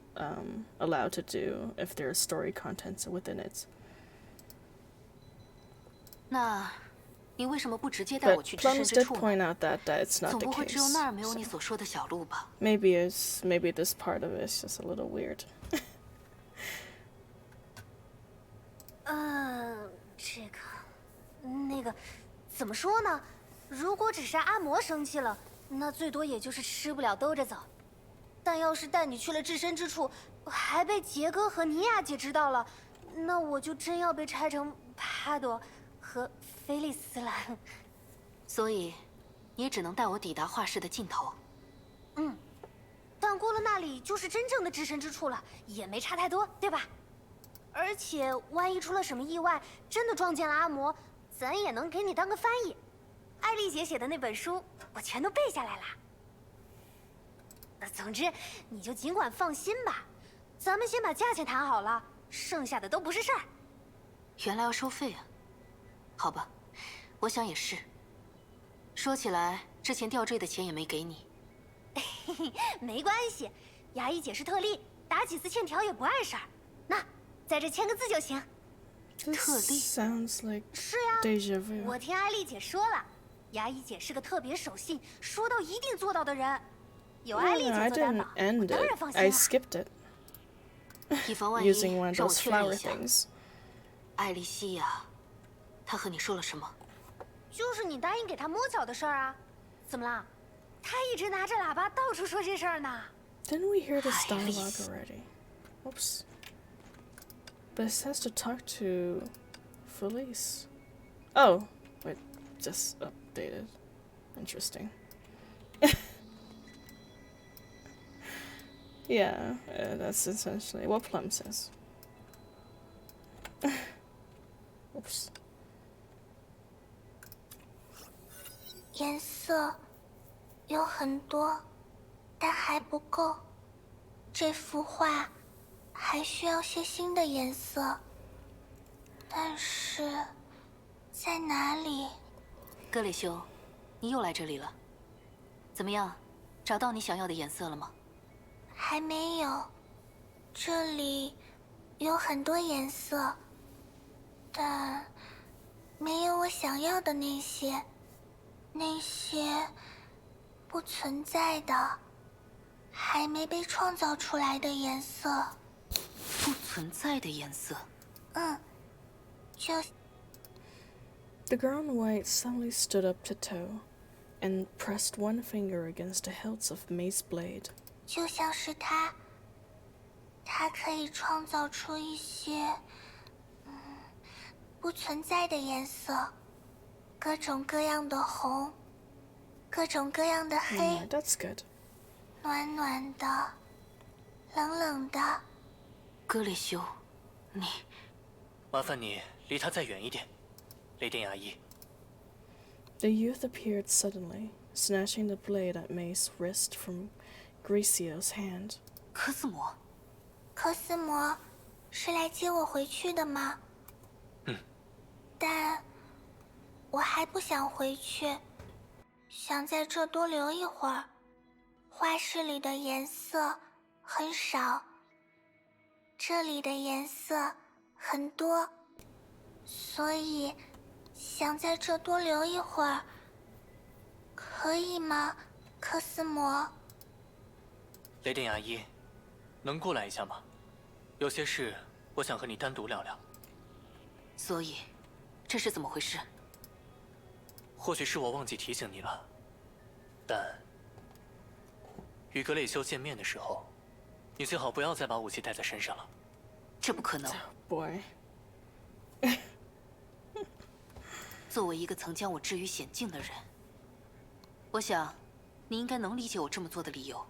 allowed to do if there are story contents within it. 那，你为什么不直接带我 But 去至深 Plums 之 did 处呢？ point out that it's not 总 the 不会只有 case. 那儿没有你 So 所说的小路吧？ maybe this part of it is just a little weird. 这个，那个，怎么说呢？如果只是阿魔生气了，那最多也就是吃不了兜着走。但要是带你去了至深之处，还被杰哥和尼亚姐知道了，那我就真要被拆成帕朵和菲利斯了。所以，你也只能带我抵达画室的尽头。但过了那里就是真正的至深之处了，也没差太多，对吧？而且万一出了什么意外，真的撞见了阿魔，咱也能给你当个翻译。艾丽姐写的那本书，我全都背下来了。总之，你就尽管放心吧，咱们先把价钱谈好了，剩下的都不是事儿。原来要收费啊？好吧，我想也是。说起来，之前吊坠的钱也没给你。没关系，牙医姐是特例，打几次欠条也不碍事儿。那，在这签个字就行。This sounds like 是呀， deja vu. 我听艾丽姐说了，牙医姐是个特别守信、说到一定做到的人。有艾丽 Yeah, I 姐做担 didn't 保，我 end 当然 it. 放心 I 了。 skipped it 以防万一， using one of 让我 those 确认 flower 一下， things. 艾丽西亚，她和你说了什么？就是你答应给她摸脚的事儿啊。怎么啦？她一直拿着喇叭到处说这事儿呢。 Didn't we hear this Hi, dialogue Elise. already? Oops. But it says to talk to Felice. Oh, wait, just updated. Interesting. Yeah, that's essentially what Plum says. Oops. 颜色有很多，但还不够。这幅画还需要些新的颜色，但是在哪里？格雷修，你又来这里了。怎么样，找到你想要的颜色了吗？还没有。这里有很多颜色，但没有我想要的那些。那些不存在的，还没被创造出来的颜色。不存在的颜色。就 The girl in white suddenly stood up to toe and pressed one finger against the hilts of May's blade. 就像是它可以创造出一些不存在的颜色，各种各样的红，各种各样的黑， Yeah, that's good. 暖暖的，冷冷的。格雷修，你麻烦你离他再远一点，雷电牙医。 The youth appeared suddenly, snatching the blade at May's wrist from Gracio's hand. 科斯摩，科斯摩是来接我回去的吗？但我还不想回去，想在这多留一会儿。画室里的颜色很少，这里的颜色很多，所以想在这多留一会儿，可以吗，科斯摩？雷电牙医，能过来一下吗？有些事我想和你单独聊聊。所以，这是怎么回事？或许是我忘记提醒你了，但与格蕾修见面的时候，你最好不要再把武器带在身上了。这不可能。Boy， 作为一个曾将我置于险境的人，我想，你应该能理解我这么做的理由。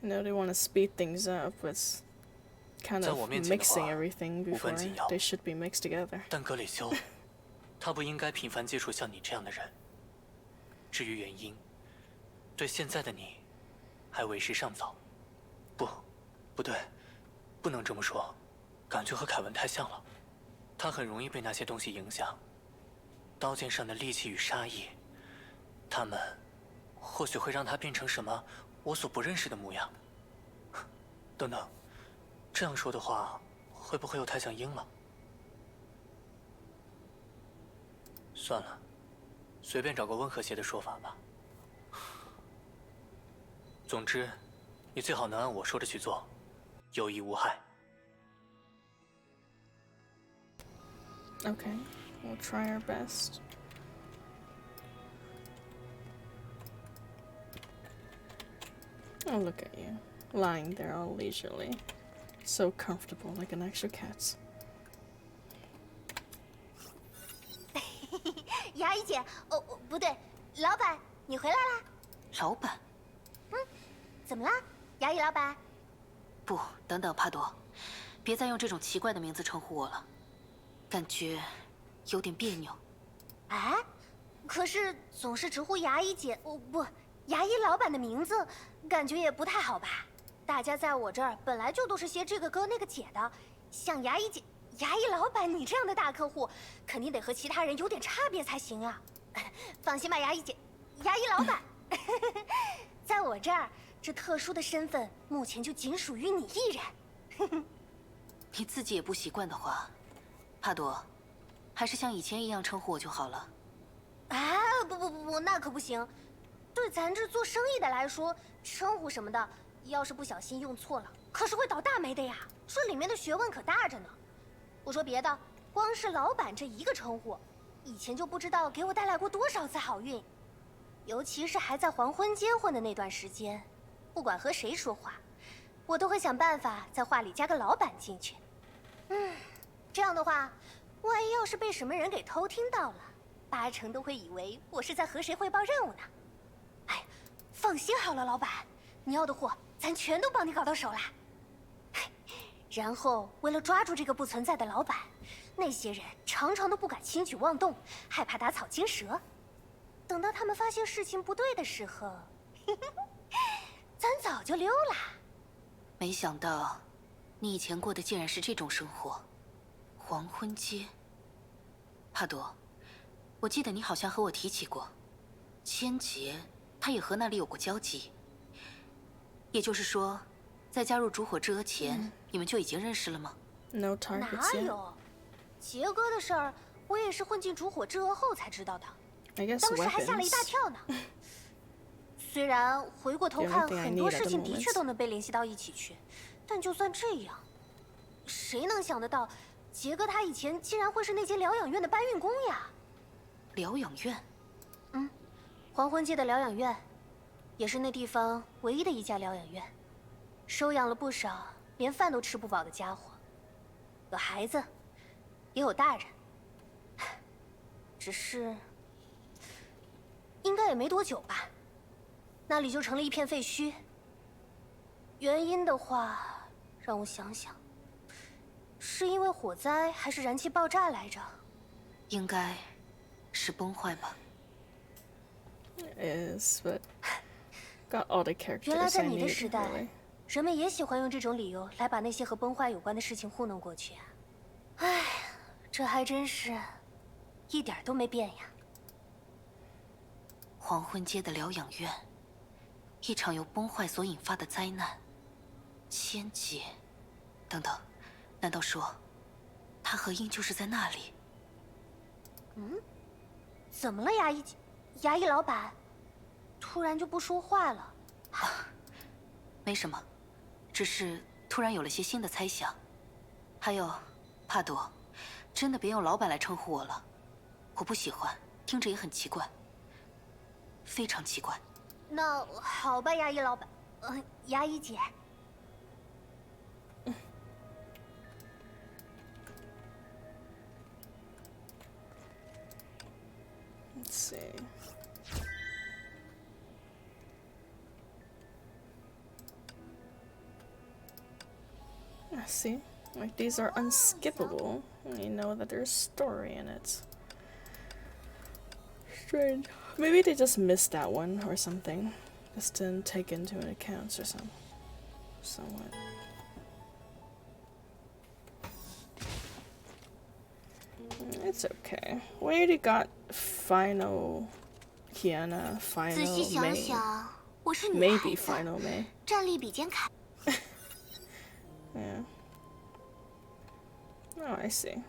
I know they want to speed things up, but it's kind 在 of 我面前的 mixing 话， everything 无关 before 紧要。 they should be mixed together. 但格蕾修，他不应该频繁接触像你这样的人。至于原因，对现在的你，还为时尚早。不对，不能这么说，感觉和凯文太像了。他很容易被那些东西影响，刀剑上的戾气与杀意，他们或许会让他变成什么我所不认识的模样。等等，这样说的话，会不会又太像鹰了？算了，随便找个温和些的说法吧。总之，你最好能按我说的去做，有益无害。 Okay, we'll try our best. Oh, look at you, lying there all leisurely. So comfortable, like an extra cat. 牙医姐，哦，不对，老板，你回来啦？老板，怎么啦，牙医老板？不，等等，帕多，别再用这种奇怪的名字称呼我了，感觉有点别扭。哎，可是总是直呼牙医姐，不，牙医老板的名字，感觉也不太好吧？大家在我这儿本来就都是些这个哥那个姐的，像牙医姐、牙医老板你这样的大客户，肯定得和其他人有点差别才行啊。放心吧，牙医姐、牙医老板，在我这儿，这特殊的身份目前就仅属于你一人。你自己也不习惯的话，帕多，还是像以前一样称呼我就好了。啊，不，那可不行。对咱这做生意的来说，称呼什么的，要是不小心用错了，可是会倒大霉的呀。这里面的学问可大着呢。不说别的，光是老板这一个称呼，以前就不知道给我带来过多少次好运。尤其是还在黄昏结婚的那段时间，不管和谁说话，我都会想办法在话里加个老板进去。这样的话，万一要是被什么人给偷听到了，八成都会以为我是在和谁汇报任务呢。哎，放心好了，老板，你要的货咱全都帮你搞到手啦。然后为了抓住这个不存在的老板，那些人常常都不敢轻举妄动，害怕打草惊蛇。等到他们发现事情不对的时候，咱早就溜啦。没想到，你以前过的竟然是这种生活。黄昏街，帕多，我记得你好像和我提起过，千劫，他也和那里有过交集。也就是说，在加入烛火之鹅前，你们就已经认识了吗？ No targets 哪 yet. 有？杰哥的事儿，我也是混进烛火之鹅后才知道的， I guess 当时还吓了一大 weapons. 跳呢。虽然回过头看， The only thing I 很多 need at 事 the 情的 moment. 确都能被联系到一起去，但就算这样，谁能想得到，杰哥他以前竟然会是那间疗养院的搬运工呀？疗养院，黄昏街的疗养院，也是那地方唯一的一家疗养院，收养了不少连饭都吃不饱的家伙，有孩子，也有大人。只是，应该也没多久吧，那里就成了一片废墟。原因的话，让我想想，是因为火灾还是燃气爆炸来着？应该是崩坏吧。 Is, but got all the 原来 characters 在 I 你的 need, 时代， really. 人们也喜欢用这种理由来把那些和崩坏有关的事情糊弄过去啊。唉，这还真是一点都没变呀。黄昏街的疗养院，一场由崩坏所引发的灾难，千劫，等等，难道说，他和鹰就是在那里？怎么了，牙医老板？突然就不说话了。没什么，只是突然有了些新的猜想。还有，帕朵，真的别用老板来称呼我了，我不喜欢，听着也很奇怪，非常奇怪。那好吧，牙医老板，牙医姐。Let's see. See? Like, these are unskippable. You know that there's story in it. Strange. Maybe they just missed that one or something. Just didn't take into account or something. Somewhat. It's okay. We already got final Kiana, 仔 final 细想 May. 想，我是女孩 Maybe 子， final May. 战力比肩凯。 Yeah. Oh, I see.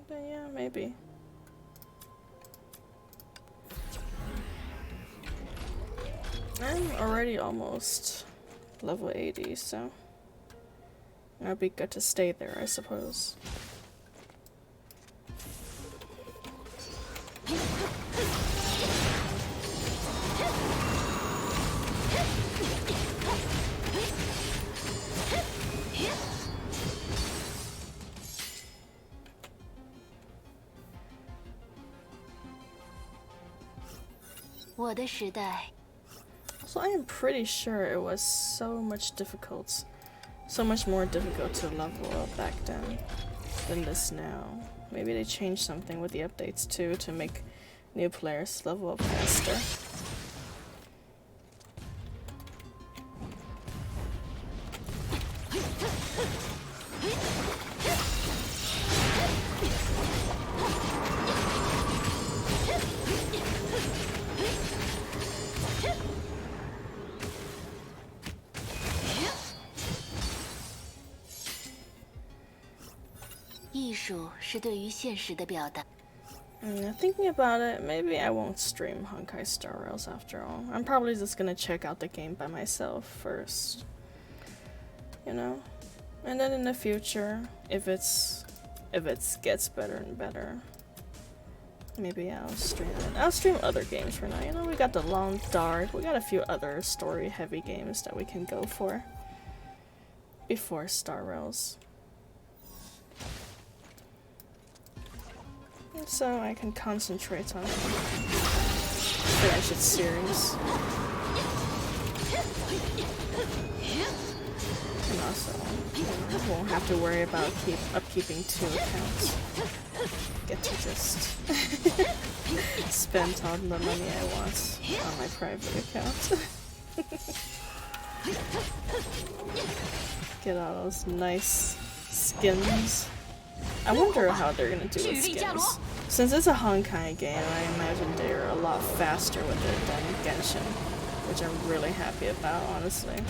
But yeah, maybe. I'm already almost level 80, so it'd be good to stay there, I suppose. So I am pretty sure it was so much more difficult to level up back then than this now. Maybe they changed something with the updates too to make new players level up faster. Thinking about it, maybe I won't stream Honkai Star Rails after all. I'm probably just gonna check out the game by myself first. You know? And then in the future, if it gets better and better, maybe I'll stream it. I'll stream other games for now. You know, we got the Long Dark, we got a few other story heavy games that we can go for before Star Rails. So I can concentrate on finish its series. And also, I won't have to worry about upkeeping 2 accounts. Get to just spend all the money I want on my private account. Get all those nice skins. I wonder how they're gonna do with skins. Since it's a Honkai game, I imagine they're a lot faster with it than Genshin, which I'm really happy about, honestly.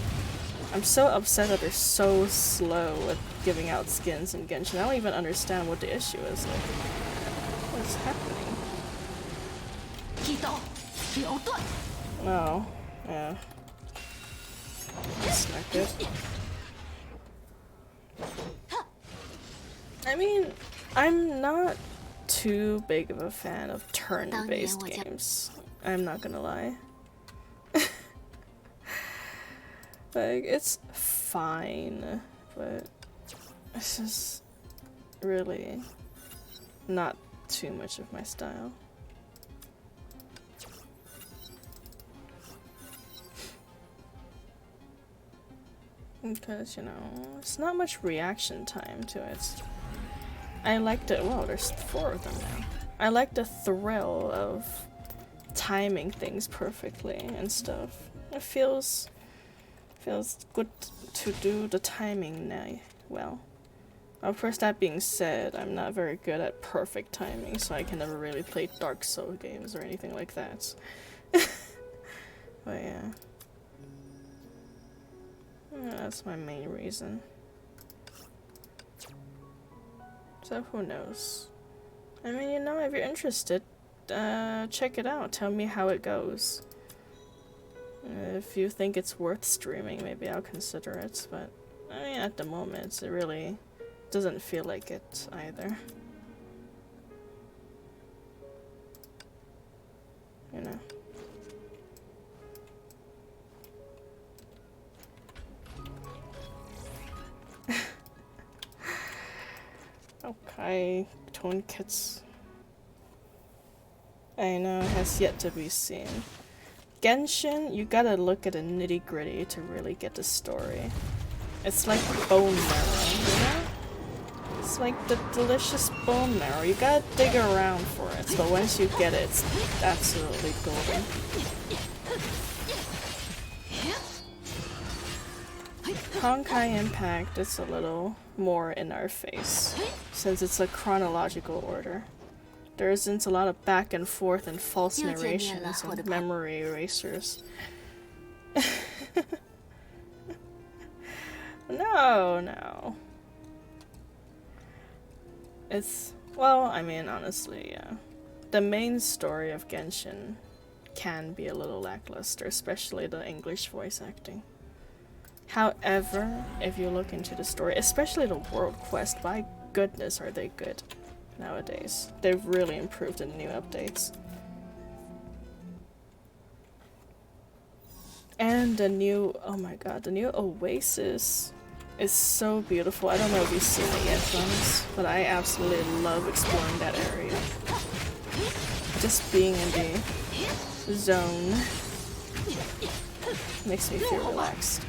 I'm so upset that they're so slow with giving out skins in Genshin. I don't even understand what the issue is. Like, what's happening? Oh, yeah. That's not good. I mean, I'm not too big of a fan of turn-based games. I'm not gonna lie. Like, it's fine, but it's just really not too much of my style. Because, you know, it's not much reaction time to it. I like the— whoa, there's 4 of them now. I like the thrill of timing things perfectly and stuff. It feels good to do the timing now. Well, of course, that being said, I'm not very good at perfect timing, so I can never really play Dark Souls games or anything like that. But yeah. That's my main reason. So who knows? I mean, you know, if you're interested, check it out. Tell me how it goes. If you think it's worth streaming, maybe I'll consider it, but I mean, at the moment, it really doesn't feel like it either. You know. Okay, Tone Kits. I know, it has yet to be seen. Genshin, you gotta look at the nitty gritty to really get the story. It's like bone marrow, you know? It's like the delicious bone marrow. You gotta dig around for it, but once you get it, it's absolutely golden. Honkai Impact is a little more in our face, since it's a chronological order. There isn't a lot of back and forth and false narrations and memory erasers. No. It's, well, I mean, honestly, yeah. The main story of Genshin can be a little lackluster, especially the English voice acting. However, if you look into the story, especially the world quest, by goodness are they good nowadays. They've really improved in new updates. And the new, oh my god, the new Oasis is so beautiful. I don't know if you've seen it yet, Jonas, but I absolutely love exploring that area. Just being in the zone makes me feel relaxed.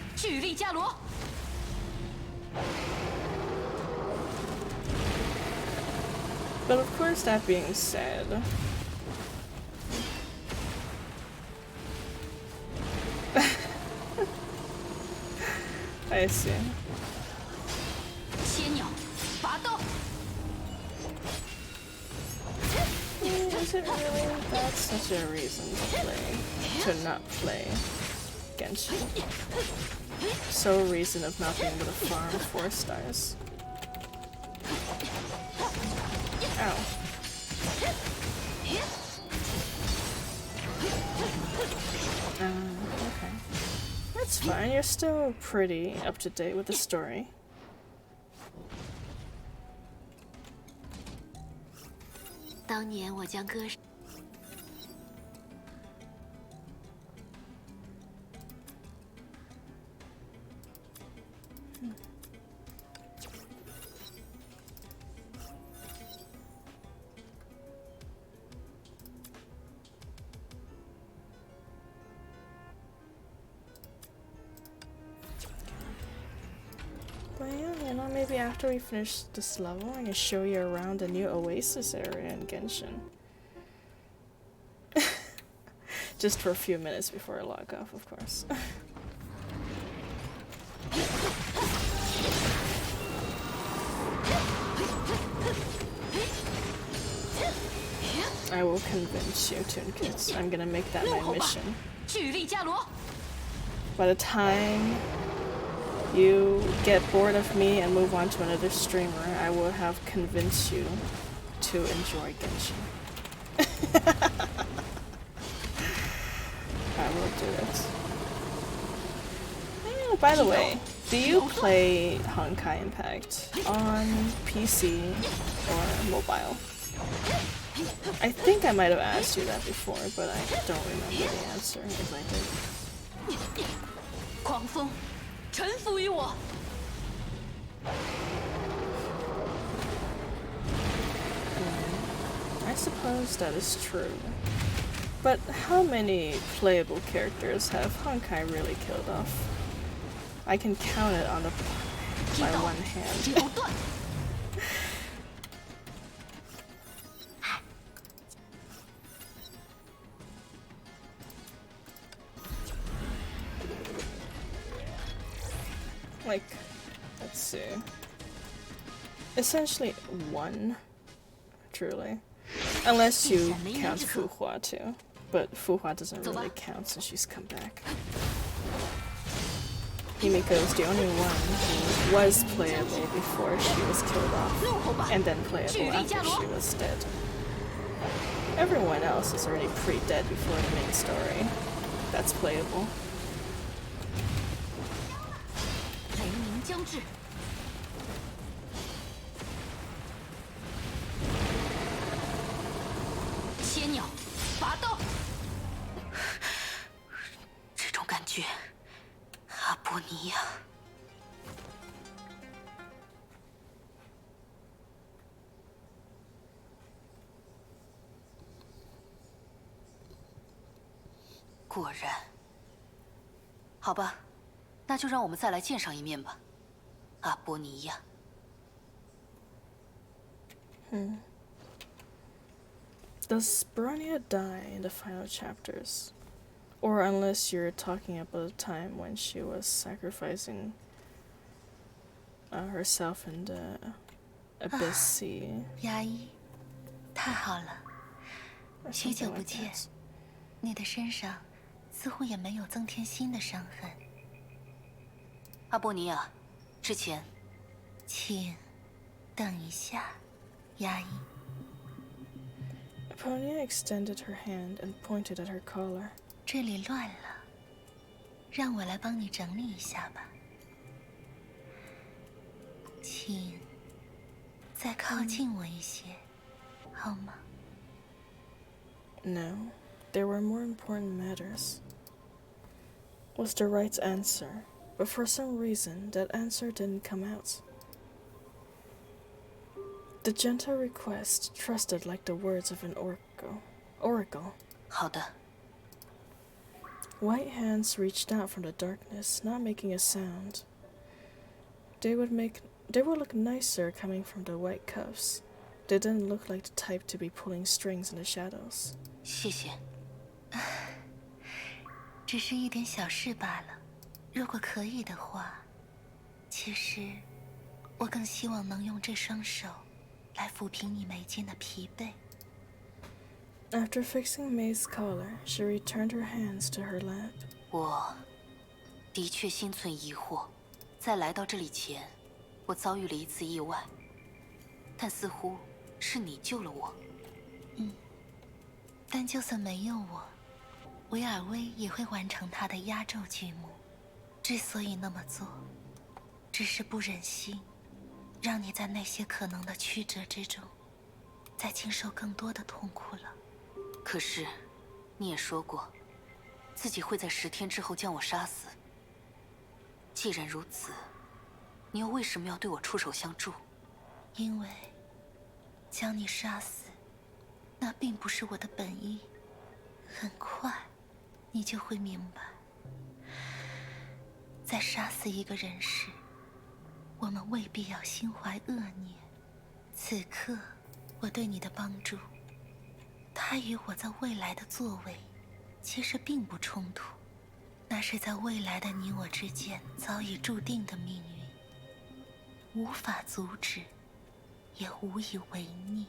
But of course, that being said, I see. Is it really? That's such a reason to not play Genshin. So reason of not being able to farm 4 stars. Ow. Okay. That's fine, you're still pretty up to date with the story. But yeah, you know, maybe after we finish this level, I can show you around the new Oasis area in Genshin. Just for a few minutes before I log off, of course. I will convince you, Toon Kids. I'm gonna make that my mission. By the time you get bored of me and move on to another streamer, I will have convinced you to enjoy Genshin. I will do it. Oh, by the way, do you play Honkai Impact on PC or mobile? I think I might have asked you that before, but I don't remember the answer if I did. I suppose that is true. But how many playable characters have Honkai really killed off? I can count it on by one hand. Like, let's see. Essentially one, truly. Unless you count Fuhua too. But Fuhua doesn't really count since she's come back. Himiko is the only one who was playable before she was killed off, and then playable after she was dead. Everyone else is already pre-dead before the main story. That's playable. 将至。切鸟，拔刀。这种感觉，阿波尼亚。果然。好吧，那就让我们再来见上一面吧，阿波尼亚。Does Bronya die in the final chapters? Or unless you're talking about a time when she was sacrificing herself in the Abyss Sea. 牙医，太好了， or 许久 something 不 like 见， that. 你的身上似乎也没有增添新的伤痕。阿波尼亚，之前，请等一下，牙医。 Aponia extended her hand and pointed at her collar. 这里乱了，让我来帮你整理一下吧。请再靠近我一些，好吗？ No, there were more important matters. Was the right answer, but for some reason that answer didn't come out. The gentle request trusted like the words of an oracle. 好的。 White hands reached out from the darkness, not making a sound. They would look nicer coming from the white cuffs. They didn't look like the type to be pulling strings in the shadows. 谢谢。只是一点小事罢了。如果可以的话，其实我更希望能用这双手来抚平你眉间的疲惫。 After fixing May's collar, she returned her hands to her lap. 我的确心存疑惑，在来到这里前，我遭遇了一次意外，但似乎是你救了我。但就算没有我，维尔薇也会完成他的压轴剧目。之所以那么做，只是不忍心让你在那些可能的曲折之中，再经受更多的痛苦了。可是，你也说过，自己会在10天之后将我杀死。既然如此，你又为什么要对我出手相助？因为将你杀死，那并不是我的本意。很快，你就会明白，在杀死一个人时，我们未必要心怀恶念。此刻，我对你的帮助，它与我在未来的作为，其实并不冲突。那是在未来的你我之间早已注定的命运，无法阻止，也无以违逆。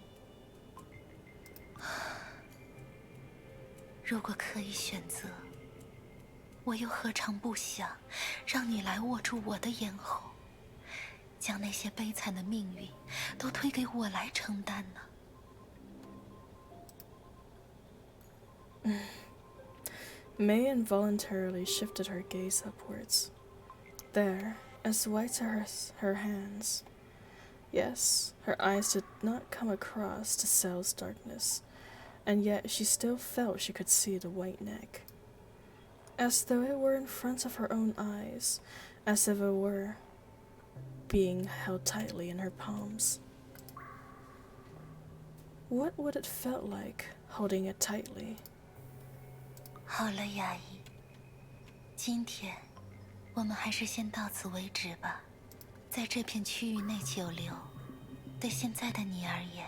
如果可以选择，我又何尝不想让你来握住我的咽喉，将那些悲惨的命运都推给我来承担呢May involuntarily shifted her gaze upwards. There, as white as her hands. Yes, her eyes did not come across the cell's darkness, and yet she still felt she could see the white neck. As though it were in front of her own eyes, as if it were being held tightly in her palms. What would it felt like holding it tightly? 好了，雅姨，今天我们还是先到此为止吧。在这片区域内久留，对现在的你而言，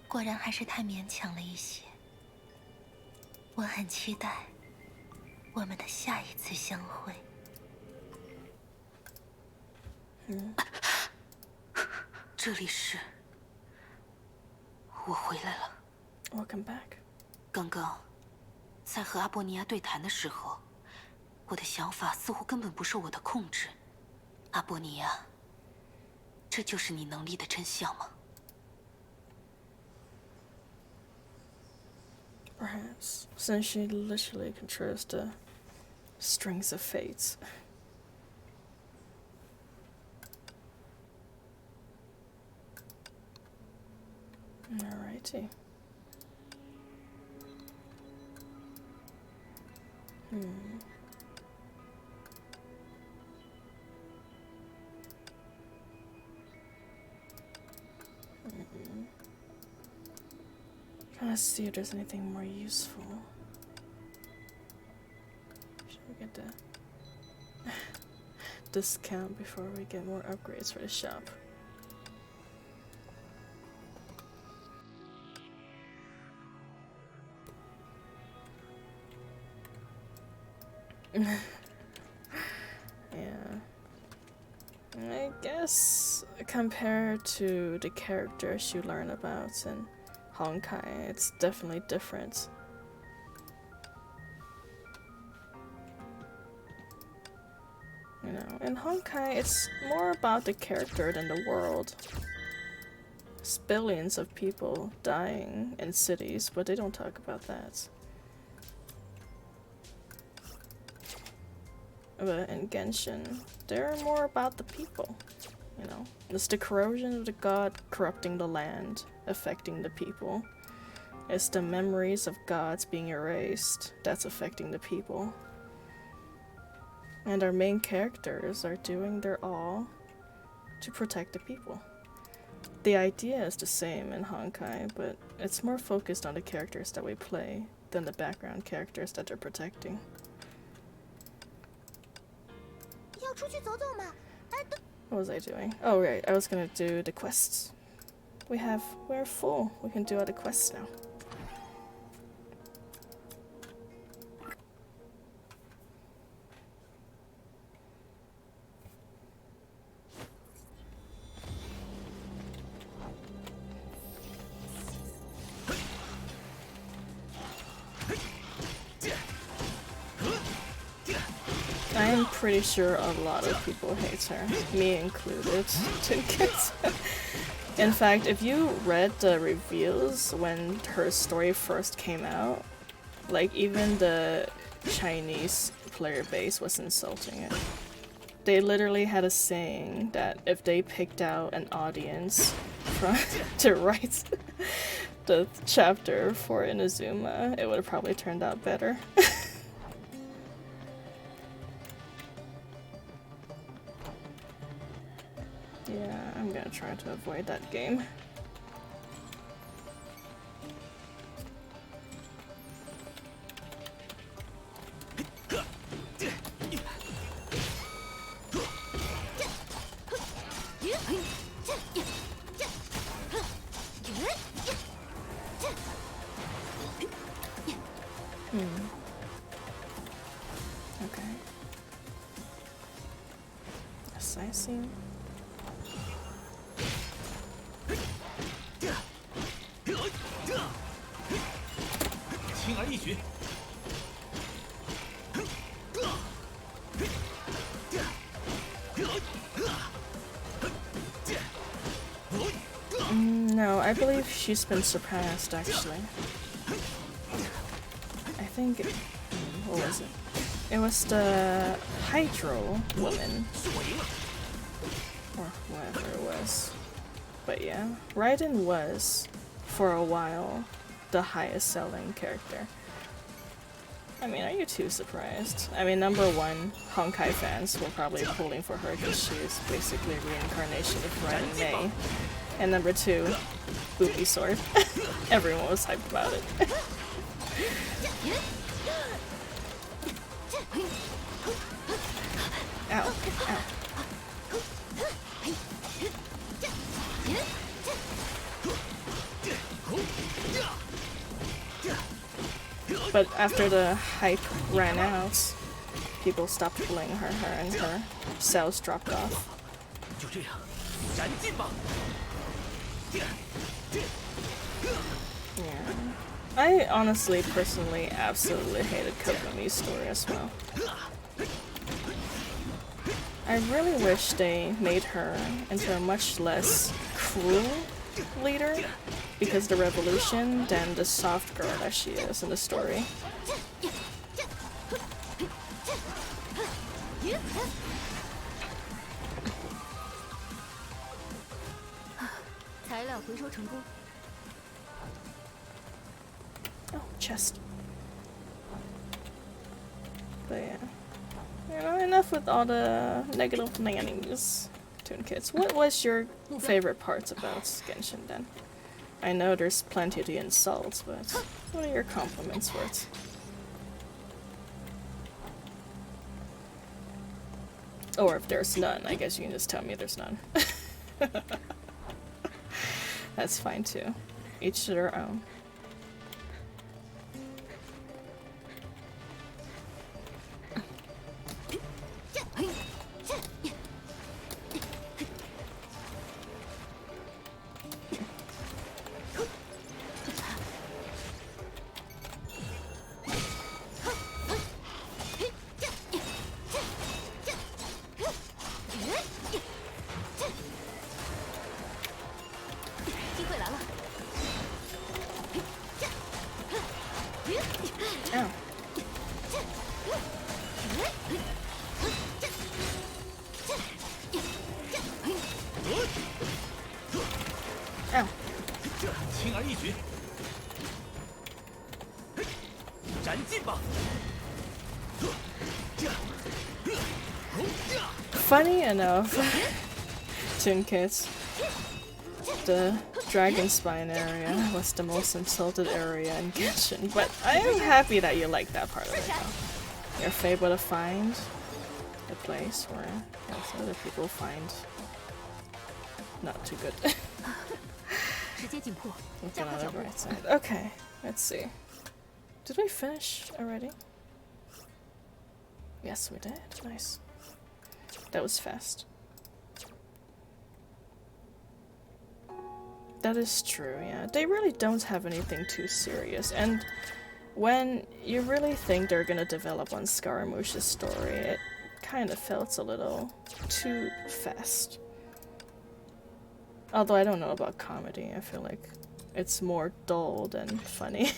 果然还是太勉强了一些。我很期待我们的下一次相会。这里是，我回来了。 Welcome back. 刚刚，在和阿波尼亚对谈的时候，我的想法似乎根本不受我的控制。阿波尼亚，这就是你能力的真相吗？ Perhaps, since she literally controls the strings of fate. Alrighty. Trying to see if there's anything more useful. Should we get the discount before we get more upgrades for the shop? Yeah. I guess compared to the characters you learn about in Honkai, it's definitely different. You know, in Honkai, it's more about the character than the world. There's billions of people dying in cities, but they don't talk about that. But in Genshin, they're more about the people, you know. It's the corrosion of the god corrupting the land, affecting the people. It's the memories of gods being erased that's affecting the people. And our main characters are doing their all to protect the people. The idea is the same in Honkai, but it's more focused on the characters that we play than the background characters that they're protecting. What was I doing? Oh right, I was gonna do the quests. We're full. We can do other quests now. I am pretty sure a lot of people hate her, me included. In fact, if you read the reviews when her story first came out, like even the Chinese player base was insulting it. They literally had a saying that if they picked out an audience from to write the chapter for Inazuma, it would have probably turned out better. Yeah, I'm gonna try to avoid that game. Okay. Assassin. 轻而易举。No, I believe she's been surpassed actually. I think what was it? It was the Hydro woman. Or whatever it was. But yeah, Raiden was, for a while, the highest selling character. I mean, are you too surprised? I mean, number one, Honkai fans were probably pulling for her because she's basically a reincarnation of Raiden Mei. And number two, Booby Sword. Everyone was hyped about it. Ow, ow. But after the hype ran out, people stopped pulling her and her sales dropped off. 就这样，燃尽吧！ Yeah. I honestly, personally, absolutely hated Kogumi's story as well. I really wish they made her into a much less cruel leader because the revolution than the soft girl that she is in the story. 材料回收成功， chest. But yeah. You know, enough with all the negative nannies. Toon Kids. What was your favorite parts about Genshin then? I know there's plenty to insult, but what are your compliments worth? Or if there's none, I guess you can just tell me there's none. That's fine too. Each to their own. Ow. Ow. 轻而易举，斩尽吧！ Funny enough, Toon Kids, the Dragon Spine area was the most insulted area in Genshin, but I am happy that you like that part of it though. You're able to find the place where most other people find not too good. Looking on the right side. Okay, let's see. Did we finish already? Yes, we did. Nice. That was fast. That is true, yeah. They really don't have anything too serious, and when you really think they're gonna develop on Scaramouche's story, it kind of felt a little too fast. Although I don't know about comedy, I feel like it's more dull than funny.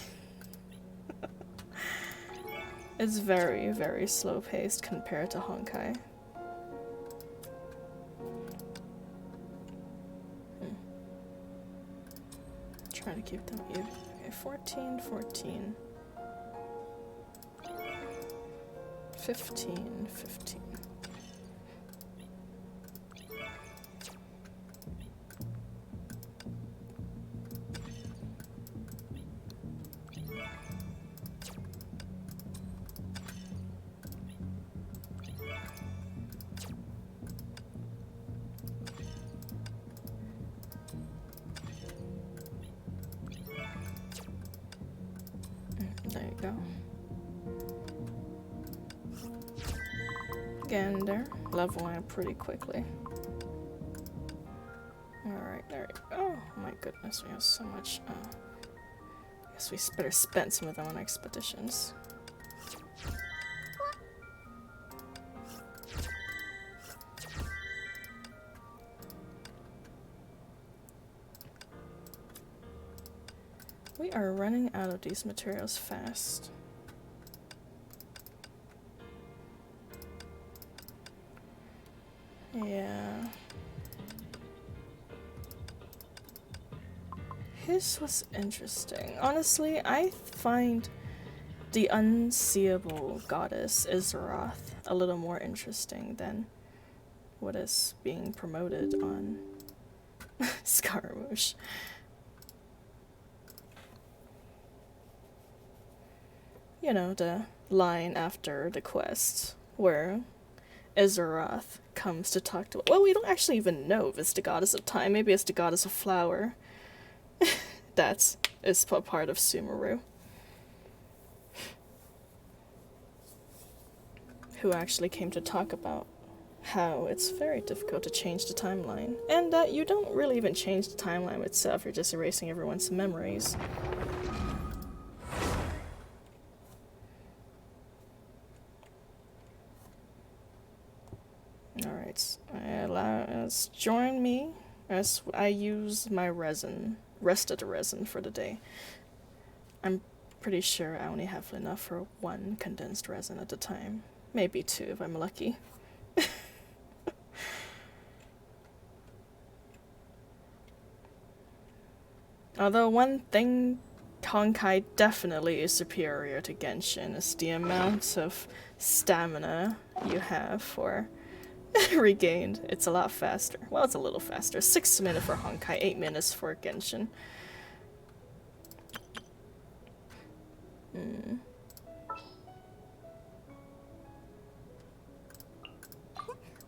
It's very, very slow-paced compared to Honkai. Try to keep them even. Okay, 14, 14. 15, 15. There you go. Again, they're leveling up pretty quickly. Alright, there we go. Oh my goodness, we have so much. I guess we better spend some of them on expeditions. We are running out of these materials fast. Yeah. His was interesting. Honestly, I find the unseeable goddess Isarath a little more interesting than what is being promoted on Scaramouche. You know, the line after the quest where Isarath comes to talk to. Well, we don't actually even know if it's the goddess of time. Maybe it's the goddess of flower. That is part of Sumeru. Who actually came to talk about how it's very difficult to change the timeline. And that you don't really even change the timeline itself, you're just erasing everyone's memories. Alright, let's join me as I use my rest of the resin for the day. I'm pretty sure I only have enough for one condensed resin at a time. Maybe two if I'm lucky. Although one thing Honkai definitely is superior to Genshin. It's the amount of stamina you have for regained. It's a lot faster. Well, it's a little faster. 6 minutes for Honkai, 8 minutes for Genshin.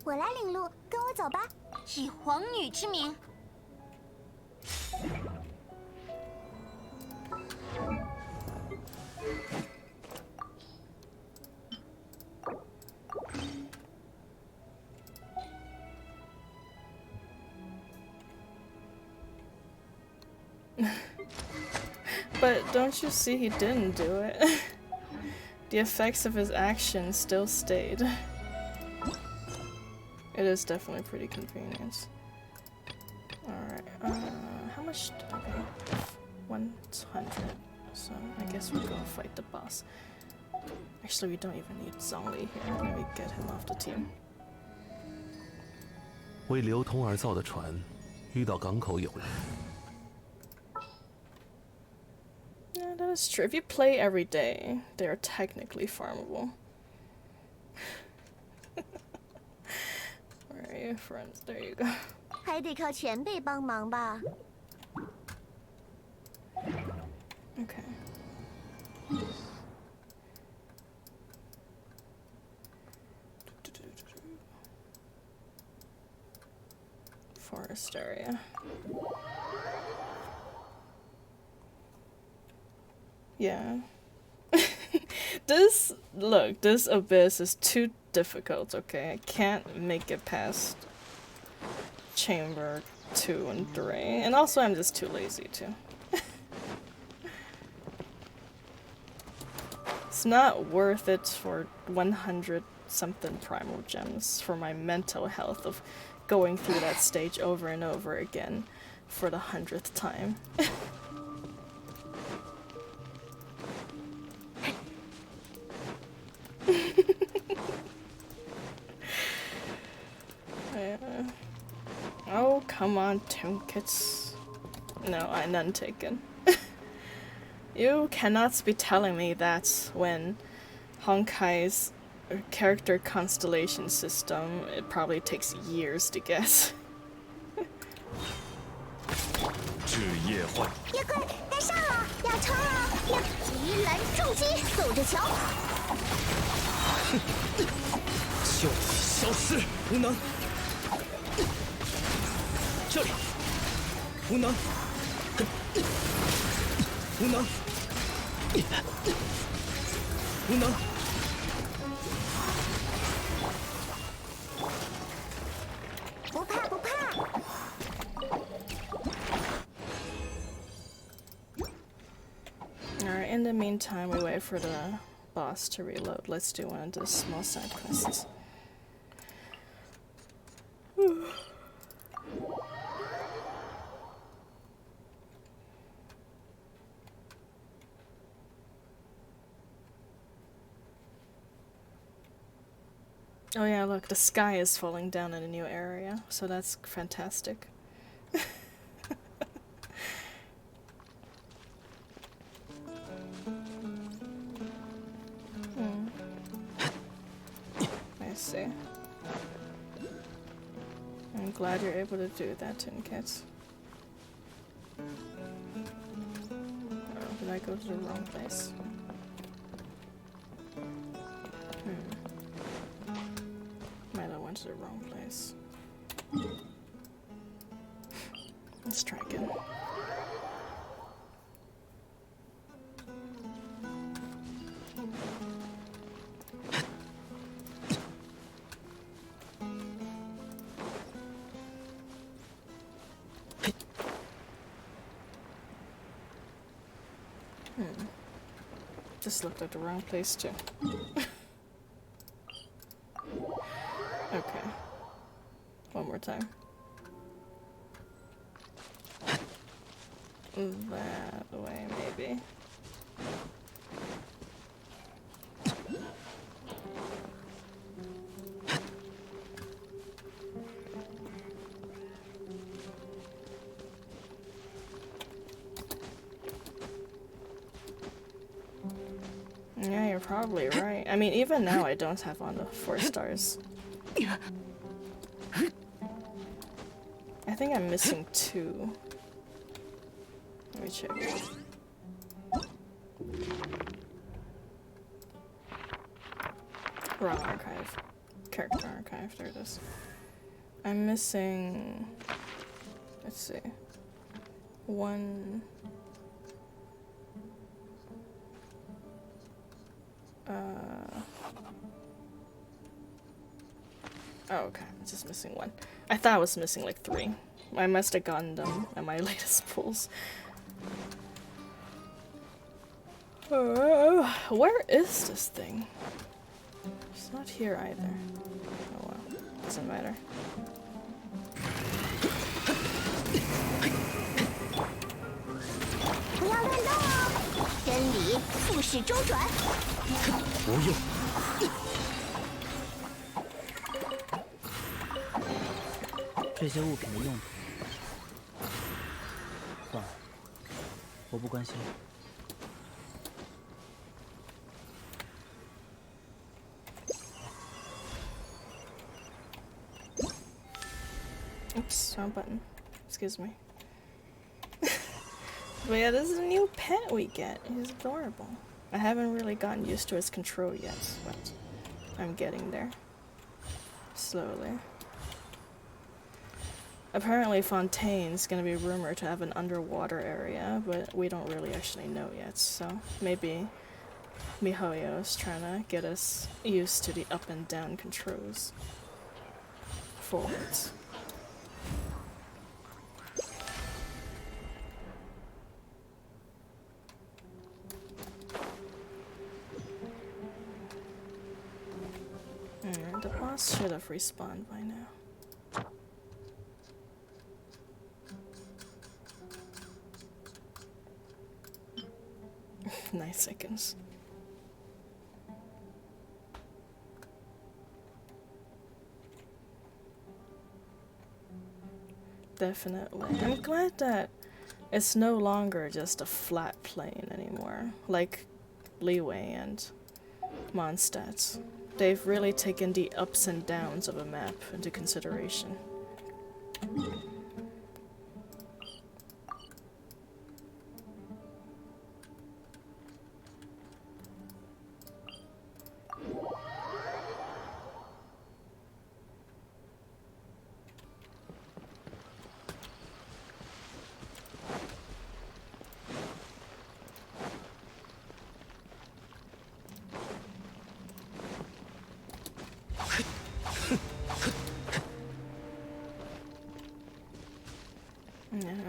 我来领路，跟我走吧。以皇女之名。But don't you see he didn't do it? The effects of his actions still stayed. It is definitely pretty convenient. Alright, how much? Okay, 100. So I guess we'll go fight the boss. Actually, we don't even need Zhongli here. Let me get him off the team. 为流通而造的船，遇到港口有人。 Yeah, that is true. If you play every day, they are technically farmable. Where are you, friends? There you go. 还得靠前辈帮忙吧。 Okay. Forest area. Yeah. This abyss is too difficult, okay? I can't make it past chamber 2 and 3. And also I'm just too lazy too. It's not worth it for 100 something primal gems for my mental health of going through that stage over and over again for the 100th time. Oh, come on, Tonkits. No, none taken. You cannot be telling me that when Honkai's character constellation system, it probably takes years to get. 枝叶幻，叶贵，该上了，要冲了！急蓝重击，走着瞧。就此消失，无能。这里，无能，无能，无能。 不怕不怕。 Alright, in the meantime, we wait for the boss to reload. Let's do one of the small side quests. Oh yeah, look, the sky is falling down in a new area, so that's fantastic. I see. I'm glad you're able to do that, Tin Cats. Oh, did I go to the wrong place? Might have went to the wrong place. Let's try again. This looked like the wrong place too. Okay. One more time. That way, maybe. probably right. I mean, even now I don't have on the 4 stars. I think I'm missing 2. Let me check. Wrong archive. Character archive, there it is. I'm missing... Let's see. 1... Oh, okay. I'm just missing 1. I thought I was missing like 3. I must have gotten them at my latest pulls. Where is this thing? It's not here either. Oh well. Doesn't matter. 不要乱动哦！真理复始周转。不用。这些物品的用途，算了，我不关心。 Oops, wrong button. Excuse me. But yeah, this is a new pet we get. He's adorable. I haven't really gotten used to his control yet, but I'm getting there. Slowly. Apparently Fontaine's gonna be rumored to have an underwater area, but we don't really actually know yet, so maybe MiHoYo's trying to get us used to the up and down controls. Forwards. The boss should have respawned by now. 9 seconds. Definitely. I'm glad that it's no longer just a flat plane anymore, like Leeway and Mondstadt. They've really taken the ups and downs of a map into consideration.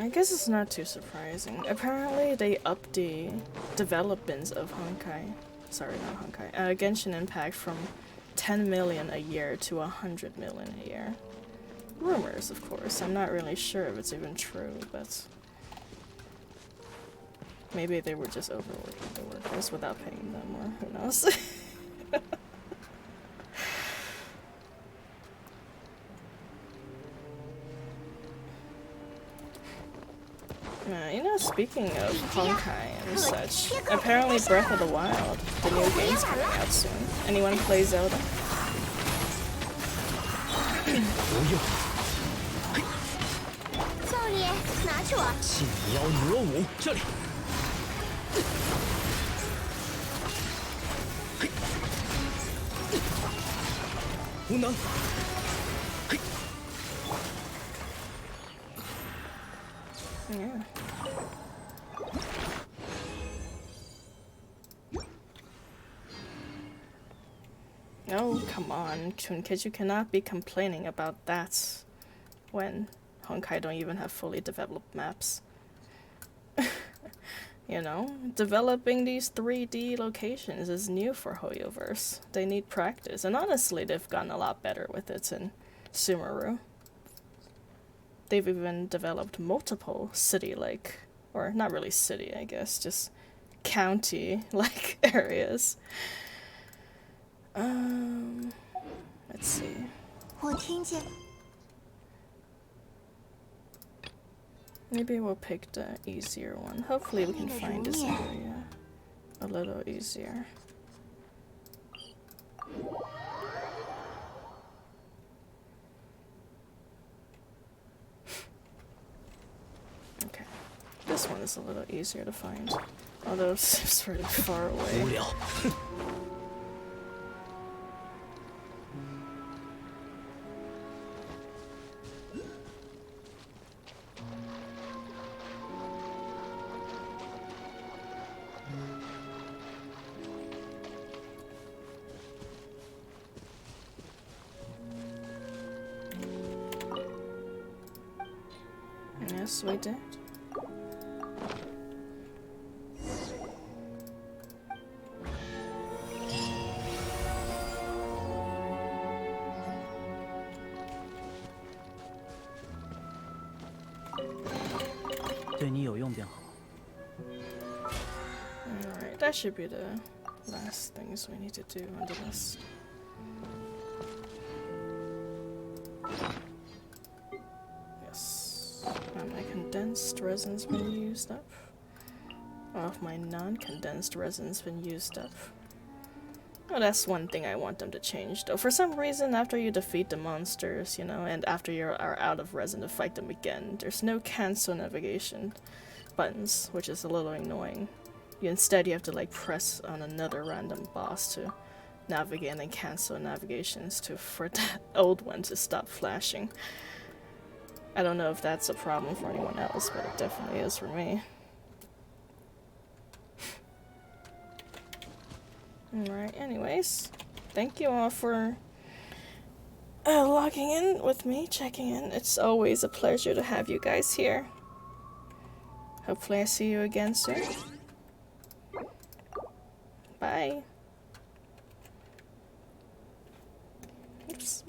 I guess it's not too surprising. Apparently they upped the developments of Honkai. Sorry, not Honkai. Genshin Impact from 10 million a year to 100 million a year. Rumors, of course. I'm not really sure if it's even true, but maybe they were just overworking the workers without paying them, or who knows. You know, speaking of Honkai and such, apparently Breath of the Wild, the new game's coming out soon. Anyone play Zelda? 不用。少爷，拿去玩。信妖魔舞，这里。无能。 Yeah. Oh, come on, Toon Kids, you cannot be complaining about that when Honkai don't even have fully developed maps. You know, developing these 3D locations is new for HoYoverse. They need practice, and honestly, they've gotten a lot better with it in Sumeru. They've even developed multiple city-like, or not really city, I guess, just county-like areas. Let's see. 我听见。 Maybe we'll pick the easier one. Hopefully we can find this area a little easier. this one is a little easier to find. Although it's really far away. 无聊。哼。Yes, we did. Alright, that should be the last things we need to do on the list. Yes. My condensed resin's been used up. All of my non-condensed resin's been used up. Oh, that's one thing I want them to change, though. For some reason, after you defeat the monsters, you know, and after you are out of resin to fight them again, there's no cancel navigation buttons, which is a little annoying. Instead, you have to like press on another random boss to navigate and then cancel navigations for that old one to stop flashing. I don't know if that's a problem for anyone else, but it definitely is for me. Alright, anyways, thank you all for logging in with me, checking in. It's always a pleasure to have you guys here. Hopefully I see you again soon. Bye. Oops.